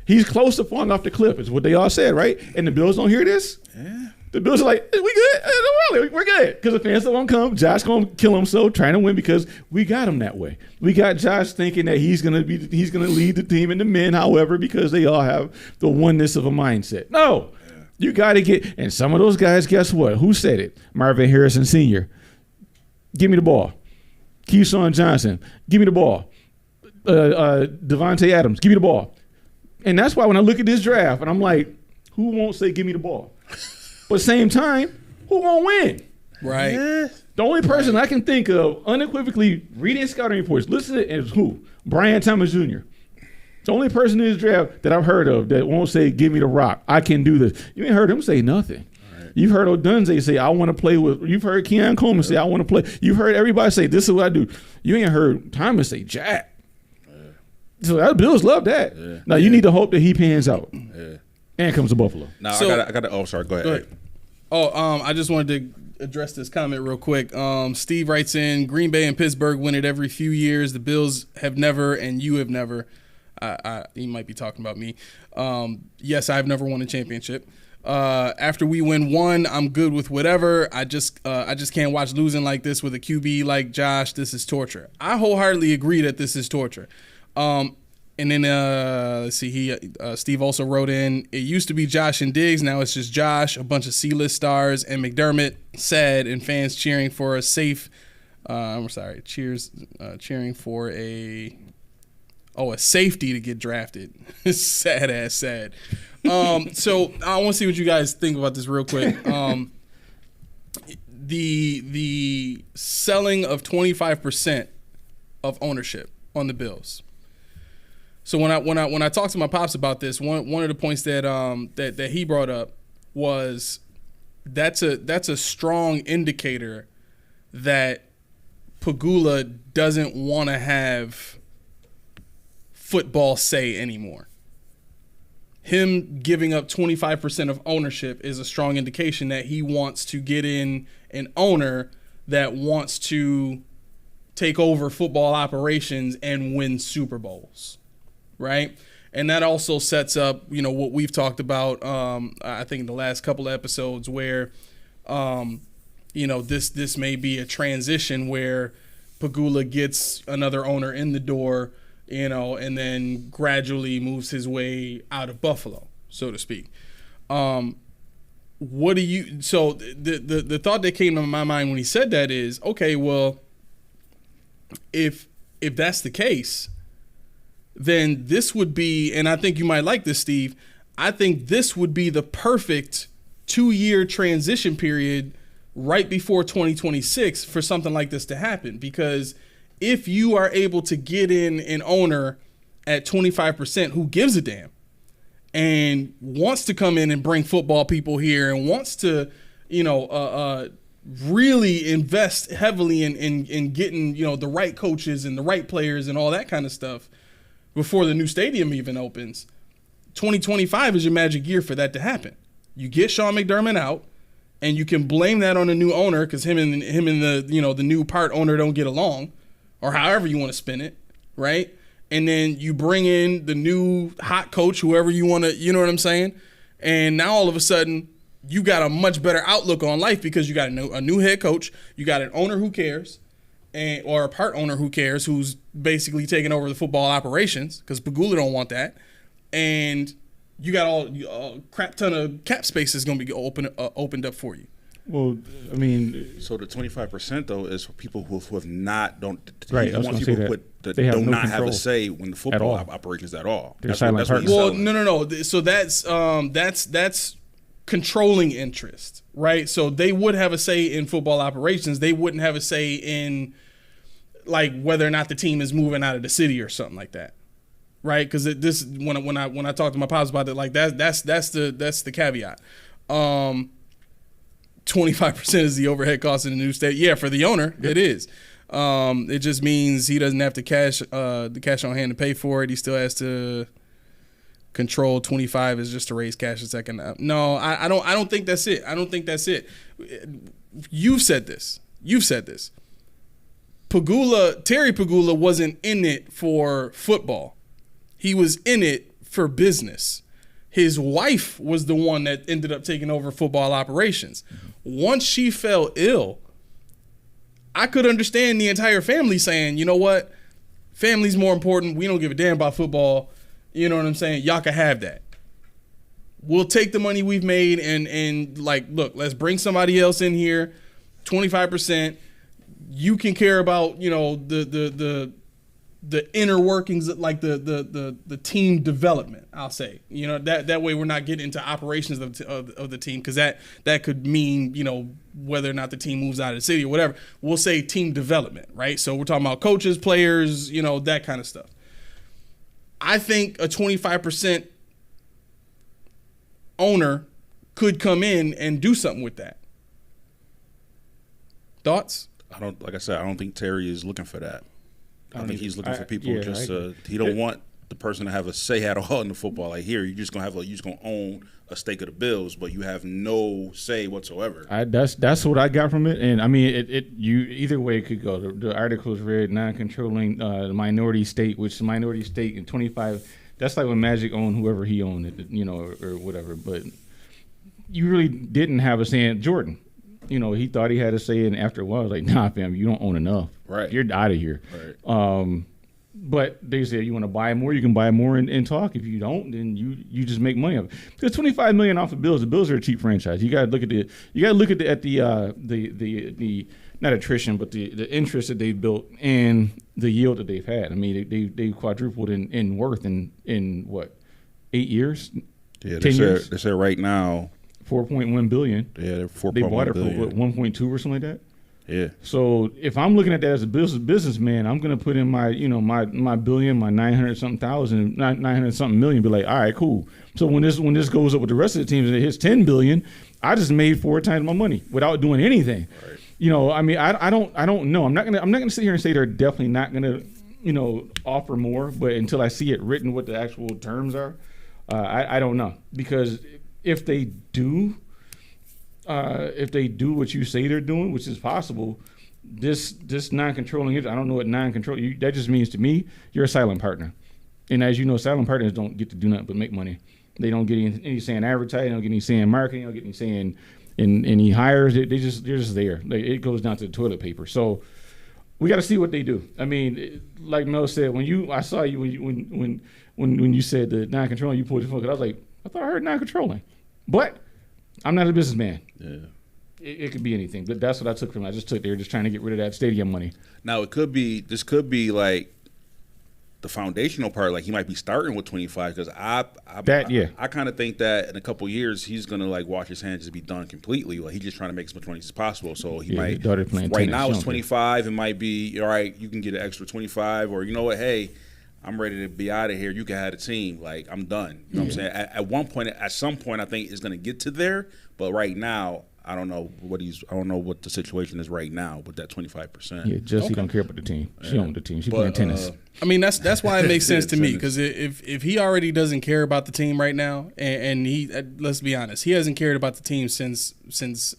Speaker 5: He's close to falling off the cliff, is what they all said, right? And the Bills don't hear this. Yeah. The Bills are like, we good? We're good. Because the fans don't want to come. Josh going to kill himself trying to win because we got him that way. We got Josh thinking that he's gonna lead the team and the men, however, because they all have the oneness of a mindset. No. Yeah. You got to get – and some of those guys, guess what? Who said it? Marvin Harrison Sr. Give me the ball. Keyshon Johnson, give me the ball. Devontae Adams, give me the ball. And that's why when I look at this draft and I'm like, who won't say give me the ball? But at the same time, who won't win?
Speaker 1: Right.
Speaker 5: The only person I can think of unequivocally reading scouting reports, listen to it, is who? Brian Thomas Jr. The only person in this draft that I've heard of that won't say give me the rock. I can do this. You ain't heard him say nothing. You've heard Odunze say, I want to play with. You've heard Keon Coleman say, I want to play. You've heard everybody say, this is what I do. You ain't heard Thomas say, Jack. So that Bills love that. Yeah. Now, you need to hope that he pans out. Yeah. And comes to Buffalo.
Speaker 4: Now, I got to, oh, sorry, go ahead.
Speaker 1: I just wanted to address this comment real quick. Steve writes in, Green Bay and Pittsburgh win it every few years. The Bills have never, and you have never. He might be talking about me. Yes, I've never won a championship. After we win one, I'm good with whatever. I just can't watch losing like this with a QB like Josh. This is torture. I wholeheartedly agree that this is torture. And then let's see, Steve also wrote in, it used to be Josh and Diggs, now it's just Josh, a bunch of C-list stars, and McDermott, sad, and fans cheering for a cheering for a safety to get drafted. sad. So I want to see what you guys think about this real quick. The selling of 25% of ownership on the Bills. So when I talked to my pops about this, one of the points that he brought up was that's a strong indicator that Pegula doesn't want to have football say anymore. Him giving up 25% of ownership is a strong indication that he wants to get in an owner that wants to take over football operations and win Super Bowls, right? And that also sets up, what we've talked about, I think in the last couple of episodes where, this may be a transition where Pegula gets another owner in the door, and then gradually moves his way out of Buffalo, so to speak. So the thought that came to my mind when he said that is, okay, well, if that's the case, then this would be, and I think you might like this, Steve, I think this would be the perfect 2-year transition period right before 2026 for something like this to happen, because if you are able to get in an owner at 25% who gives a damn and wants to come in and bring football people here and wants to, really invest heavily in getting, the right coaches and the right players and all that kind of stuff before the new stadium even opens, 2025 is your magic year for that to happen. You get Sean McDermott out, and you can blame that on the new owner because him and the the new part owner don't get along, or however you want to spin it, right? And then you bring in the new hot coach, whoever you want to, you know what I'm saying? And now all of a sudden, you got a much better outlook on life because you got a new head coach, you got an owner who cares, or a part owner who cares, who's basically taking over the football operations because Pegula don't want that, and you got a crap ton of cap space is going to be opened up for you.
Speaker 5: Well, I mean,
Speaker 4: so the 25% though is for people who have not don't
Speaker 5: right. I was
Speaker 4: people
Speaker 5: who
Speaker 4: do not have a say when the football operations at all.
Speaker 5: That's what
Speaker 1: well, no. So that's controlling interest, right? So they would have a say in football operations. They wouldn't have a say in like whether or not the team is moving out of the city or something like that, right? Because this when I talk to my pops about it, like that's the caveat. 25% is the overhead cost in the new state. Yeah, for the owner, it is. It just means he doesn't have the cash on hand to pay for it. He still has to control 25 is just to raise cash a second. No, I don't think that's it. I don't think that's it. You've said this. Terry Pegula wasn't in it for football. He was in it for business. His wife was the one that ended up taking over football operations. Once she fell ill, I could understand the entire family saying, you know what? Family's more important. We don't give a damn about football. You know what I'm saying? Y'all can have that. We'll take the money we've made and like, look, let's bring somebody else in here, 25%. You can care about, you know, the inner workings, like the team development, I'll say. You know, that way we're not getting into operations of the team, because that could mean, you know, whether or not the team moves out of the city or whatever. We'll say team development, right? So we're talking about coaches, players, you know, that kind of stuff. I think a 25% owner could come in and do something with that. Thoughts?
Speaker 4: Like I said, I don't think Terry is looking for that. I think he's looking for people he don't want the person to have a say at all in the football. Like, here, you're just gonna own a stake of the Bills, but you have no say whatsoever.
Speaker 5: That's what I got from it, and I mean, you either way it could go. The article is read non-controlling minority stake, which the minority stake in 25. That's like when Magic owned whoever he owned it, you know, or whatever. But you really didn't have a say in Jordan. You know, he thought he had a say in after a while. Like, nah, fam, you don't own enough.
Speaker 4: Right.
Speaker 5: You're out of here.
Speaker 4: Right.
Speaker 5: But they said, you want to buy more, you can buy more and talk. If you don't, then you just make money off it. Because $25 million off of Bills, the Bills are a cheap franchise. You got to look at the not attrition, but the interest that they built and the yield that they've had. I mean, they quadrupled in worth in what, 8 years?
Speaker 4: Yeah,
Speaker 5: 10 years?
Speaker 4: They said right now
Speaker 5: $4.1 billion.
Speaker 4: Yeah, they're $4.1
Speaker 5: billion. They bought it for what, 1.2 or something like that.
Speaker 4: Yeah.
Speaker 5: So if I'm looking at that as a businessman, I'm gonna put in my billion, my 900 something million. Be like, all right, cool. So when this goes up with the rest of the teams and it hits 10 billion, I just made 4 times my money without doing anything. Right. You know, I mean, I don't know. I'm not gonna sit here and say they're definitely not gonna, you know, offer more. But until I see it written what the actual terms are, I don't know, because if they do what you say they're doing, which is possible, this non-controlling interest, I don't know what non-controlling, that just means to me, you're a silent partner. And as you know, silent partners don't get to do nothing but make money. They don't get any say in advertising, they don't get any say in marketing, they don't get any say in any hires. They're just there. It goes down to the toilet paper. So we got to see what they do. I mean, like Mel said, I saw you when you said the non-controlling, you pulled your phone, I was like, I thought I heard non-controlling. But I'm not a businessman.
Speaker 4: Yeah.
Speaker 5: It could be anything, but that's what I took from it. I just took there just trying to get rid of that stadium money.
Speaker 4: Now this could be like the foundational part. Like, he might be starting with 25, because I kind of think that in a couple of years he's gonna like wash his hands and be done completely. Like, he's just trying to make as much money as possible. So he might. Right now it's 25. It might be all right. You can get an extra 25, or you know what? Hey, I'm ready to be out of here. You can have a team. Like, I'm done. You know what I'm saying? At some point, I think it's going to get to there. But right now, I don't know what the situation is right now with that 25%.
Speaker 5: Yeah, Jessie don't care about the team. She owns the team. She playing tennis.
Speaker 1: I mean, that's why it makes sense to me, because if he already doesn't care about the team right now, and he, let's be honest, he hasn't cared about the team since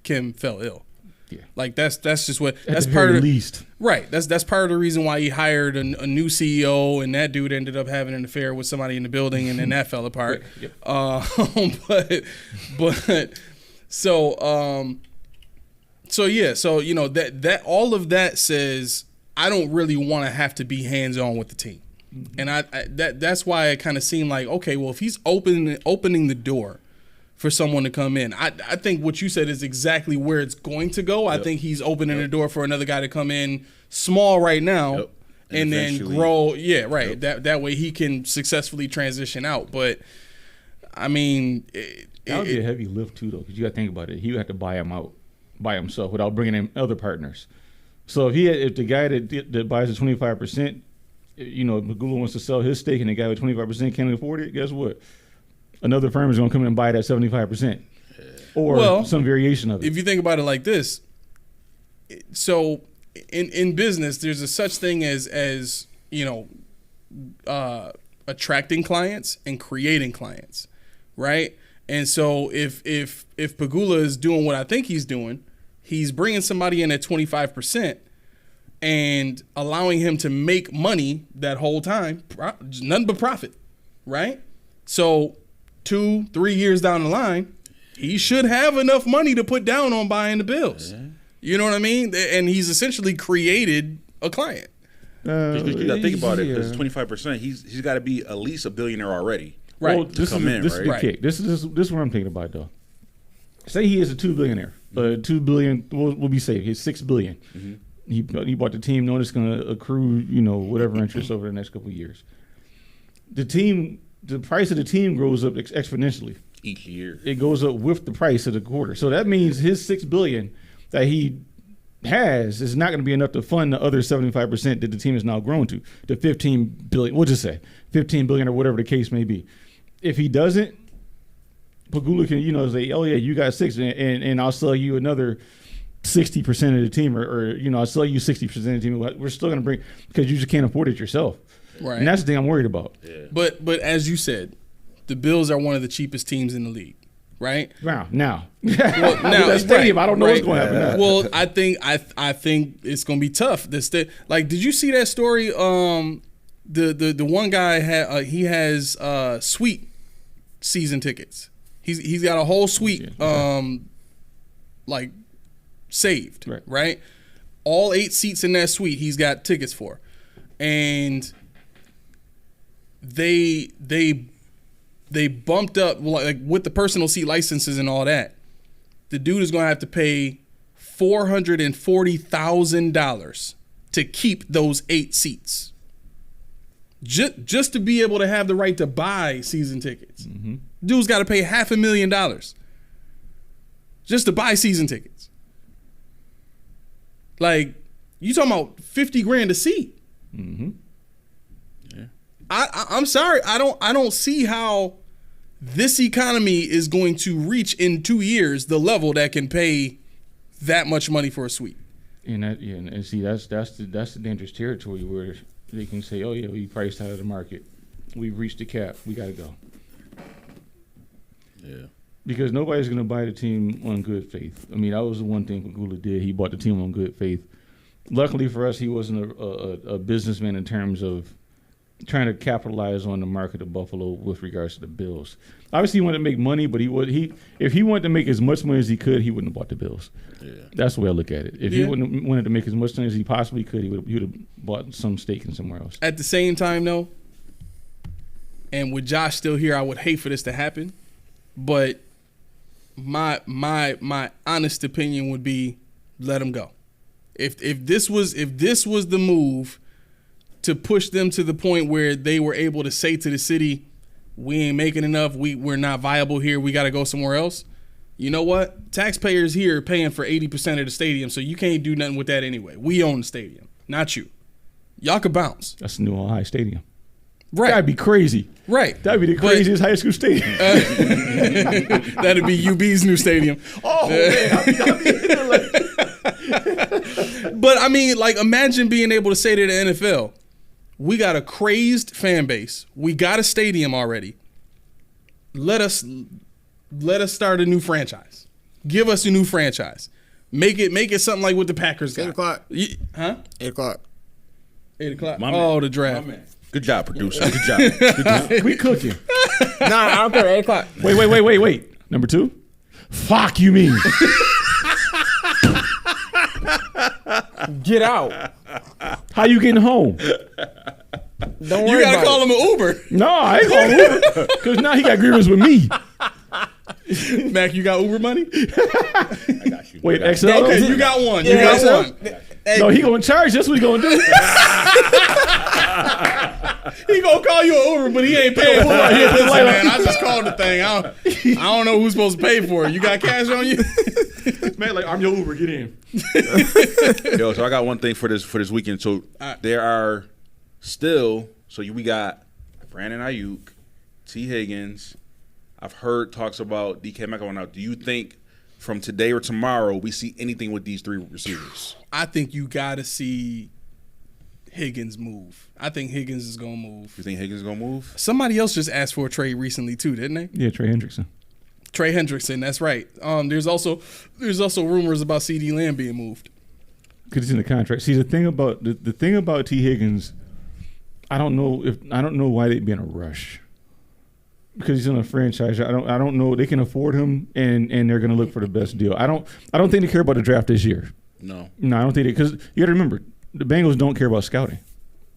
Speaker 1: Kim fell ill. Yeah. Like, that's just what that's part of the least. Right. That's part of the reason why he hired a new CEO, and that dude ended up having an affair with somebody in the building, and then that fell apart. Yep. So you know, that all of that says I don't really want to have to be hands on with the team, and that's why it kind of seemed like, okay, well, if he's opening the door for someone to come in, I think what you said is exactly where it's going to go. Yep. I think he's opening the door for another guy to come in small right now. Yep. And then grow. Yeah, right. Yep. That way he can successfully transition out. But I mean,
Speaker 5: that would be a heavy lift too, though, because you got to think about it. He would have to buy him out by himself without bringing in other partners. So if the guy that buys the 25%, you know, if Pegula wants to sell his stake and the guy with 25% can't afford it, guess what? Another firm is going to come in and buy that 75%, or some variation of it.
Speaker 1: If you think about it like this, so in business, there's a such thing as attracting clients and creating clients, right? And so if Pegula is doing what I think he's doing, he's bringing somebody in at 25% and allowing him to make money that whole time, nothing but profit, right? So 2-3 years down the line, he should have enough money to put down on buying the Bills. Yeah. You know what I mean? And he's essentially created a client.
Speaker 4: You got to think about it, because 25%, he's got to be at least a billionaire already.
Speaker 5: Right. Well, this is the kick. This is what I'm thinking about, though. Say he is a $2 billionaire. $2 billion, we'll be safe. He's $6 billion. Mm-hmm. He bought the team, knowing it's going to accrue, whatever interest over the next couple of years. The price of the team grows up exponentially
Speaker 4: each year.
Speaker 5: It goes up with the price of the quarter. So that means his $6 billion that he has is not going to be enough to fund the other 75% that the team has now grown to, the $15 billion. We'll just say $15 billion or whatever the case may be. If he doesn't, Pegula can, say, oh yeah, you got 6, and I'll sell you another 60% of the team, or I'll sell you 60% of the team. We're still going to bring, because you just can't afford it yourself. Right. And that's the thing I'm worried about.
Speaker 1: Yeah. But as you said, the Bills are one of the cheapest teams in the league, right?
Speaker 5: Now.
Speaker 1: Now
Speaker 5: stadium, right, I don't know what's going to happen now.
Speaker 1: Well, I think it's going to be tough. Did you see that story? The one guy has suite season tickets. He's got a whole suite saved, right? All 8 seats in that suite he's got tickets for. And they bumped up, like, with the personal seat licenses and all that. The dude is going to have to pay $440,000 to keep those 8 seats. Just to be able to have the right to buy season tickets. Mm-hmm. Dude's got to pay $500,000 just to buy season tickets. Like, you talking about $50,000 a seat? Mm-hmm. Yeah. I'm sorry, I don't see how this economy is going to reach in 2 years the level that can pay that much money for a suite.
Speaker 5: And see, that's the dangerous territory where they can say, oh yeah, we priced out of the market, we've reached the cap, we got to go. Yeah. Because nobody's going to buy the team on good faith. I mean, that was the one thing Pegula did. He bought the team on good faith. Luckily for us, he wasn't a businessman in terms of trying to capitalize on the market of Buffalo with regards to the Bills. Obviously, he wanted to make money, but if he wanted to make as much money as he could, he wouldn't have bought the Bills. Yeah. That's the way I look at it. If he wanted to make as much money as he possibly could, he would have bought some stake in somewhere else.
Speaker 1: At the same time, though, and with Josh still here, I would hate for this to happen, but my honest opinion would be, let him go. If this was the move to push them to the point where they were able to say to the city, we ain't making enough, we're not viable here, we got to go somewhere else. You know what? Taxpayers here are paying for 80% of the stadium, so you can't do nothing with that anyway. We own the stadium, not you. Y'all could bounce.
Speaker 5: That's the new Ohio Stadium.
Speaker 1: Right.
Speaker 5: That'd be crazy.
Speaker 1: Right.
Speaker 5: That'd be the craziest high school stadium.
Speaker 1: That'd be UB's new stadium.
Speaker 5: Oh, man. I'd be
Speaker 1: But, I mean, like, imagine being able to say to the NFL, we got a crazed fan base. We got a stadium already. Let us start a new franchise. Give us a new franchise. Make it something like what the Packers got.
Speaker 3: 8 o'clock.
Speaker 1: Huh?
Speaker 3: 8 o'clock.
Speaker 1: 8 o'clock.
Speaker 4: My man.
Speaker 1: The draft.
Speaker 4: My man. Good job, producer. Good job. Good job.
Speaker 5: We cooking.
Speaker 3: Nah, I don't care. 8 o'clock.
Speaker 5: Wait. Number 2? Fuck you mean.
Speaker 3: Get out.
Speaker 5: How you getting home?
Speaker 3: Don't worry
Speaker 1: You gotta
Speaker 3: about
Speaker 1: call him an Uber.
Speaker 5: No, I ain't calling Uber. Because now he got grievance with me.
Speaker 1: Mac, you got Uber money?
Speaker 4: I got you.
Speaker 5: Wait, XL?
Speaker 1: Okay, you got one. You
Speaker 3: Yeah,
Speaker 1: got one.
Speaker 3: Hey,
Speaker 5: No, he gonna charge. That's what he gonna do.
Speaker 1: He gonna call you an Uber, but he ain't paying for it. Listen, man, I just called the thing. I don't know who's supposed to pay for it. You got cash on you?
Speaker 5: Man, like, I'm your Uber. Get in.
Speaker 4: Yo, so I got one thing for this weekend. So there are still, we got Brandon Ayuk, T. Higgins. I've heard talks about DK Metcalf. Now, do you think from today or tomorrow we see anything with these 3 receivers?
Speaker 1: I think you got to see Higgins move. I think Higgins is going to move.
Speaker 4: You think Higgins is going to move?
Speaker 1: Somebody else just asked for a trade recently too, didn't they?
Speaker 5: Yeah, Trey Hendrickson.
Speaker 1: Trey Hendrickson, that's right. There's also rumors about CD Lamb being moved.
Speaker 5: Because he's in the contract. See, the thing about the thing about T. Higgins, I don't know why they'd be in a rush. Because he's in a franchise. I don't know. They can afford him, and they're going to look for the best deal. I don't think they care about the draft this year.
Speaker 4: No,
Speaker 5: I don't think because you got to remember the Bengals don't care about scouting.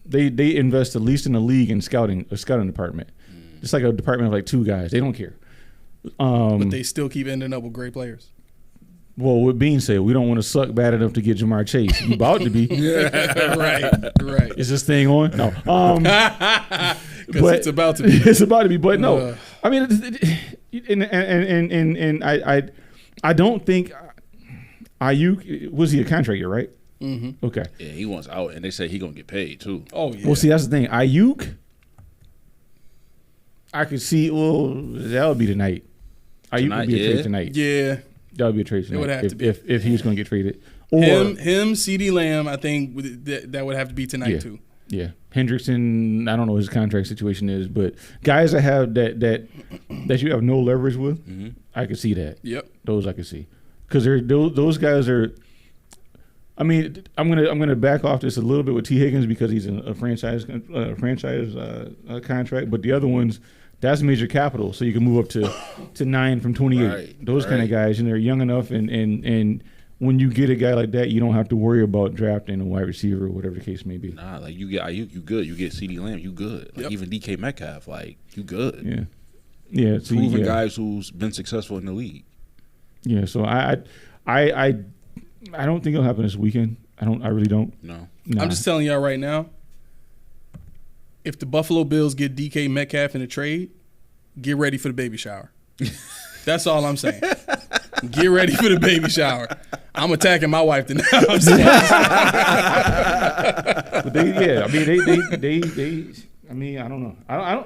Speaker 5: They invest the least in the league in scouting, a scouting department. It's like a department of like 2 guys. They don't care.
Speaker 1: But they still keep ending up with great players.
Speaker 5: Well, with Bean said, we don't want to suck bad enough to get Jamar Chase. You about to be.
Speaker 1: Right.
Speaker 5: Is this thing on? No.
Speaker 1: Because it's about to be.
Speaker 5: It's about to be. But no, I mean, and I don't think Ayuk was he a contract year, right?
Speaker 1: Mm-hmm.
Speaker 5: Okay.
Speaker 4: Yeah, he wants out, and they say he gonna get paid too.
Speaker 1: Oh yeah.
Speaker 5: Well, see, that's the thing. Ayuk, I could see. Well, that would be tonight. Ayuk would be a trade tonight.
Speaker 1: Yeah.
Speaker 5: That would be a trade tonight.
Speaker 1: It would have to be
Speaker 5: if he was going to get traded. Or
Speaker 1: him, CD Lamb. I think that would have to be tonight too.
Speaker 5: Yeah, Hendrickson. I don't know what his contract situation is, but guys that have that you have no leverage with, I could see that.
Speaker 1: Yep.
Speaker 5: Those I could see because those guys are. I mean, I'm gonna back off this a little bit with T. Higgins because he's in a franchise contract, but the other ones, that's major capital, so you can move up to 9 from 28.
Speaker 4: Right,
Speaker 5: Those kind of guys, and they're young enough, and when you get a guy like that, you don't have to worry about drafting a wide receiver or whatever the case may be.
Speaker 4: Nah, like you get Ayuk, you good. You get CD Lamb, you good. Like even DK Metcalf, like you good.
Speaker 5: Yeah.
Speaker 4: Proven guys who's been successful in the league.
Speaker 5: Yeah, so I don't think it'll happen this weekend. I really don't.
Speaker 4: No.
Speaker 5: Nah.
Speaker 1: I'm just telling y'all right now, if the Buffalo Bills get DK Metcalf in a trade, get ready for the baby shower. That's all I'm saying. Get ready for the baby shower. I'm attacking my wife tonight. I'm just
Speaker 5: But they I mean, I don't know. I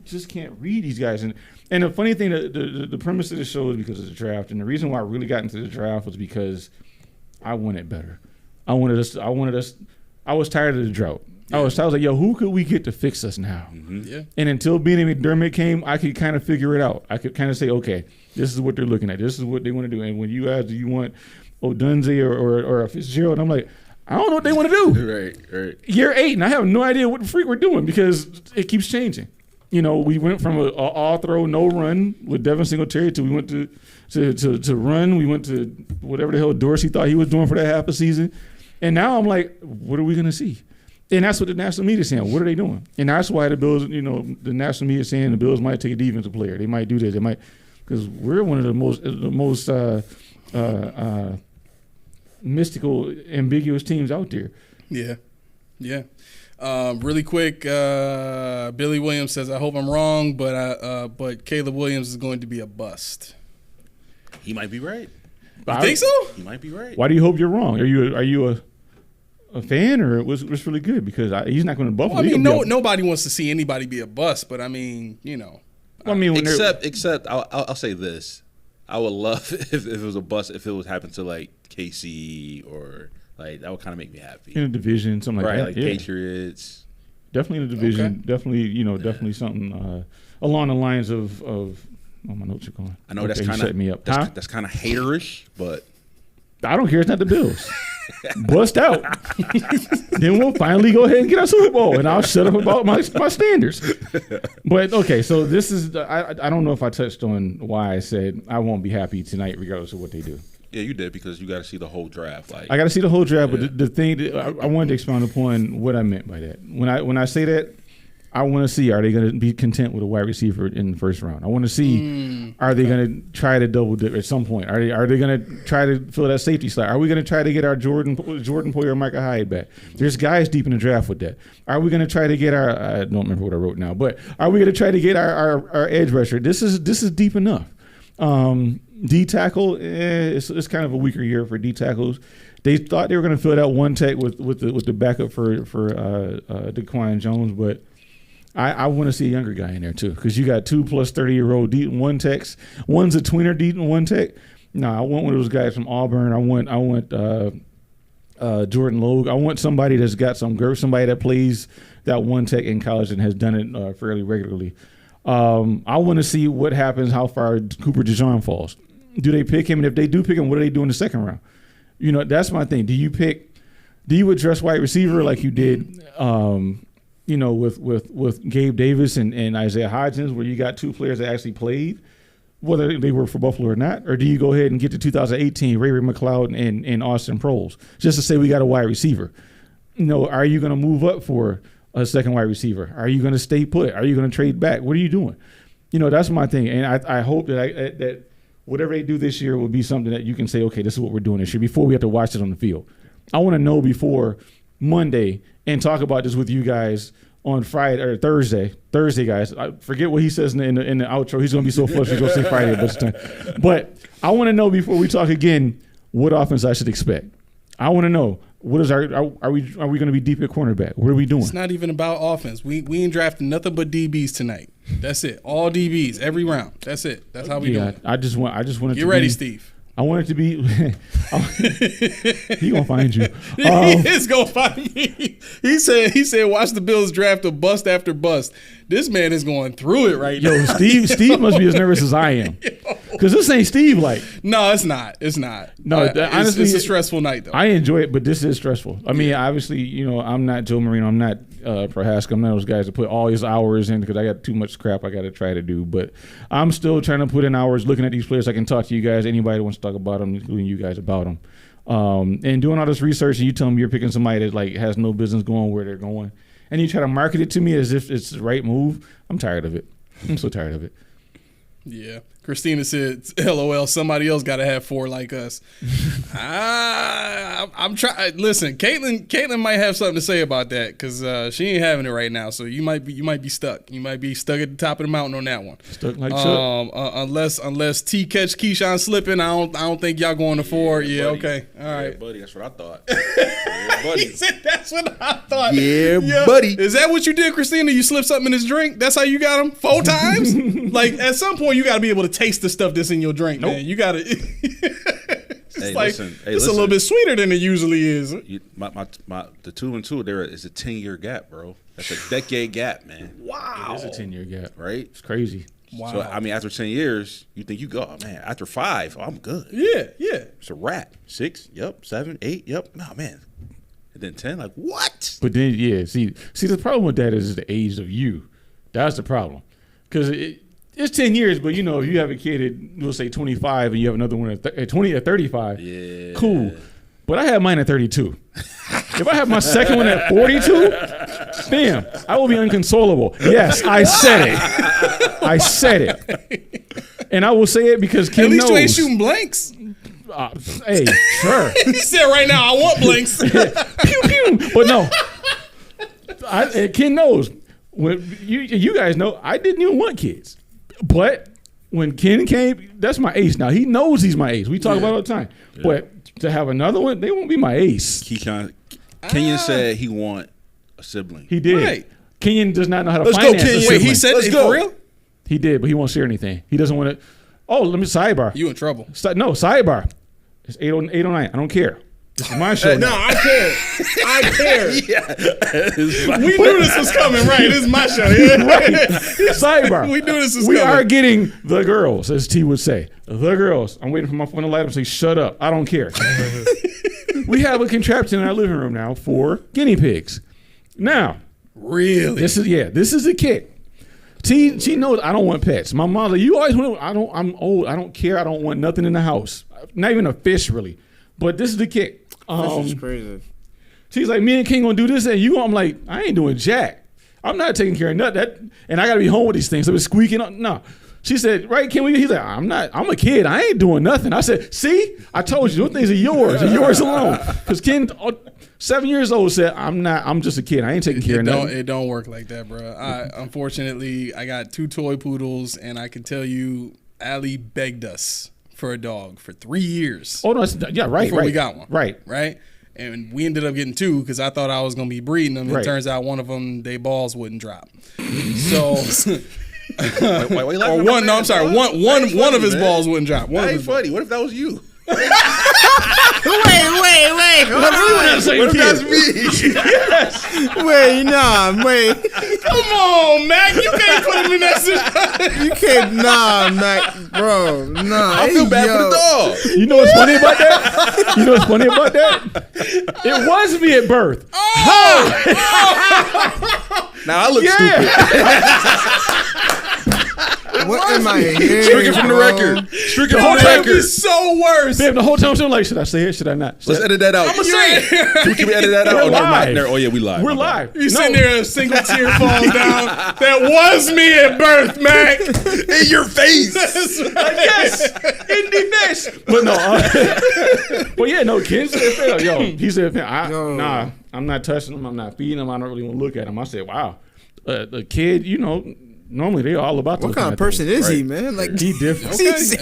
Speaker 5: just can't read these guys. And the funny thing, the premise of the show is because of the draft. And the reason why I really got into the draft was because I wanted better. I was tired of the drought. Yeah. I was like, yo, who could we get to fix us now?
Speaker 4: Mm-hmm.
Speaker 1: Yeah.
Speaker 5: And until Beanie McDermott came, I could kind of figure it out. I could kind of say, okay, this is what they're looking at. This is what they want to do. And when you ask, do you want Odunze or a Fitzgerald? I'm like, I don't know what they want to do.
Speaker 4: Right.
Speaker 5: Year 8, and I have no idea what the freak we're doing because it keeps changing. You know, we went from a all throw, no run with Devin Singletary to we went to run. We went to whatever the hell Dorsey thought he was doing for that half a season. And now I'm like, what are we going to see? And that's what the national media is saying. What are they doing? And that's why the Bills, the national media is saying the Bills might take a defensive player. They might do this. They might, because we're one of the most mystical, ambiguous teams out there.
Speaker 1: Yeah. Really quick, Billy Williams says, I hope I'm wrong, but Caleb Williams is going to be a bust.
Speaker 4: He might be right.
Speaker 1: You think so?
Speaker 4: He might be right.
Speaker 5: Why do you hope you're wrong? Are you a fan, or it was really good? Because he's not going to Buffalo.
Speaker 1: Well, I mean, nobody wants to see anybody be a bust, but I mean,
Speaker 4: Except I'll say this: I would love if it was a bust if it was happened to like KC or like that would kind of make me happy.
Speaker 5: In a division, something like that,
Speaker 4: like Patriots.
Speaker 5: Definitely in a division.
Speaker 1: Okay.
Speaker 5: Definitely, definitely something along the lines of. Oh, my notes are going.
Speaker 4: I know that's kind of
Speaker 5: set me up.
Speaker 4: That's kind of haterish, but
Speaker 5: I don't care. It's not the Bills. Bust out. Then we'll finally go ahead and get our Super Bowl, and I'll shut up about my standards. But okay, so this is I don't know if I touched on why I said I won't be happy tonight, regardless of what they do.
Speaker 4: Yeah, you did because you got to see the whole draft. Like
Speaker 5: I got to see the whole draft, but the thing I wanted to expound upon what I meant by that. When I say that, I want to see, are they going to be content with a wide receiver in the first round? I want to see, are they going to try to double dip at some point? Are they going to try to fill that safety slot? Are we going to try to get our Jordan Poyer or Micah Hyde back? There's guys deep in the draft with that. Are we going to try to get our, I don't remember what I wrote now, but are we going to try to get our edge rusher? This is deep enough. D tackle, it's kind of a weaker year for D tackles. They thought they were going to fill that one tech with the backup for Daquan Jones, but I want to see a younger guy in there too, because you got 2 plus 30-year-old D1 techs. One's a tweener D1 tech, No, I want one of those guys from Auburn. I want Jordan Logue. I want somebody that's got some girth, somebody that plays that one tech in college and has done it fairly regularly. I want to see what happens, how far Cooper DeJean falls. Do they pick him? And if they do pick him, what do they do in the second round? You know, that's my thing. Do you address wide receiver like you did, you know, with Gabe Davis and Isaiah Hodgins, where you got two players that actually played, whether they were for Buffalo or not? Or do you go ahead and get to 2018, Ray McLeod and Austin Proles, just to say we got a wide receiver? You know, are you going to move up for a second wide receiver? Are you going to stay put? Are you going to trade back? What are you doing? You know, that's my thing. And I hope that whatever they do this year will be something that you can say, okay, this is what we're doing this year before we have to watch it on the field. I want to know before Monday and talk about this with you guys on Friday or Thursday. Thursday, guys. I forget what he says in the outro. He's going to be so flustered. He's going to say Friday a bunch of time. But I want to know before we talk again what offense I should expect. I want to know. What is are we going to be deep at cornerback? What are we doing?
Speaker 1: It's not even about offense. We ain't drafting nothing but DBs tonight. That's it. All DBs every round. That's it. That's how we do it.
Speaker 5: I just want it
Speaker 1: Get ready, Steve.
Speaker 5: I want it to be. He gonna find you.
Speaker 1: He is gonna find me. He said, watch the Bills draft a bust after bust. This man is going through it right now.
Speaker 5: Yo, Steve must be as nervous as I am. Because this ain't Steve like.
Speaker 1: No, it's not. It's not.
Speaker 5: No, honestly,
Speaker 1: it's a stressful night though.
Speaker 5: I enjoy it, but this is stressful. I mean, obviously, you know, I'm not Joe Marino. I'm not Prohaska. I'm not those guys that put all these hours in because I got too much crap I got to try to do. But I'm still trying to put in hours looking at these players. I can talk to you guys. Anybody that wants to talk about them, including you guys, about them. And doing all this research, and you tell me you're picking somebody that like has no business going where they're going, and you try to market it to me as if it's the right move. I'm tired of it. I'm so tired of it.
Speaker 1: Yeah. Christina said, LOL, somebody else got to have 4 like us. I'm trying. Listen, Caitlin might have something to say about that because she ain't having it right now. So you might be stuck. You might be stuck at the top of the mountain on that one.
Speaker 5: Stuck like Chuck.
Speaker 1: Unless T catch Keyshon slipping, I don't think y'all going to 4. Yeah,
Speaker 4: buddy.
Speaker 1: okay. All right.
Speaker 4: Yeah, buddy, that's what I thought. Yeah, buddy.
Speaker 1: He said that's what I thought.
Speaker 4: Yeah, buddy.
Speaker 1: Is that what you did, Christina? You slipped something in his drink? That's how you got him 4 times? Like, at some point, you got to be able to taste the stuff that's in your drink, man. You got to. It's a little bit sweeter than it usually is.
Speaker 4: The 2 and 2 there is a 10-year gap, bro. That's a decade gap, man.
Speaker 1: Wow.
Speaker 5: It is a 10-year gap.
Speaker 4: Right?
Speaker 5: It's crazy.
Speaker 1: Wow.
Speaker 4: So, I mean, after 10 years, you think you go, oh, man, after 5, I'm good.
Speaker 1: Yeah.
Speaker 4: It's a wrap. 6, yep. 7, 8, yep. No, man. And then 10, like, what?
Speaker 5: But then, yeah, see, the problem with that is the age of you. That's the problem. Because it's 10 years, but, you know, if you have a kid at, we'll say, 25 and you have another one at 35,
Speaker 4: yeah,
Speaker 5: cool. But I have mine at 32. If I have my second one at 42, damn, I will be inconsolable. Yes, I said it. And I will say it because Ken knows.
Speaker 1: At least you ain't shooting blanks.
Speaker 5: Hey, sure.
Speaker 1: He said right now, I want blanks.
Speaker 5: Pew, pew. But no, Ken knows. When you guys know, I didn't even want kids. But when Ken came, that's my ace. Now, he knows he's my ace. We talk about it all the time. Yeah. But to have another one, they won't be my ace.
Speaker 4: Kenyon said he want a sibling.
Speaker 5: He did. Right. Kenyon does not know how to
Speaker 1: Let's
Speaker 5: finance
Speaker 1: go, Kenyon.
Speaker 5: a sibling.
Speaker 1: Wait, he said it for real?
Speaker 5: He did, but he won't share anything. He doesn't want to. Oh, let me sidebar.
Speaker 1: You in trouble.
Speaker 5: No, sidebar. It's 809. I don't care. This is my show.
Speaker 1: No, I care. I care.
Speaker 4: Yeah.
Speaker 1: We knew this was coming, right? This is my show. Yeah.
Speaker 5: Right. Sidebar.
Speaker 1: We knew this was
Speaker 5: coming. We are getting the girls, as T would say. The girls. I'm waiting for my phone to light up and say, shut up. I don't care. We have a contraption in our living room now for guinea pigs. Now.
Speaker 1: Really?
Speaker 5: This is a kid. She knows I don't want pets. My mom's like, you always want to, I'm old. I don't care. I don't want nothing in the house. Not even a fish, really. But this is the kick.
Speaker 3: This is crazy.
Speaker 5: She's like, me and King gonna do this, and you. I'm like, I ain't doing jack. I'm not taking care of nothing. And I gotta be home with these things. So it's squeaking. No. She said, right, Ken? He's like, I'm not. I'm a kid. I ain't doing nothing. I said, see, I told you, those things are yours. They're yours alone. Because Ken, 7 years old, said, I'm not. I'm just a kid. I ain't taking care of nothing.
Speaker 1: It don't work like that, bro. Unfortunately, I got 2 toy poodles, and I can tell you, Allie begged us for a dog for 3 years.
Speaker 5: Oh no, right.
Speaker 1: We got one.
Speaker 5: Right.
Speaker 1: And we ended up getting 2 because I thought I was gonna be breeding them. It turns out one of them, they balls wouldn't drop. So
Speaker 4: Why you laughing
Speaker 1: Or
Speaker 4: at my
Speaker 1: one. No,
Speaker 4: man,
Speaker 1: I'm sorry.
Speaker 4: dog?
Speaker 1: One
Speaker 4: That ain't
Speaker 1: of his
Speaker 4: man.
Speaker 1: balls wouldn't drop. One
Speaker 4: That
Speaker 1: of
Speaker 4: ain't
Speaker 1: his balls.
Speaker 4: funny. What if that was you?
Speaker 3: Wait.
Speaker 4: What if that's me?
Speaker 3: Wait, nah, wait.
Speaker 1: Come on, Mac. You can't put him in that situation.
Speaker 3: You can't, nah, Mac, bro, nah.
Speaker 4: I feel bad for the dog.
Speaker 5: You know what's funny about that? You know what's funny about that? It was me at birth.
Speaker 4: Now I look stupid.
Speaker 3: What am I hearing?
Speaker 4: Stricken from the record. Stricken from the
Speaker 1: That would be
Speaker 4: record.
Speaker 1: so worse.
Speaker 5: Damn, the whole time I'm like, should I say it? Should I not?
Speaker 4: Let's edit that out.
Speaker 1: I'm gonna say it.
Speaker 4: Can we edit that out?
Speaker 5: We're
Speaker 4: Oh, never mind.
Speaker 5: live.
Speaker 4: Oh yeah, we live.
Speaker 5: We're
Speaker 4: My bad.
Speaker 5: live.
Speaker 1: You sitting there, a single tear falls down. That was me at birth, Mac.
Speaker 4: In your face.
Speaker 5: Yes, in the face. But no, but yeah, no. Ken said, "Yo," he said, "Nah, I'm not touching him. I'm not feeding him. I don't really want to look at him." I said, "Wow, the kid, you know, normally they're all about
Speaker 3: What kind of person is he, man? Like,
Speaker 5: He different.
Speaker 1: Okay. You say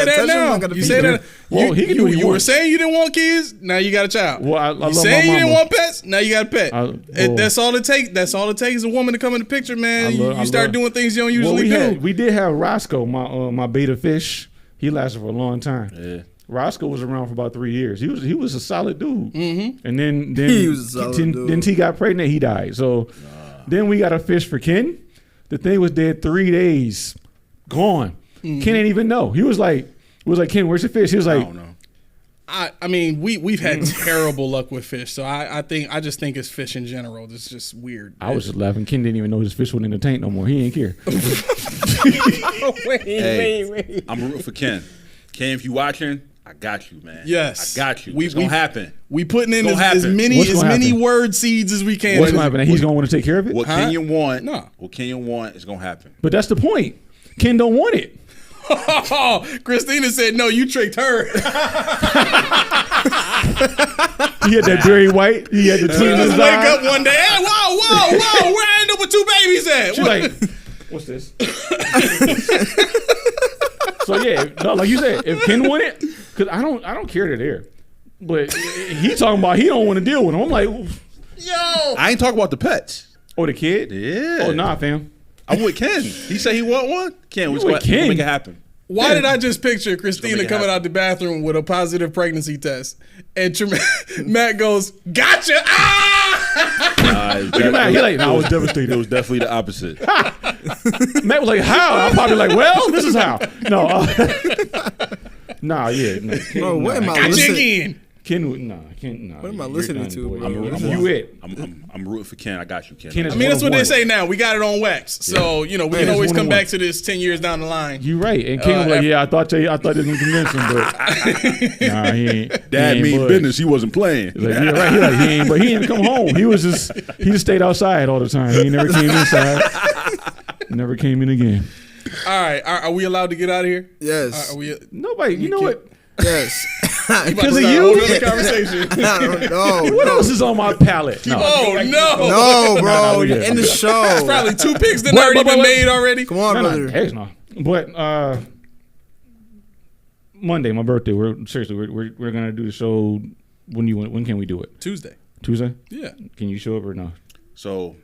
Speaker 1: that now. You say that.
Speaker 5: Well, he can do what he
Speaker 1: you were
Speaker 5: wants.
Speaker 1: saying you didn't want kids. Now you got a child.
Speaker 5: Well, I
Speaker 1: you
Speaker 5: love
Speaker 1: saying
Speaker 5: my
Speaker 1: you didn't
Speaker 5: mama.
Speaker 1: want pets. Now you got a pet.
Speaker 5: Well,
Speaker 1: That's all it takes. That's all it takes is a woman to come in the picture, man.
Speaker 5: I
Speaker 1: You start
Speaker 5: love-
Speaker 1: doing things you don't
Speaker 5: Well,
Speaker 1: usually do.
Speaker 5: we did have Roscoe, my beta fish. He lasted for a long time.
Speaker 4: Yeah.
Speaker 5: Roscoe was around for about 3 years. He was a solid dude.
Speaker 1: Mm-hmm.
Speaker 5: And then
Speaker 3: He was a solid dude.
Speaker 5: Then T got pregnant. He died. So then we got a fish for Ken. The thing was dead 3 days, gone.
Speaker 1: Mm-hmm.
Speaker 5: Ken didn't even know. He was like, Ken, where's your fish? He was
Speaker 4: I
Speaker 5: like,
Speaker 4: don't know.
Speaker 1: I mean, we've had terrible luck with fish, so I just think it's fish in general. It's just weird.
Speaker 5: I was just laughing. Ken didn't even know his fish was in the tank no more. He ain't care.
Speaker 3: wait.
Speaker 4: I'm rooting for Ken. Ken, if you watching, I got you, man.
Speaker 1: Yes.
Speaker 4: I got you. It's gonna happen.
Speaker 1: We putting in
Speaker 4: It's gonna
Speaker 1: as
Speaker 4: happen.
Speaker 1: many
Speaker 5: What's gonna happen?
Speaker 1: word seeds as we can.
Speaker 5: What's going to happen? He's going to want to take care of it?
Speaker 4: What Kenyon want?
Speaker 1: No.
Speaker 4: What Kenyon want is gonna happen.
Speaker 5: But that's the point. Ken don't want it.
Speaker 1: Oh, Christina said, "No, you tricked her."
Speaker 5: He had that Barry White. He had the twin in
Speaker 1: Just
Speaker 5: his
Speaker 1: wake
Speaker 5: eye.
Speaker 1: up one day, hey, whoa, where I end up with 2 babies at?
Speaker 5: She's like, what's this? So yeah, no, like you said, if Ken want it, because I don't care they're there, but he talking about he don't want to deal with them. I'm like,
Speaker 4: I ain't talking about the pets.
Speaker 5: oh, the kid?
Speaker 4: Yeah.
Speaker 5: Oh, nah, fam.
Speaker 4: I'm with Ken. He said he want one. Ken, we're
Speaker 5: with
Speaker 4: gonna
Speaker 5: Ken?
Speaker 4: make it happen.
Speaker 1: Why did I just picture Christina
Speaker 4: make it
Speaker 1: coming
Speaker 4: happen.
Speaker 1: out the bathroom with a positive pregnancy test, and Matt goes, "Gotcha!" Ah!
Speaker 5: Matt, he like, nah, I was devastated.
Speaker 4: It was definitely the opposite.
Speaker 5: Matt was like, how? I'm probably like, well, this is how. No, nah, yeah, no, Ken,
Speaker 3: Bro, what am I
Speaker 1: Gotcha
Speaker 3: listening?
Speaker 1: again.
Speaker 5: Ken, nah.
Speaker 3: What am I
Speaker 5: you're
Speaker 3: listening
Speaker 5: done,
Speaker 3: to,
Speaker 5: boy.
Speaker 3: bro?
Speaker 5: You it.
Speaker 4: I'm rooting for Ken. I got you, Ken.
Speaker 5: Ken is
Speaker 1: I mean, that's what they
Speaker 5: one-of-one.
Speaker 1: say now. We got it on wax, so we can
Speaker 5: Man,
Speaker 1: always
Speaker 5: it's
Speaker 1: come
Speaker 5: 1-on-1.
Speaker 1: back to this 10 years down the line.
Speaker 5: You right. And Ken was like, yeah, I thought this was convince him, but nah, he ain't.
Speaker 4: Dad
Speaker 5: he ain't
Speaker 4: mean
Speaker 5: budge.
Speaker 4: business. He wasn't playing.
Speaker 5: He's like, yeah, right. He like, he ain't, but he didn't come home. He just stayed outside all the time. He never came inside. Never came in again.
Speaker 1: All right, are we allowed to get out of here?
Speaker 3: Yes.
Speaker 1: Are we?
Speaker 5: Nobody, you know what?
Speaker 3: Yes.
Speaker 5: Because of
Speaker 1: Start a
Speaker 5: you?
Speaker 1: whole other conversation.
Speaker 3: No.
Speaker 5: What else is on my palate? No.
Speaker 1: Oh no!
Speaker 3: No, bro.
Speaker 5: Nah, we
Speaker 3: You're
Speaker 5: good.
Speaker 3: in the show.
Speaker 1: Probably 2 picks that already been made already.
Speaker 3: Come on,
Speaker 5: No,
Speaker 3: brother.
Speaker 5: heck no. But Monday, my birthday. We're gonna do the show. When can we do it?
Speaker 1: Tuesday.
Speaker 5: Tuesday?
Speaker 1: Yeah.
Speaker 5: Can you show up or no?
Speaker 4: So,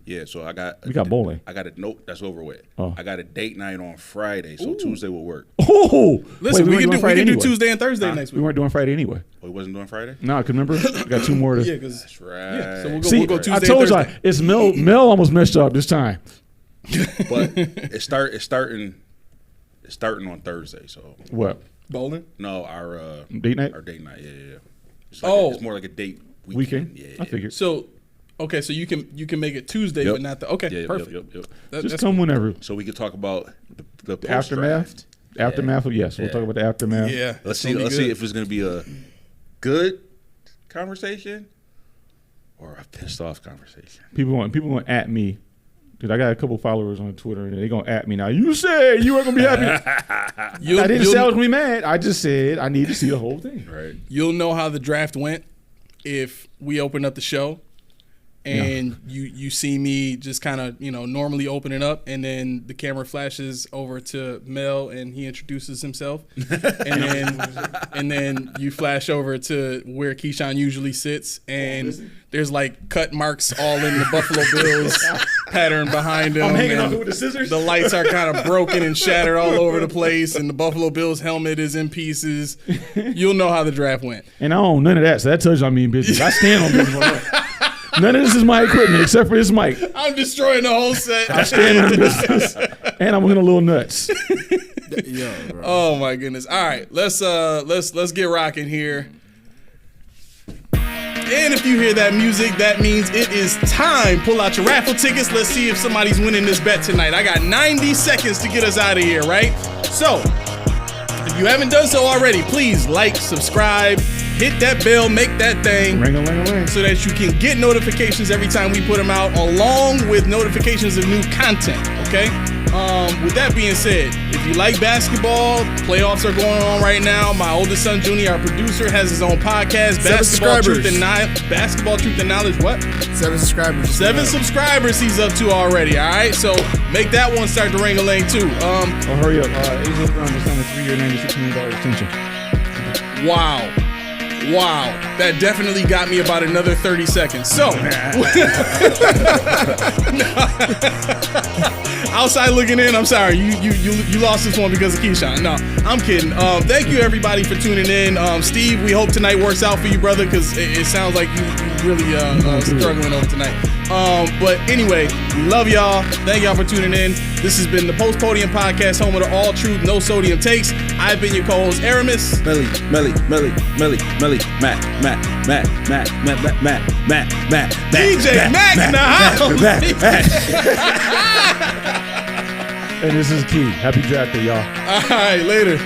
Speaker 4: yeah. So
Speaker 5: We got bowling.
Speaker 4: I got a note that's over with.
Speaker 5: Oh.
Speaker 4: I got a date night on Friday, so Tuesday will work.
Speaker 5: Oh,
Speaker 1: Listen,
Speaker 5: wait,
Speaker 1: we can
Speaker 5: weren't doing
Speaker 1: do
Speaker 5: anyway.
Speaker 1: Tuesday and Thursday next
Speaker 5: We
Speaker 1: week.
Speaker 5: weren't doing Friday anyway.
Speaker 4: Oh, he wasn't doing Friday.
Speaker 5: No, cause remember, we got 2 more to.
Speaker 1: Yeah, because
Speaker 4: That's right.
Speaker 1: yeah. So
Speaker 5: See,
Speaker 1: we'll go Tuesday
Speaker 5: I
Speaker 1: and
Speaker 5: told
Speaker 1: Thursday.
Speaker 5: you, it's Mel almost messed up this time.
Speaker 4: But it's starting on Thursday. So
Speaker 5: What?
Speaker 1: Bowling.
Speaker 4: no, our
Speaker 5: Date night?
Speaker 4: Our date night. Yeah. It's
Speaker 1: Oh.
Speaker 4: more like a date
Speaker 5: Weekend?
Speaker 4: Yeah.
Speaker 5: I figured.
Speaker 1: So, okay, so you can make it Tuesday,
Speaker 4: Yep.
Speaker 1: but not the. Okay,
Speaker 4: Yeah.
Speaker 1: perfect.
Speaker 4: Yep.
Speaker 5: Just
Speaker 1: That's
Speaker 5: come whenever.
Speaker 4: So we could talk about the
Speaker 5: The aftermath.
Speaker 4: post-draft.
Speaker 5: Aftermath. Yes, we'll
Speaker 4: Yeah.
Speaker 5: talk about the aftermath.
Speaker 1: Yeah.
Speaker 4: Let's
Speaker 1: it's gonna be
Speaker 4: see
Speaker 1: good.
Speaker 4: if it's gonna be a good conversation or a pissed off conversation.
Speaker 5: People want at me. Dude, I got a couple followers on Twitter, and they're gonna at me now. You said you weren't gonna be happy.
Speaker 1: You'll,
Speaker 5: I didn't
Speaker 1: you'll-
Speaker 5: say I was gonna be mad. I just said I need to see the whole thing.
Speaker 4: Right.
Speaker 1: You'll know how the draft went if we open up the show and you see me just kind of normally opening up, and then the camera flashes over to Mel and he introduces himself, and then you flash over to where Keyshon usually sits, and there's like cut marks all in the Buffalo Bills pattern behind him.
Speaker 5: I'm hanging off it with the scissors.
Speaker 1: The lights are kind of broken and shattered all over the place, and the Buffalo Bills helmet is in pieces. You'll know how the draft went.
Speaker 5: And I don't own none of that, so that tells you I'm being business. I stand on business. None of this is my equipment except for this mic.
Speaker 1: I'm destroying the whole set.
Speaker 5: I stand on business, and I'm looking a little nuts.
Speaker 1: Oh my goodness! All right, let's get rocking here. And if you hear that music, that means it is time. Pull out your raffle tickets. Let's see if somebody's winning this bet tonight. I got 90 seconds to get us out of here, right? So, if you haven't done so already, please like, subscribe, hit that bell, make that thing,
Speaker 5: Ring-a-ling-a-ling,
Speaker 1: so that you can get notifications every time we put them out, along with notifications of new content, okay? With that being said, if you like basketball, playoffs are going on right now. My oldest son, Junior, our producer, has his own podcast, Basketball Truth and Knowledge. What?
Speaker 3: 7 subscribers.
Speaker 1: 7 subscribers he's up to already, all right? So make that one start to ring-a-ling, too.
Speaker 5: hurry up. AJ Brown just signed a 3-year, $96 million extension.
Speaker 1: Wow, that definitely got me about another 30 seconds. So, outside looking in, I'm sorry, you lost this one because of Keyshon. No, I'm kidding. Thank you everybody for tuning in. Steve, we hope tonight works out for you, brother, because it sounds like you really struggling over tonight. But anyway, we love y'all. Thank y'all for tuning in. This has been the Post Podium Podcast, home of the all truth, no sodium takes. I've been your co-host, Aramis.
Speaker 6: Melly, Matt.
Speaker 1: DJ Mac in the house.
Speaker 5: And this is Key. Happy draft day, y'all.
Speaker 1: All right, later.